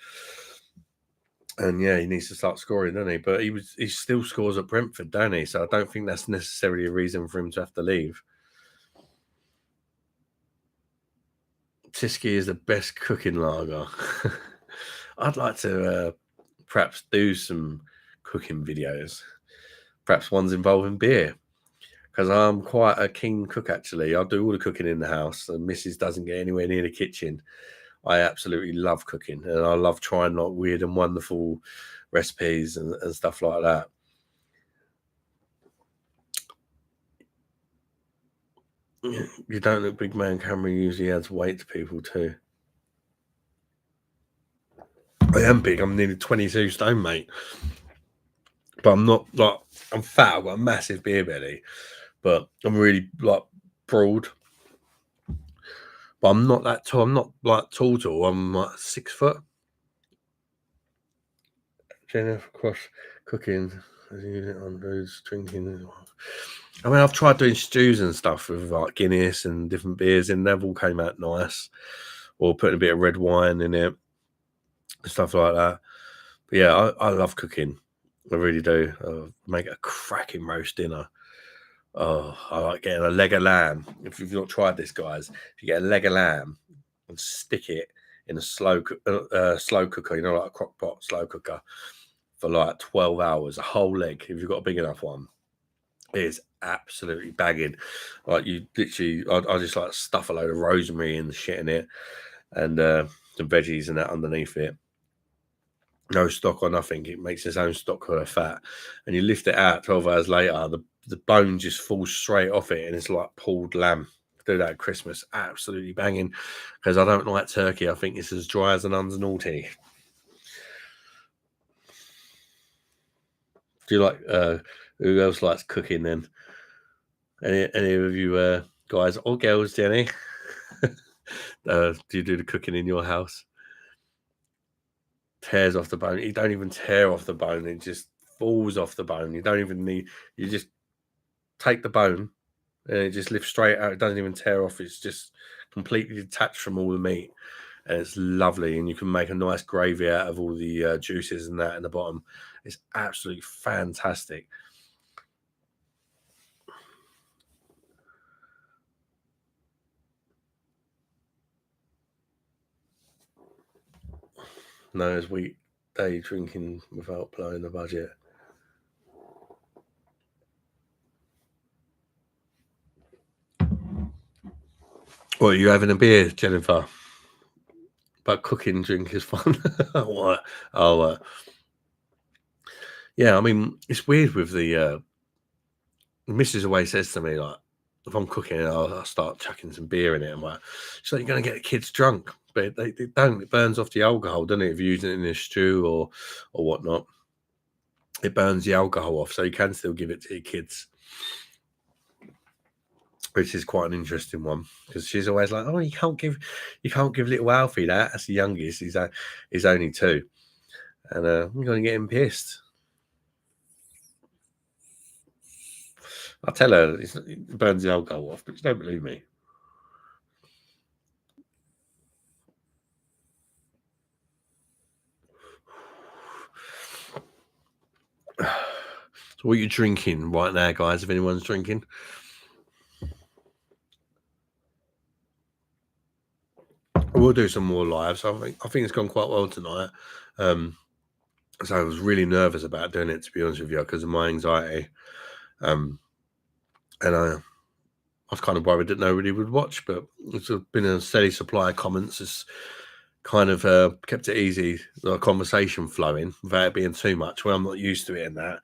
and yeah, he needs to start scoring, doesn't he? But he still scores at Brentford, don't he? So I don't think that's necessarily a reason for him to have to leave. Tiski is the best cooking lager. I'd like to perhaps do some cooking videos. Perhaps ones involving beer. Because I'm quite a keen cook, actually. I do all the cooking in the house, and Mrs. doesn't get anywhere near the kitchen. I absolutely love cooking, and I love trying like weird and wonderful recipes and stuff like that. You don't look big, man. Camera usually adds weight to people too. I am big. I'm nearly 22 stone, mate. But I'm not like I'm fat. I've got a massive beer belly, but I'm really like broad. But I'm not that tall. I'm not like tall. I'm like 6 foot. Jennifer Cross cooking, on foods, drinking. I mean, I've tried doing stews and stuff with like Guinness and different beers, and they've all came out nice. Or putting a bit of red wine in it, stuff like that. But yeah, I love cooking. I really do. Make a cracking roast dinner. Oh, I like getting a leg of lamb. If you've not tried this, guys, if you get a leg of lamb and stick it in a slow cooker, you know, like a crock pot slow cooker, for like 12 hours, a whole leg, if you've got a big enough one, it is absolutely bagging. Like you literally, I just like stuff a load of rosemary and shit in it and some veggies and that underneath it. No stock or nothing. It makes its own stock full of fat. And you lift it out 12 hours later, the bone just falls straight off it and it's like pulled lamb. Do that at Christmas. Absolutely banging. Because I don't like turkey. I think it's as dry as an und's naughty. Do you like who else likes cooking then? Any of you guys or girls, Jenny? Do you do the cooking in your house? Tears off the bone. You don't even tear off the bone, it just falls off the bone. You don't even need, you just take the bone and it just lifts straight out. It doesn't even tear off. It's just completely detached from all the meat. And it's lovely. And you can make a nice gravy out of all the juices and that in the bottom. It's absolutely fantastic. No, as day drinking without blowing the budget. What, are you having a beer, Jennifer? But cooking and drink is fun. What? Oh, yeah. I mean, it's weird with the Mrs. always says to me, like, if I'm cooking, I'll start chucking some beer in it. I'm like, she's like, you're going to get the kids drunk. But they don't. It burns off the alcohol, doesn't it? If you're using it in a stew or whatnot, it burns the alcohol off. So you can still give it to your kids, which is quite an interesting one, because she's always like, oh, you can't give little Alfie that. That's the youngest. He's only 2. And I'm going to get him pissed. I tell her it burns the alcohol off, but she don't believe me. So what are you drinking right now, guys? If anyone's drinking, we'll do some more lives. I think it's gone quite well tonight. So I was really nervous about doing it, to be honest with you, because of my anxiety. And I was kind of worried that nobody would watch, but it's been a steady supply of comments. It's kind of kept it easy, the conversation flowing without it being too much. Well, I'm not used to it in that.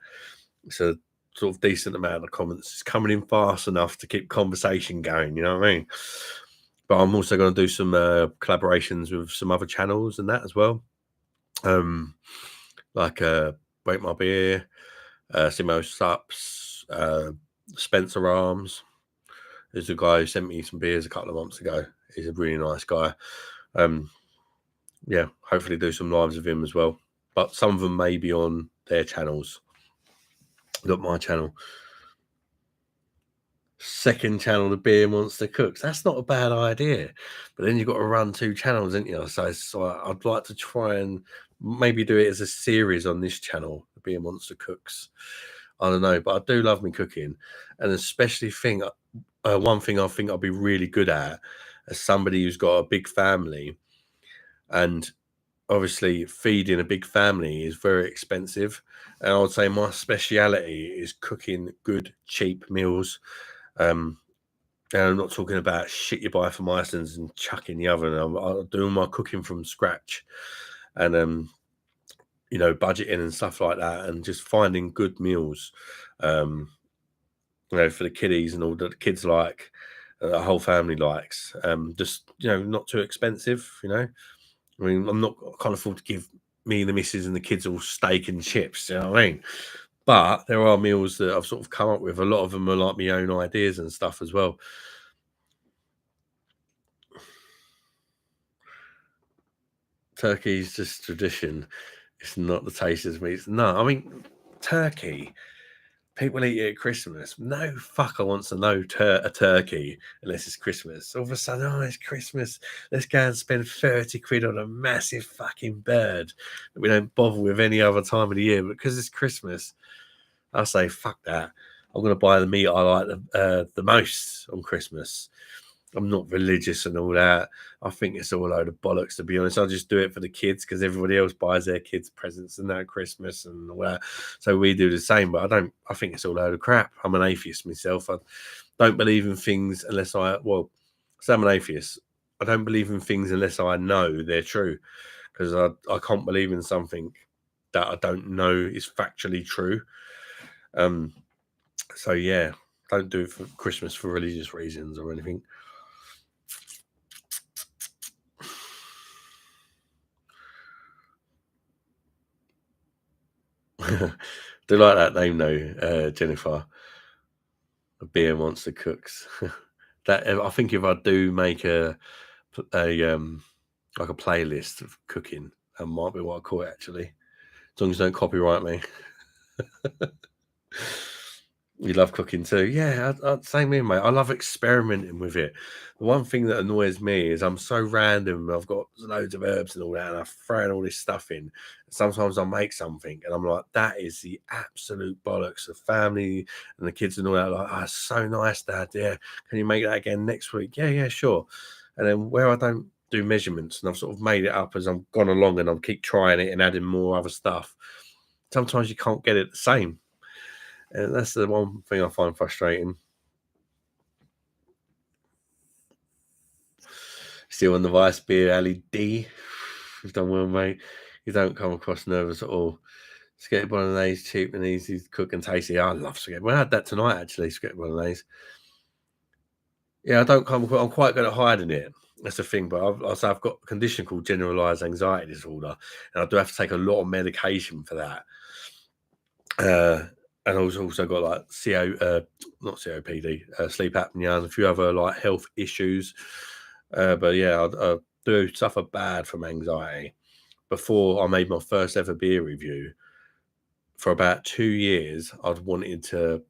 It's a sort of decent amount of comments. It's coming in fast enough to keep conversation going, you know what I mean? But I'm also going to do some collaborations with some other channels and that as well. Like Break My Beer, Simo Sups, Spencer Arms. There's a guy who sent me some beers a couple of months ago. He's a really nice guy. Yeah, hopefully do some lives with him as well. But some of them may be on their channels, not my channel. Second channel, the Beer Monster Cooks. That's not a bad idea. But then you've got to run 2 channels, ain't you? So I'd like to try and maybe do it as a series on this channel, the Beer Monster Cooks. I don't know, but I do love me cooking. And especially one thing I think I'll be really good at, as somebody who's got a big family, and obviously feeding a big family is very expensive. And I would say my speciality is cooking good, cheap meals. And I'm not talking about shit you buy from Iceland's and chuck in the oven. I'm doing my cooking from scratch, and budgeting and stuff like that, and just finding good meals, for the kiddies and all that the kids like, the whole family likes. Just not too expensive. I mean, I can't afford to give me, the missus, and the kids all steak and chips. You know what I mean? But there are meals that I've sort of come up with. A lot of them are like my own ideas and stuff as well. Turkey's just tradition. It's not the taste of meat. No, I mean, turkey. People eat it at Christmas. No fucker wants to know a turkey unless it's Christmas. All of a sudden, oh, it's Christmas. Let's go and spend 30 quid on a massive fucking bird that we don't bother with any other time of the year. But because it's Christmas, I say, fuck that. I'm going to buy the meat I like the most on Christmas. I'm not religious and all that. I think it's all a load of bollocks, to be honest. I just do it for the kids because everybody else buys their kids presents and that at Christmas and all that. So we do the same, but I think it's all a load of crap. I'm an atheist myself. I don't believe in things unless so I'm an atheist. I don't believe in things unless I know they're true, because I can't believe in something that I don't know is factually true. So yeah, don't do it for Christmas for religious reasons or anything. Do like that name though, Jennifer. The Beer Monster Cooks. That, I think if I do make a like a playlist of cooking, that might be what I call it actually. As long as you don't copyright me. You love cooking too. Yeah, same here, mate. I love experimenting with it. The one thing that annoys me is I'm so random. I've got loads of herbs and all that, and I'm throwing all this stuff in. Sometimes I'll make something, and I'm like, that is the absolute bollocks. The family and the kids and all that, like, oh, so nice, Dad. Yeah, can you make that again next week? Yeah, sure. And then where I don't do measurements, and I've sort of made it up as I've gone along, and I'll keep trying it and adding more other stuff. Sometimes you can't get it the same, and that's the one thing I find frustrating. Still on the Vice Beer Alley D. You've done well, mate. You don't come across nervous at all. Spaghetti bolognese, cheap and easy to cook and tasty. I love spaghetti. Well, I had that tonight, actually, spaghetti bolognese. Yeah, I don't come. I'm quite good at hiding it. That's the thing. But I've got a condition called generalized anxiety disorder, and I do have to take a lot of medication for that. And I've also got like not COPD, sleep apnea, and a few other like health issues. But yeah, I do suffer bad from anxiety. Before I made my first ever beer review, for about 2 years, I'd wanted to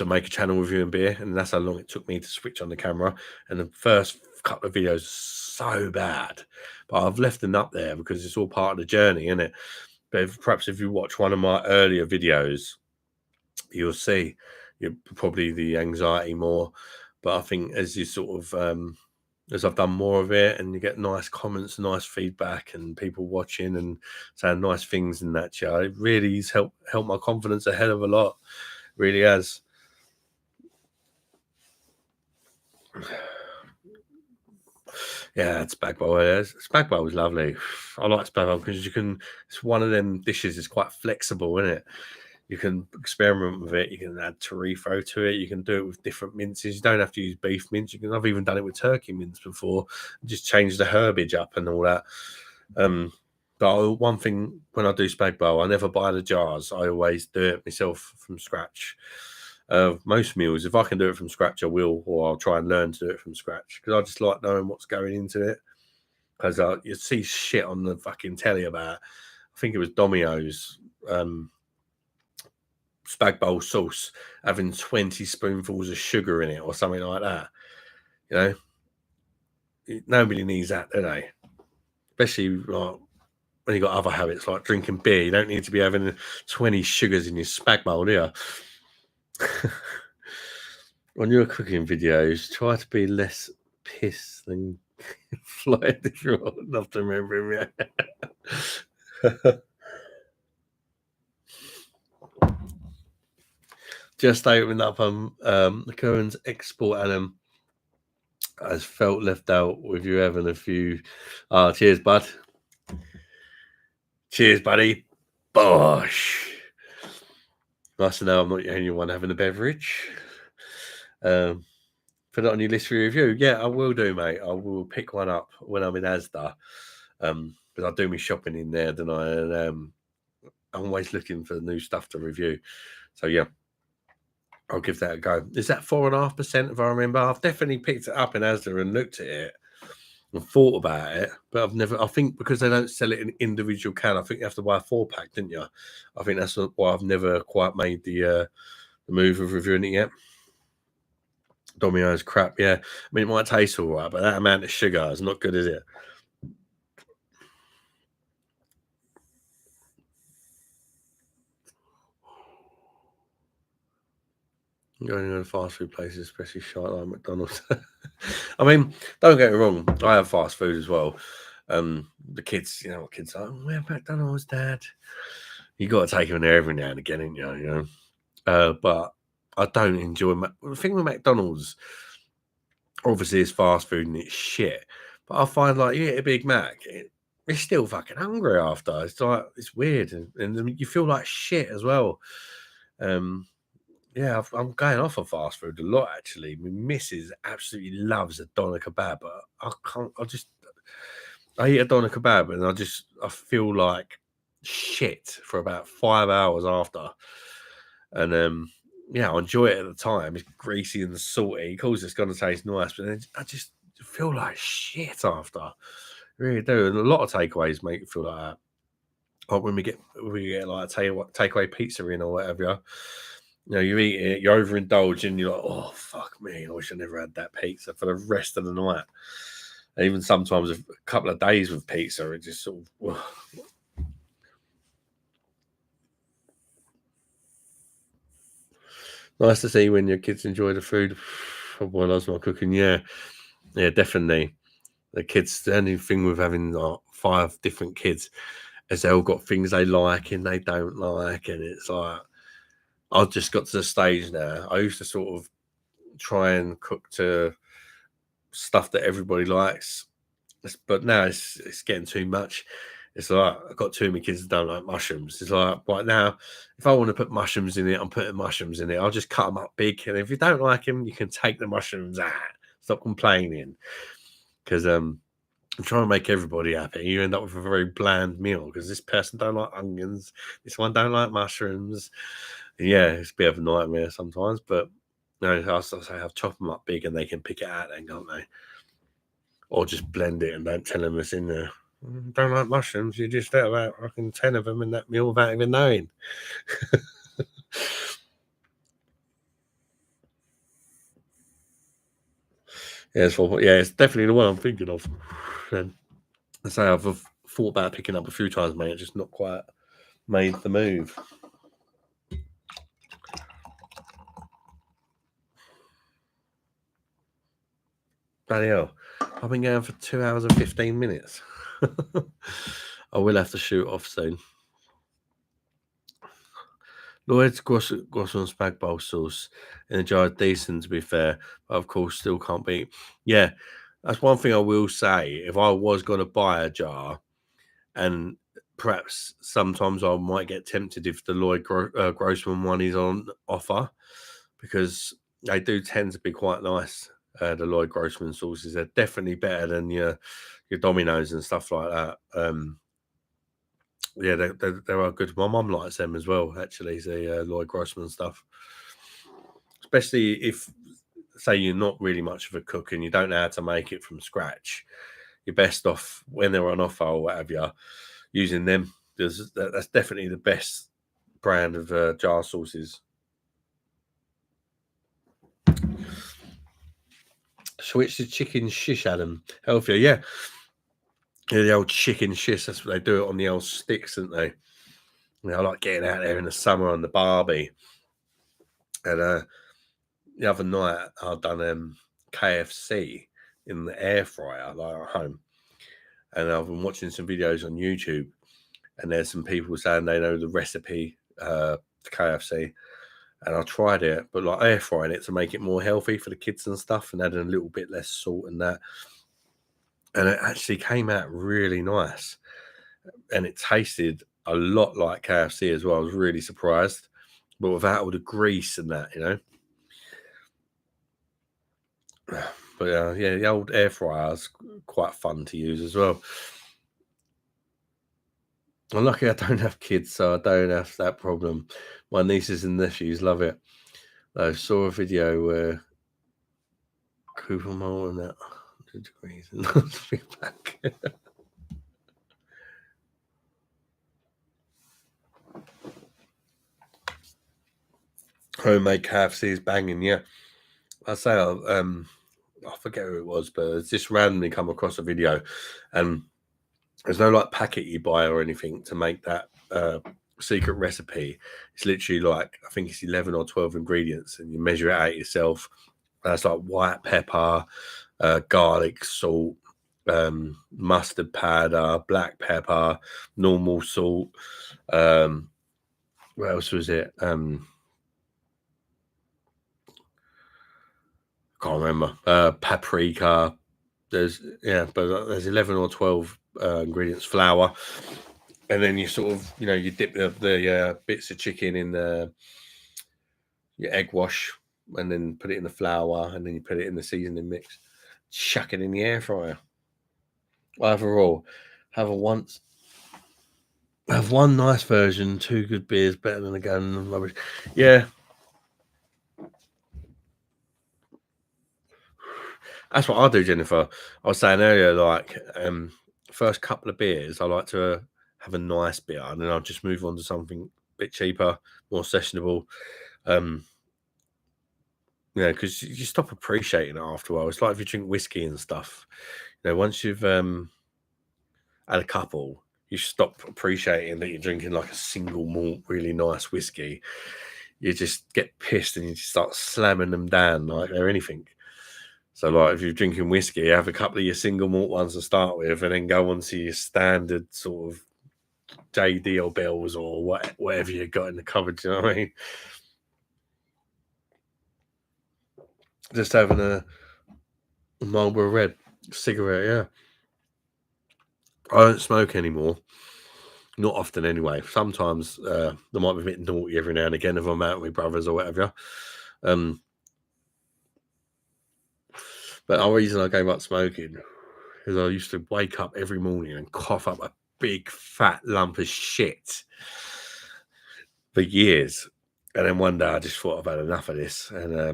make a channel reviewing beer, and that's how long it took me to switch on the camera. And the first couple of videos so bad, but I've left them up there because it's all part of the journey, isn't it? But perhaps if you watch one of my earlier videos, you'll see probably the anxiety more. But I think as you sort of as I've done more of it, and you get nice comments, nice feedback, and people watching and saying nice things in that show, it really has helped my confidence a hell of a lot. It really has. Yeah, spag bowl. Spag bowl is lovely. I like spag bowl because it's one of them dishes. It's quite flexible, isn't it? You can experiment with it. You can add chorizo to it. You can do it with different minces. You don't have to use beef mince. I've even done it with turkey mince before. Just change the herbage up and all that. But one thing when I do spag bowl, I never buy the jars. I always do it myself from scratch. Most meals, if I can do it from scratch, I will, or I'll try and learn to do it from scratch because I just like knowing what's going into it. Because you see shit on the fucking telly about, I think it was Domino's spag bowl sauce having 20 spoonfuls of sugar in it or something like that. You know, nobody needs that, do they? Especially like when you've got other habits like drinking beer. You don't need to be having 20 sugars in your spag bowl, do you? On your cooking videos, try to be less piss than fly if you're old enough to remember me. Just opened up the Curran's export annum has felt left out with you having a few. Cheers, bud. Cheers, buddy. Bosh. Nice to know I'm not the only one having a beverage. Put it on your list for review. Yeah, I will do, mate. I will pick one up when I'm in Asda. But I do my shopping in there, don't I? And I'm always looking for new stuff to review. So yeah, I'll give that a go. Is that 4.5%? If I remember, I've definitely picked it up in Asda and looked at it and thought about it, but I've never. I think because they don't sell it in individual can, I think you have to buy a 4-pack, didn't you? I think that's why I've never quite made the move of reviewing it yet. Domino's crap, yeah. I mean, it might taste all right, but that amount of sugar is not good, is it? Going to fast food places, especially shit like McDonald's. I mean, don't get me wrong, I have fast food as well. The kids, you know what kids are, we have McDonald's, Dad. You got to take them there every now and again, ain't you? You know, but I don't enjoy. The thing with McDonald's, obviously, it's fast food and it's shit. But I find like you eat a Big Mac, it's still fucking hungry after. It's like it's weird, and you feel like shit as well. Yeah, I'm going off of fast food a lot actually. My missus absolutely loves a doner kebab, but I can't. I eat a doner kebab and I feel like shit for about 5 hours after. And yeah, I enjoy it at the time. It's greasy and salty. Of course, it's going to taste nice, but then I just feel like shit after. I really do. And a lot of takeaways make you feel like that. Like when we get like takeaway pizza in or whatever, you know, you eat it, you overindulge, and you're like, oh fuck me, I wish I never had that pizza for the rest of the night. And even sometimes a couple of days with pizza, it just sort of. Nice to see when your kids enjoy the food. While I was not cooking, yeah, definitely. The kids, the only thing with having like 5 different kids is they all got things they like and they don't like, and it's like I've just got to the stage now. I used to sort of try and cook to stuff that everybody likes, but now it's getting too much. It's like I've got too many kids that don't like mushrooms. It's like right now, if I want to put mushrooms in it, I'm putting mushrooms in it. I'll just cut them up big, and if you don't like them, you can take the mushrooms out. Stop complaining, because I'm trying to make everybody happy. You end up with a very bland meal because this person don't like onions, this one don't like mushrooms. Yeah, it's a bit of a nightmare sometimes, but no, I say I'll chop them up big and they can pick it out then, can't they? Or just blend it and don't tell them it's in there. Don't like mushrooms, you just ate about fucking 10 of them in that meal without even knowing. It's definitely the one I'm thinking of. And I say I've thought about picking up a few times, mate. It's just not quite made the move. Bloody hell. I've been going for 2 hours and 15 minutes. I will have to shoot off soon. Lloyd's Grosso and Spag Bowl sauce in a jar is decent, to be fair, but of course still can't beat. Yeah, that's one thing I will say. If I was going to buy a jar, and perhaps sometimes I might get tempted if the Lloyd Grossman one is on offer, because they do tend to be quite nice. The Lloyd Grossman sauces are definitely better than your Domino's and stuff like that. Yeah, they are good. My mum likes them as well, actually, the Lloyd Grossman stuff. Especially if, say, you're not really much of a cook and you don't know how to make it from scratch. You're best off when they're on offer or whatever, using them. That's definitely the best brand of jar sauces. Switch to chicken shish, Adam. Healthier, yeah. Yeah, the old chicken shish. That's what they do it on the old sticks, don't they? I like getting out there in the summer on the barbie. And the other night I'd done KFC in the air fryer, like at home. And I've been watching some videos on YouTube, and there's some people saying they know the recipe to KFC. And I tried it, but like air frying it to make it more healthy for the kids and stuff, and adding a little bit less salt and that. And it actually came out really nice. And it tasted a lot like KFC as well. I was really surprised, but without all the grease and that, But yeah, the old air fryer is quite fun to use as well. I'm lucky I don't have kids, so I don't have that problem. My nieces and nephews love it. I saw a video where Cooper Mole and that 100 degrees and nothing back. Homemade KFC is banging, yeah. I say I forget who it was, but it's just randomly come across a video, and there's no like packet you buy or anything to make that secret recipe. It's literally like, I think it's 11 or 12 ingredients, and you measure it out yourself. That's like white pepper, garlic, salt, mustard powder, black pepper, normal salt. What else was it? Can't remember. Paprika. There's 11 or 12 ingredients. Flour, and then you sort of you dip the bits of chicken in your egg wash, and then put it in the flour, and then you put it in the seasoning mix. Chuck it in the air fryer. Overall, have one nice version. 2 good beers better than a gallon of rubbish. Yeah. That's what I do, Jennifer. I was saying earlier, like, first couple of beers, I like to have a nice beer, and then I'll just move on to something a bit cheaper, more sessionable. Because you stop appreciating it after a while. It's like if you drink whiskey and stuff. Once you've had a couple, you stop appreciating that you're drinking like a single malt, really nice whiskey. You just get pissed and you just start slamming them down like they're anything. So, like, if you're drinking whiskey, have a couple of your single malt ones to start with, and then go on to your standard sort of JD or Bells or whatever you got in the cupboard. Do you know what I mean? Just having a Marlboro Red cigarette, yeah. I don't smoke anymore. Not often anyway. Sometimes there might be a bit naughty every now and again if I'm out with my brothers or whatever. But the reason I gave up smoking is I used to wake up every morning and cough up a big fat lump of shit for years. And then one day I just thought I've had enough of this. And I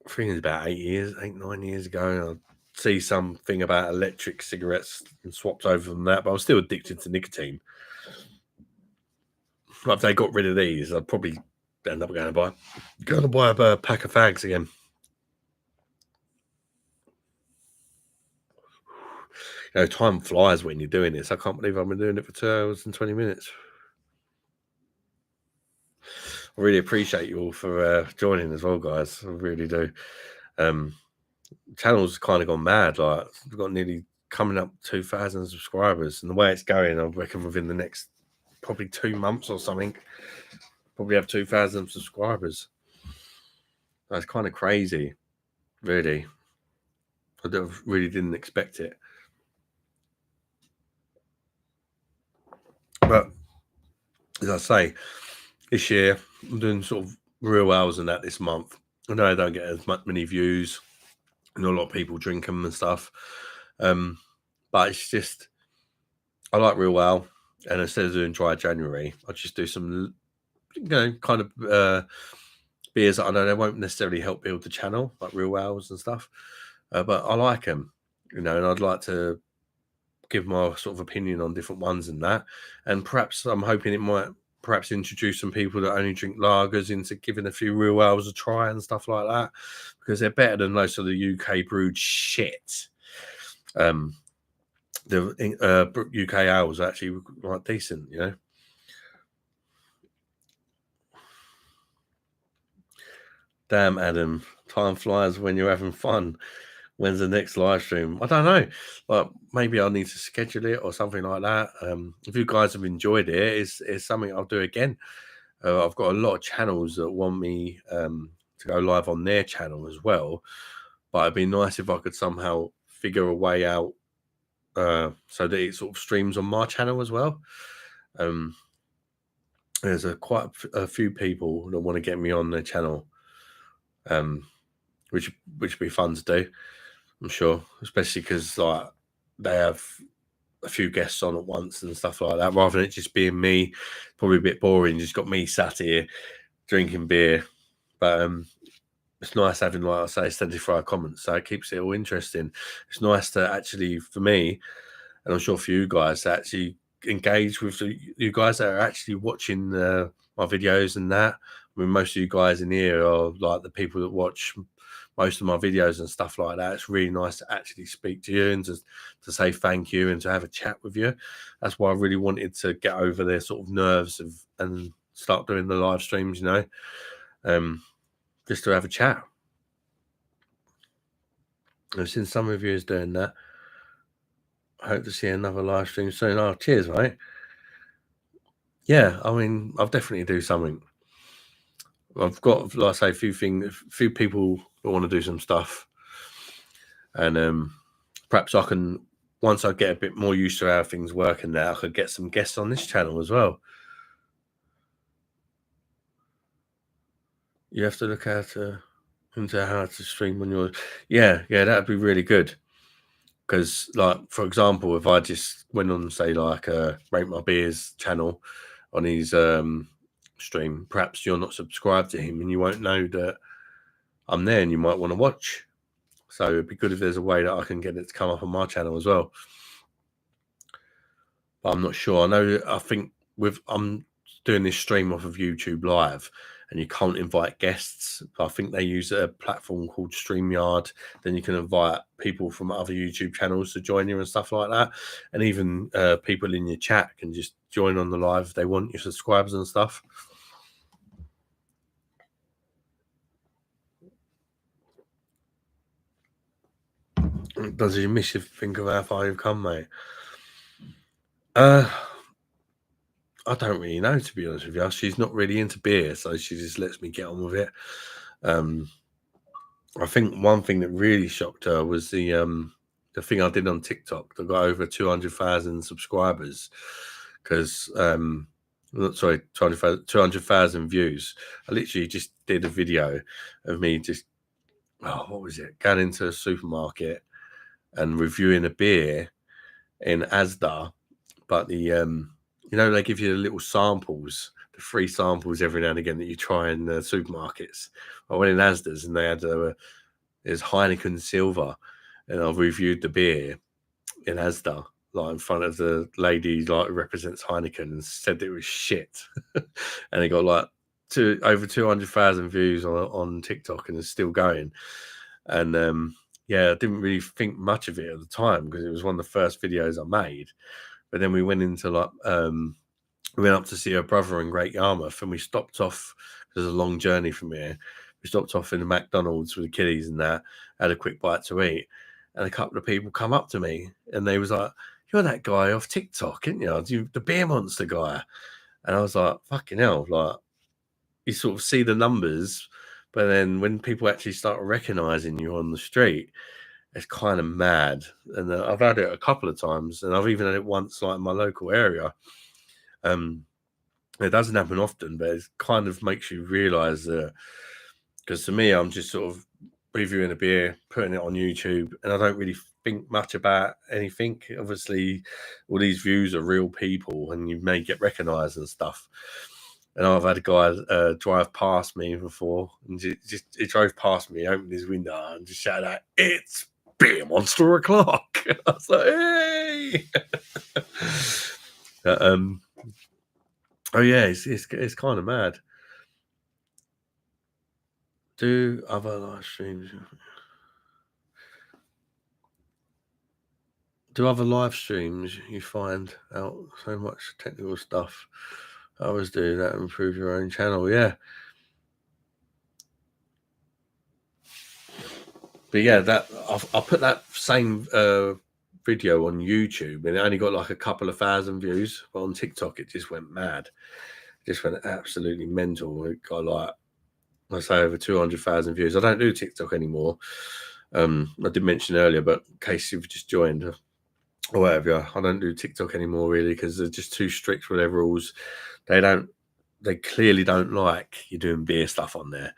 think it was about 9 years ago. I see something about electric cigarettes and swapped over from that, but I was still addicted to nicotine. If they got rid of these, I'd probably end up going to buy a pack of fags again. You know, time flies when you're doing this. I can't believe I've been doing it for 2 hours and 20 minutes. I really appreciate you all for joining as well, guys. I really do. Channel's kind of gone mad. Like, we've got nearly coming up 2,000 subscribers, and the way it's going, I reckon within the next probably 2 months or something, probably have 2,000 subscribers. That's kind of crazy, really. I really didn't expect it. But as I say, this year I'm doing sort of real hours in that this month. I know I don't get as many views. I know a lot of people drink them and stuff. But it's just, I like real well. And instead of doing dry January, I just do some, kind of beers that I know they won't necessarily help build the channel, like real whales and stuff. But I like them, and I'd like to give my sort of opinion on different ones and that. And perhaps I'm hoping it might perhaps introduce some people that only drink lagers into giving a few real ales a try and stuff like that, because they're better than most of the UK brewed shit. The UK ales are actually quite decent, Damn, Adam, time flies when you're having fun. When's the next live stream? I don't know. Like, maybe I'll need to schedule it or something like that. If you guys have enjoyed it, it's something I'll do again. I've got a lot of channels that want me to go live on their channel as well. But it'd be nice if I could somehow figure a way out so that it sort of streams on my channel as well. There's quite a few people that want to get me on their channel, which would be fun to do, I'm sure, especially because like they have a few guests on at once and stuff like that, rather than it just being me. Probably a bit boring, just got me sat here drinking beer. But it's nice having, like I say, 75 comments, so it keeps it all interesting. It's nice to actually, for me, and I'm sure for you guys, to actually engage with you guys that are actually watching my videos and that. I mean, most of you guys in here are like the people that watch most of my videos and stuff like that. It's really nice to actually speak to you and to say thank you and to have a chat with you. That's why I really wanted to get over their sort of nerves and start doing the live streams, just to have a chat. I've seen some of you is doing that. I hope to see another live stream soon. Oh, cheers, mate. Yeah, I mean, I'll definitely do something. I've got, like I say, a few people that want to do some stuff, and perhaps I can, once I get a bit more used to how things work and that, I could get some guests on this channel as well. You have to look into how to stream on your, yeah, that'd be really good. Because, like, for example, if I just went on, say, like, Rate My Beers channel on his stream, perhaps you're not subscribed to him and you won't know that I'm there and you might want to watch. So it'd be good if there's a way that I can get it to come up on my channel as well. But I'm not sure. I think I'm doing this stream off of YouTube Live and you can't invite guests. I think they use a platform called StreamYard. Then you can invite people from other YouTube channels to join you and stuff like that. And even people in your chat can just join on the live if they want, your subscribers and stuff. Does you miss you think of how far you've come, mate? I don't really know, to be honest with you. She's not really into beer, so she just lets me get on with it. I think one thing that really shocked her was the thing I did on TikTok. I got over 200,000 subscribers because, sorry, 200,000 views. I literally just did a video of me just, what was it? Going into a supermarket and reviewing a beer in Asda, but they give you the little samples, the free samples every now and again that you try in the supermarkets. I went in Asda's and they had there's Heineken Silver, and I've reviewed the beer in Asda, like in front of the lady like represents Heineken, and said that it was shit. And it got like over 200,000 views on TikTok, and it's still going. And I didn't really think much of it at the time because it was one of the first videos I made. But then we went into we went up to see her brother in Great Yarmouth, and we stopped off. There's a long journey from here. We stopped off in the McDonald's with the kiddies and that, had a quick bite to eat. And a couple of people come up to me and they was like, "You're that guy off TikTok, aren't you? The beer monster guy." And I was like, fucking hell. Like, you sort of see the numbers, but then when people actually start recognizing you on the street, it's kind of mad. And I've had it a couple of times, and I've even had it once, like in my local area. It doesn't happen often, but it kind of makes you realize that, because to me, I'm just sort of reviewing a beer, putting it on YouTube, and I don't really think much about anything. Obviously, all these views are real people, and you may get recognized and stuff. And I've had a guy drive past me before, and he drove past me, opened his window, and just shouted out, "It's Beer Monster o'clock!" I was like, "Hey!" Oh yeah, it's kind of mad. Do other live streams? Do other live streams you find out so much technical stuff? I always do that, improve your own channel. Yeah. But yeah, that I put that same video on YouTube, and it only got like a couple of thousand views. But on TikTok, it just went mad. It just went absolutely mental. It got like, I say, over 200,000 views. I don't do TikTok anymore. I did mention earlier, but in case you've just joined or whatever, I don't do TikTok anymore really, because they're just too strict with their rules. They clearly don't like you doing beer stuff on there.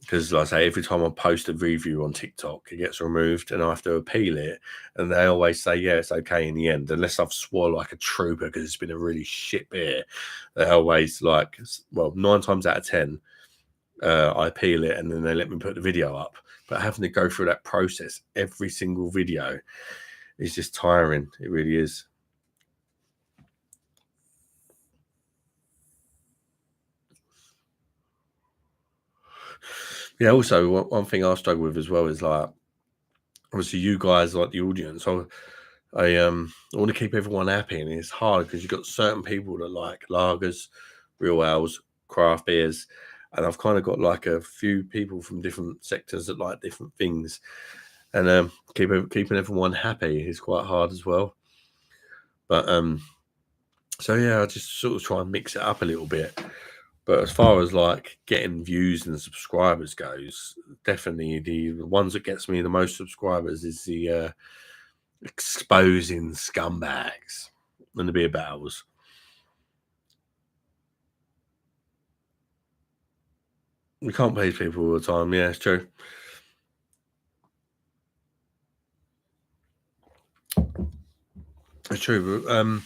Because, like I say, every time I post a review on TikTok, it gets removed and I have to appeal it. And they always say, yeah, it's okay in the end, unless I've swore like a trooper because it's been a really shit beer. They always 9 times out of 10, I appeal it and then they let me put the video up. But having to go through that process every single video is just tiring. It really is. Yeah, also one thing I struggle with as well is like, obviously you guys like the audience. I want to keep everyone happy, and it's hard because you've got certain people that like lagers, real ales, craft beers, and I've kind of got like a few people from different sectors that like different things, and keeping everyone happy is quite hard as well. But so yeah, I just sort of try and mix it up a little bit. But as far as like getting views and subscribers goes, definitely the ones that gets me the most subscribers is the exposing scumbags and the beer battles. We can't please people all the time. Yeah, it's true. It's true. But,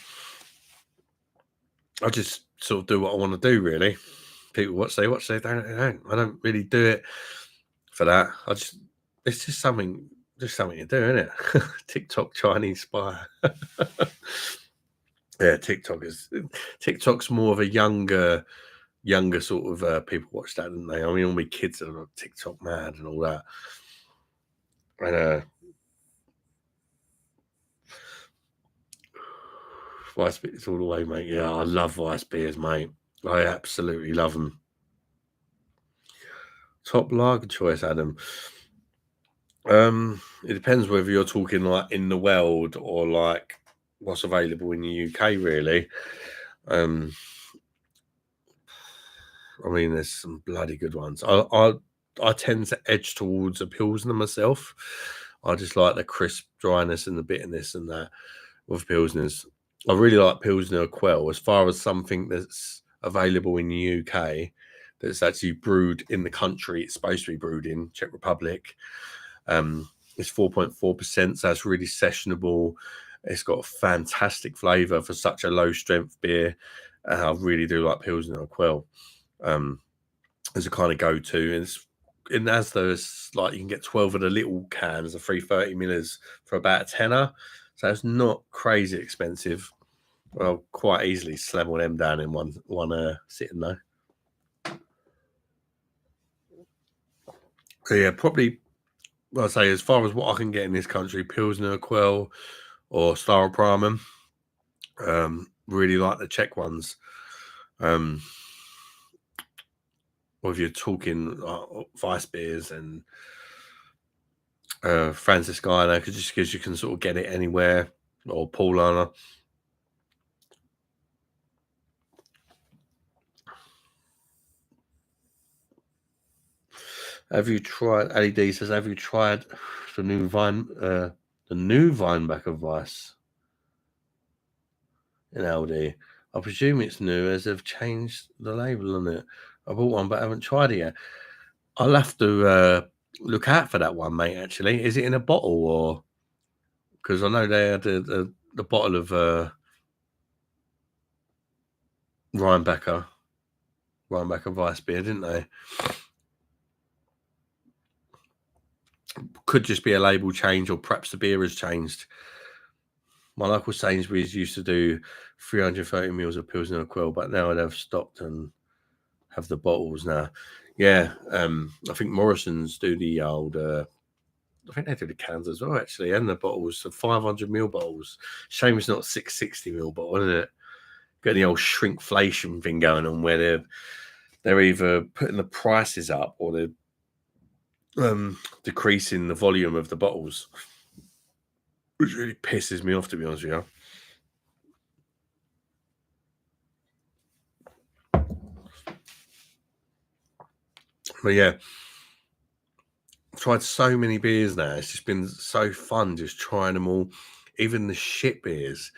I just sort of do what I want to do, really. People watch, they watch, they don't. I don't really do it for that. It's just something you do, isn't it? TikTok Chinese spy. Yeah, TikTok's more of a younger sort of people watch that, don't they? I mean, all my kids are TikTok mad and all that. And Vice beers all the way, mate. Yeah, I love Vice beers, mate. I absolutely love them. Top lager choice, Adam. It depends whether you're talking like in the world or like what's available in the UK, really. I mean, there's some bloody good ones. I tend to edge towards a Pilsner myself. I just like the crisp dryness and the bitterness and that with Pilsners. I really like Pilsner Quell as far as something that's available in the UK that's actually brewed in the country it's supposed to be brewed in, Czech Republic. It's 4.4%, so it's really sessionable. It's got a fantastic flavour for such a low strength beer. I really do like Pilsner Quell as a kind of go-to. And as those, like, you can get 12 of the little cans of 330 millers for about a tenner, so it's not crazy expensive. Well, quite easily slam all them down in one sitting though. So yeah, probably I'd say as far as what I can get in this country, Pilsner Quell or Staropramen. Really like the Czech ones. Or if you're talking Weiss beers and Franziskaner, just because you can sort of get it anywhere, or Paulaner. Have you tried? LED says, have you tried the new Weinbacher Weiss in LD? I presume it's new as they've changed the label on it. I bought one, but I haven't tried it yet. I'll have to look out for that one, mate. Actually, is it in a bottle or? Because I know they had the bottle of Rheinbacher Weiss beer, didn't they? Could just be a label change, or perhaps the beer has changed. My local Sainsbury's used to do 330 mils of Pilsner Quell, but now they've stopped and have the bottles now. Yeah, I think Morrison's do the old. I think they do the cans as well, actually, and the bottles, the 500 ml bottles. Shame it's not 660 ml bottle, isn't it? Got the old shrinkflation thing going on where they're either putting the prices up or they're decreasing the volume of the bottles, which really pisses me off, to be honest with you. But yeah, I've tried so many beers now. It's just been so fun just trying them all. Even the shit beers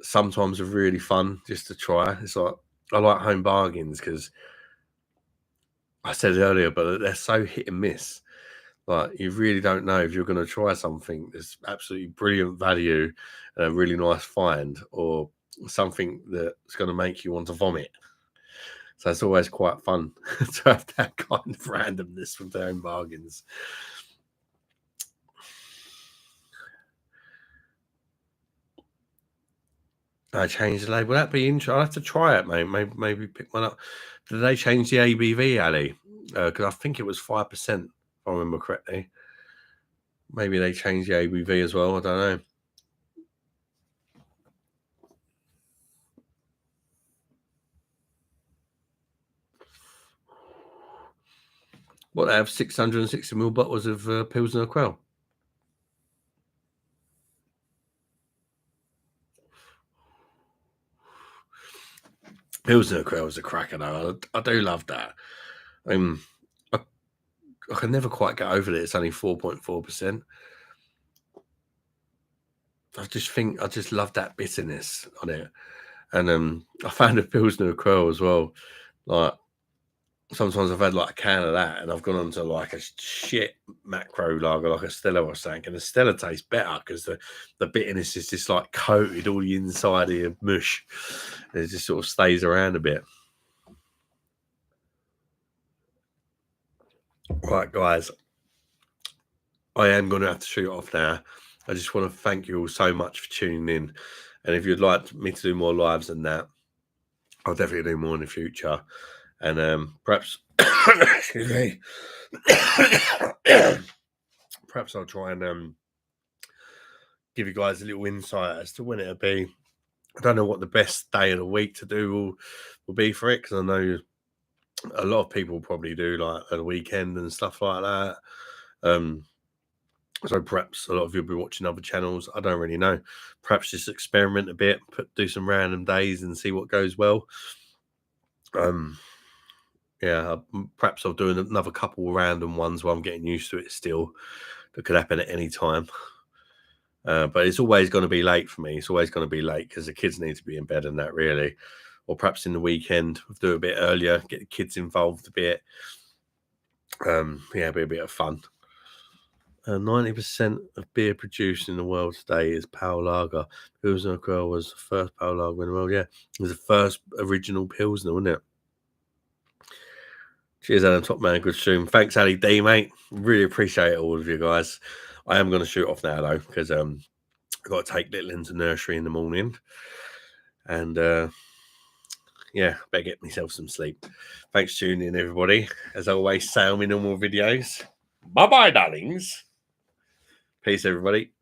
sometimes are really fun just to try. It's like, I like home bargains because I said it earlier, but they're so hit and miss. Like, you really don't know if you're going to try something that's absolutely brilliant value and a really nice find, or something that's going to make you want to vomit. So it's always quite fun to have that kind of randomness with their own bargains. I changed the label. That'd be interesting. I'll have to try it, mate. Maybe pick one up. Did they change the ABV, Ali? Because I think it was 5%, if I remember correctly. Maybe they changed the ABV as well. I don't know. What, they have 660 ml bottles of Pilsner Quell? Pilsner Quell was a cracker, though. I do love that. I can never quite get over it. It's only 4.4%. I just love that bitterness on it. And I found a Pilsner Quell as well. Like, sometimes I've had like a can of that and I've gone on to like a shit macro lager, like a Stella or something, and the Stella tastes better because the bitterness is just like coated all the inside of your mush. It just sort of stays around a bit. Right, guys, I am going to have to shoot off now. I just want to thank you all so much for tuning in. And if you'd like me to do more lives than that, I'll definitely do more in the future. And perhaps, excuse me, perhaps I'll try and give you guys a little insight as to when it'll be. I don't know what the best day of the week to do will be for it, because I know a lot of people probably do like a weekend and stuff like that. So perhaps a lot of you will be watching other channels. I don't really know. Perhaps just experiment a bit, do some random days and see what goes well. Yeah, perhaps I'll do another couple of random ones while I'm getting used to it still. That could happen at any time. But it's always going to be late for me. It's always going to be late because the kids need to be in bed and that, really. Or perhaps in the weekend, we'll do a bit earlier, get the kids involved a bit. Yeah, it'll be a bit of fun. 90% of beer produced in the world today is Pale Lager. Pilsner Girl was the first Pale Lager in the world. Yeah, it was the first original Pilsner, wasn't it? Cheers, Adam, top man. Good stream. Thanks, Ali D, mate. Really appreciate it, all of you guys. I am going to shoot off now, though, because I've got to take little into nursery in the morning. And yeah, better get myself some sleep. Thanks for tuning in, everybody. As always, say on my normal videos. Bye-bye, darlings. Peace, everybody.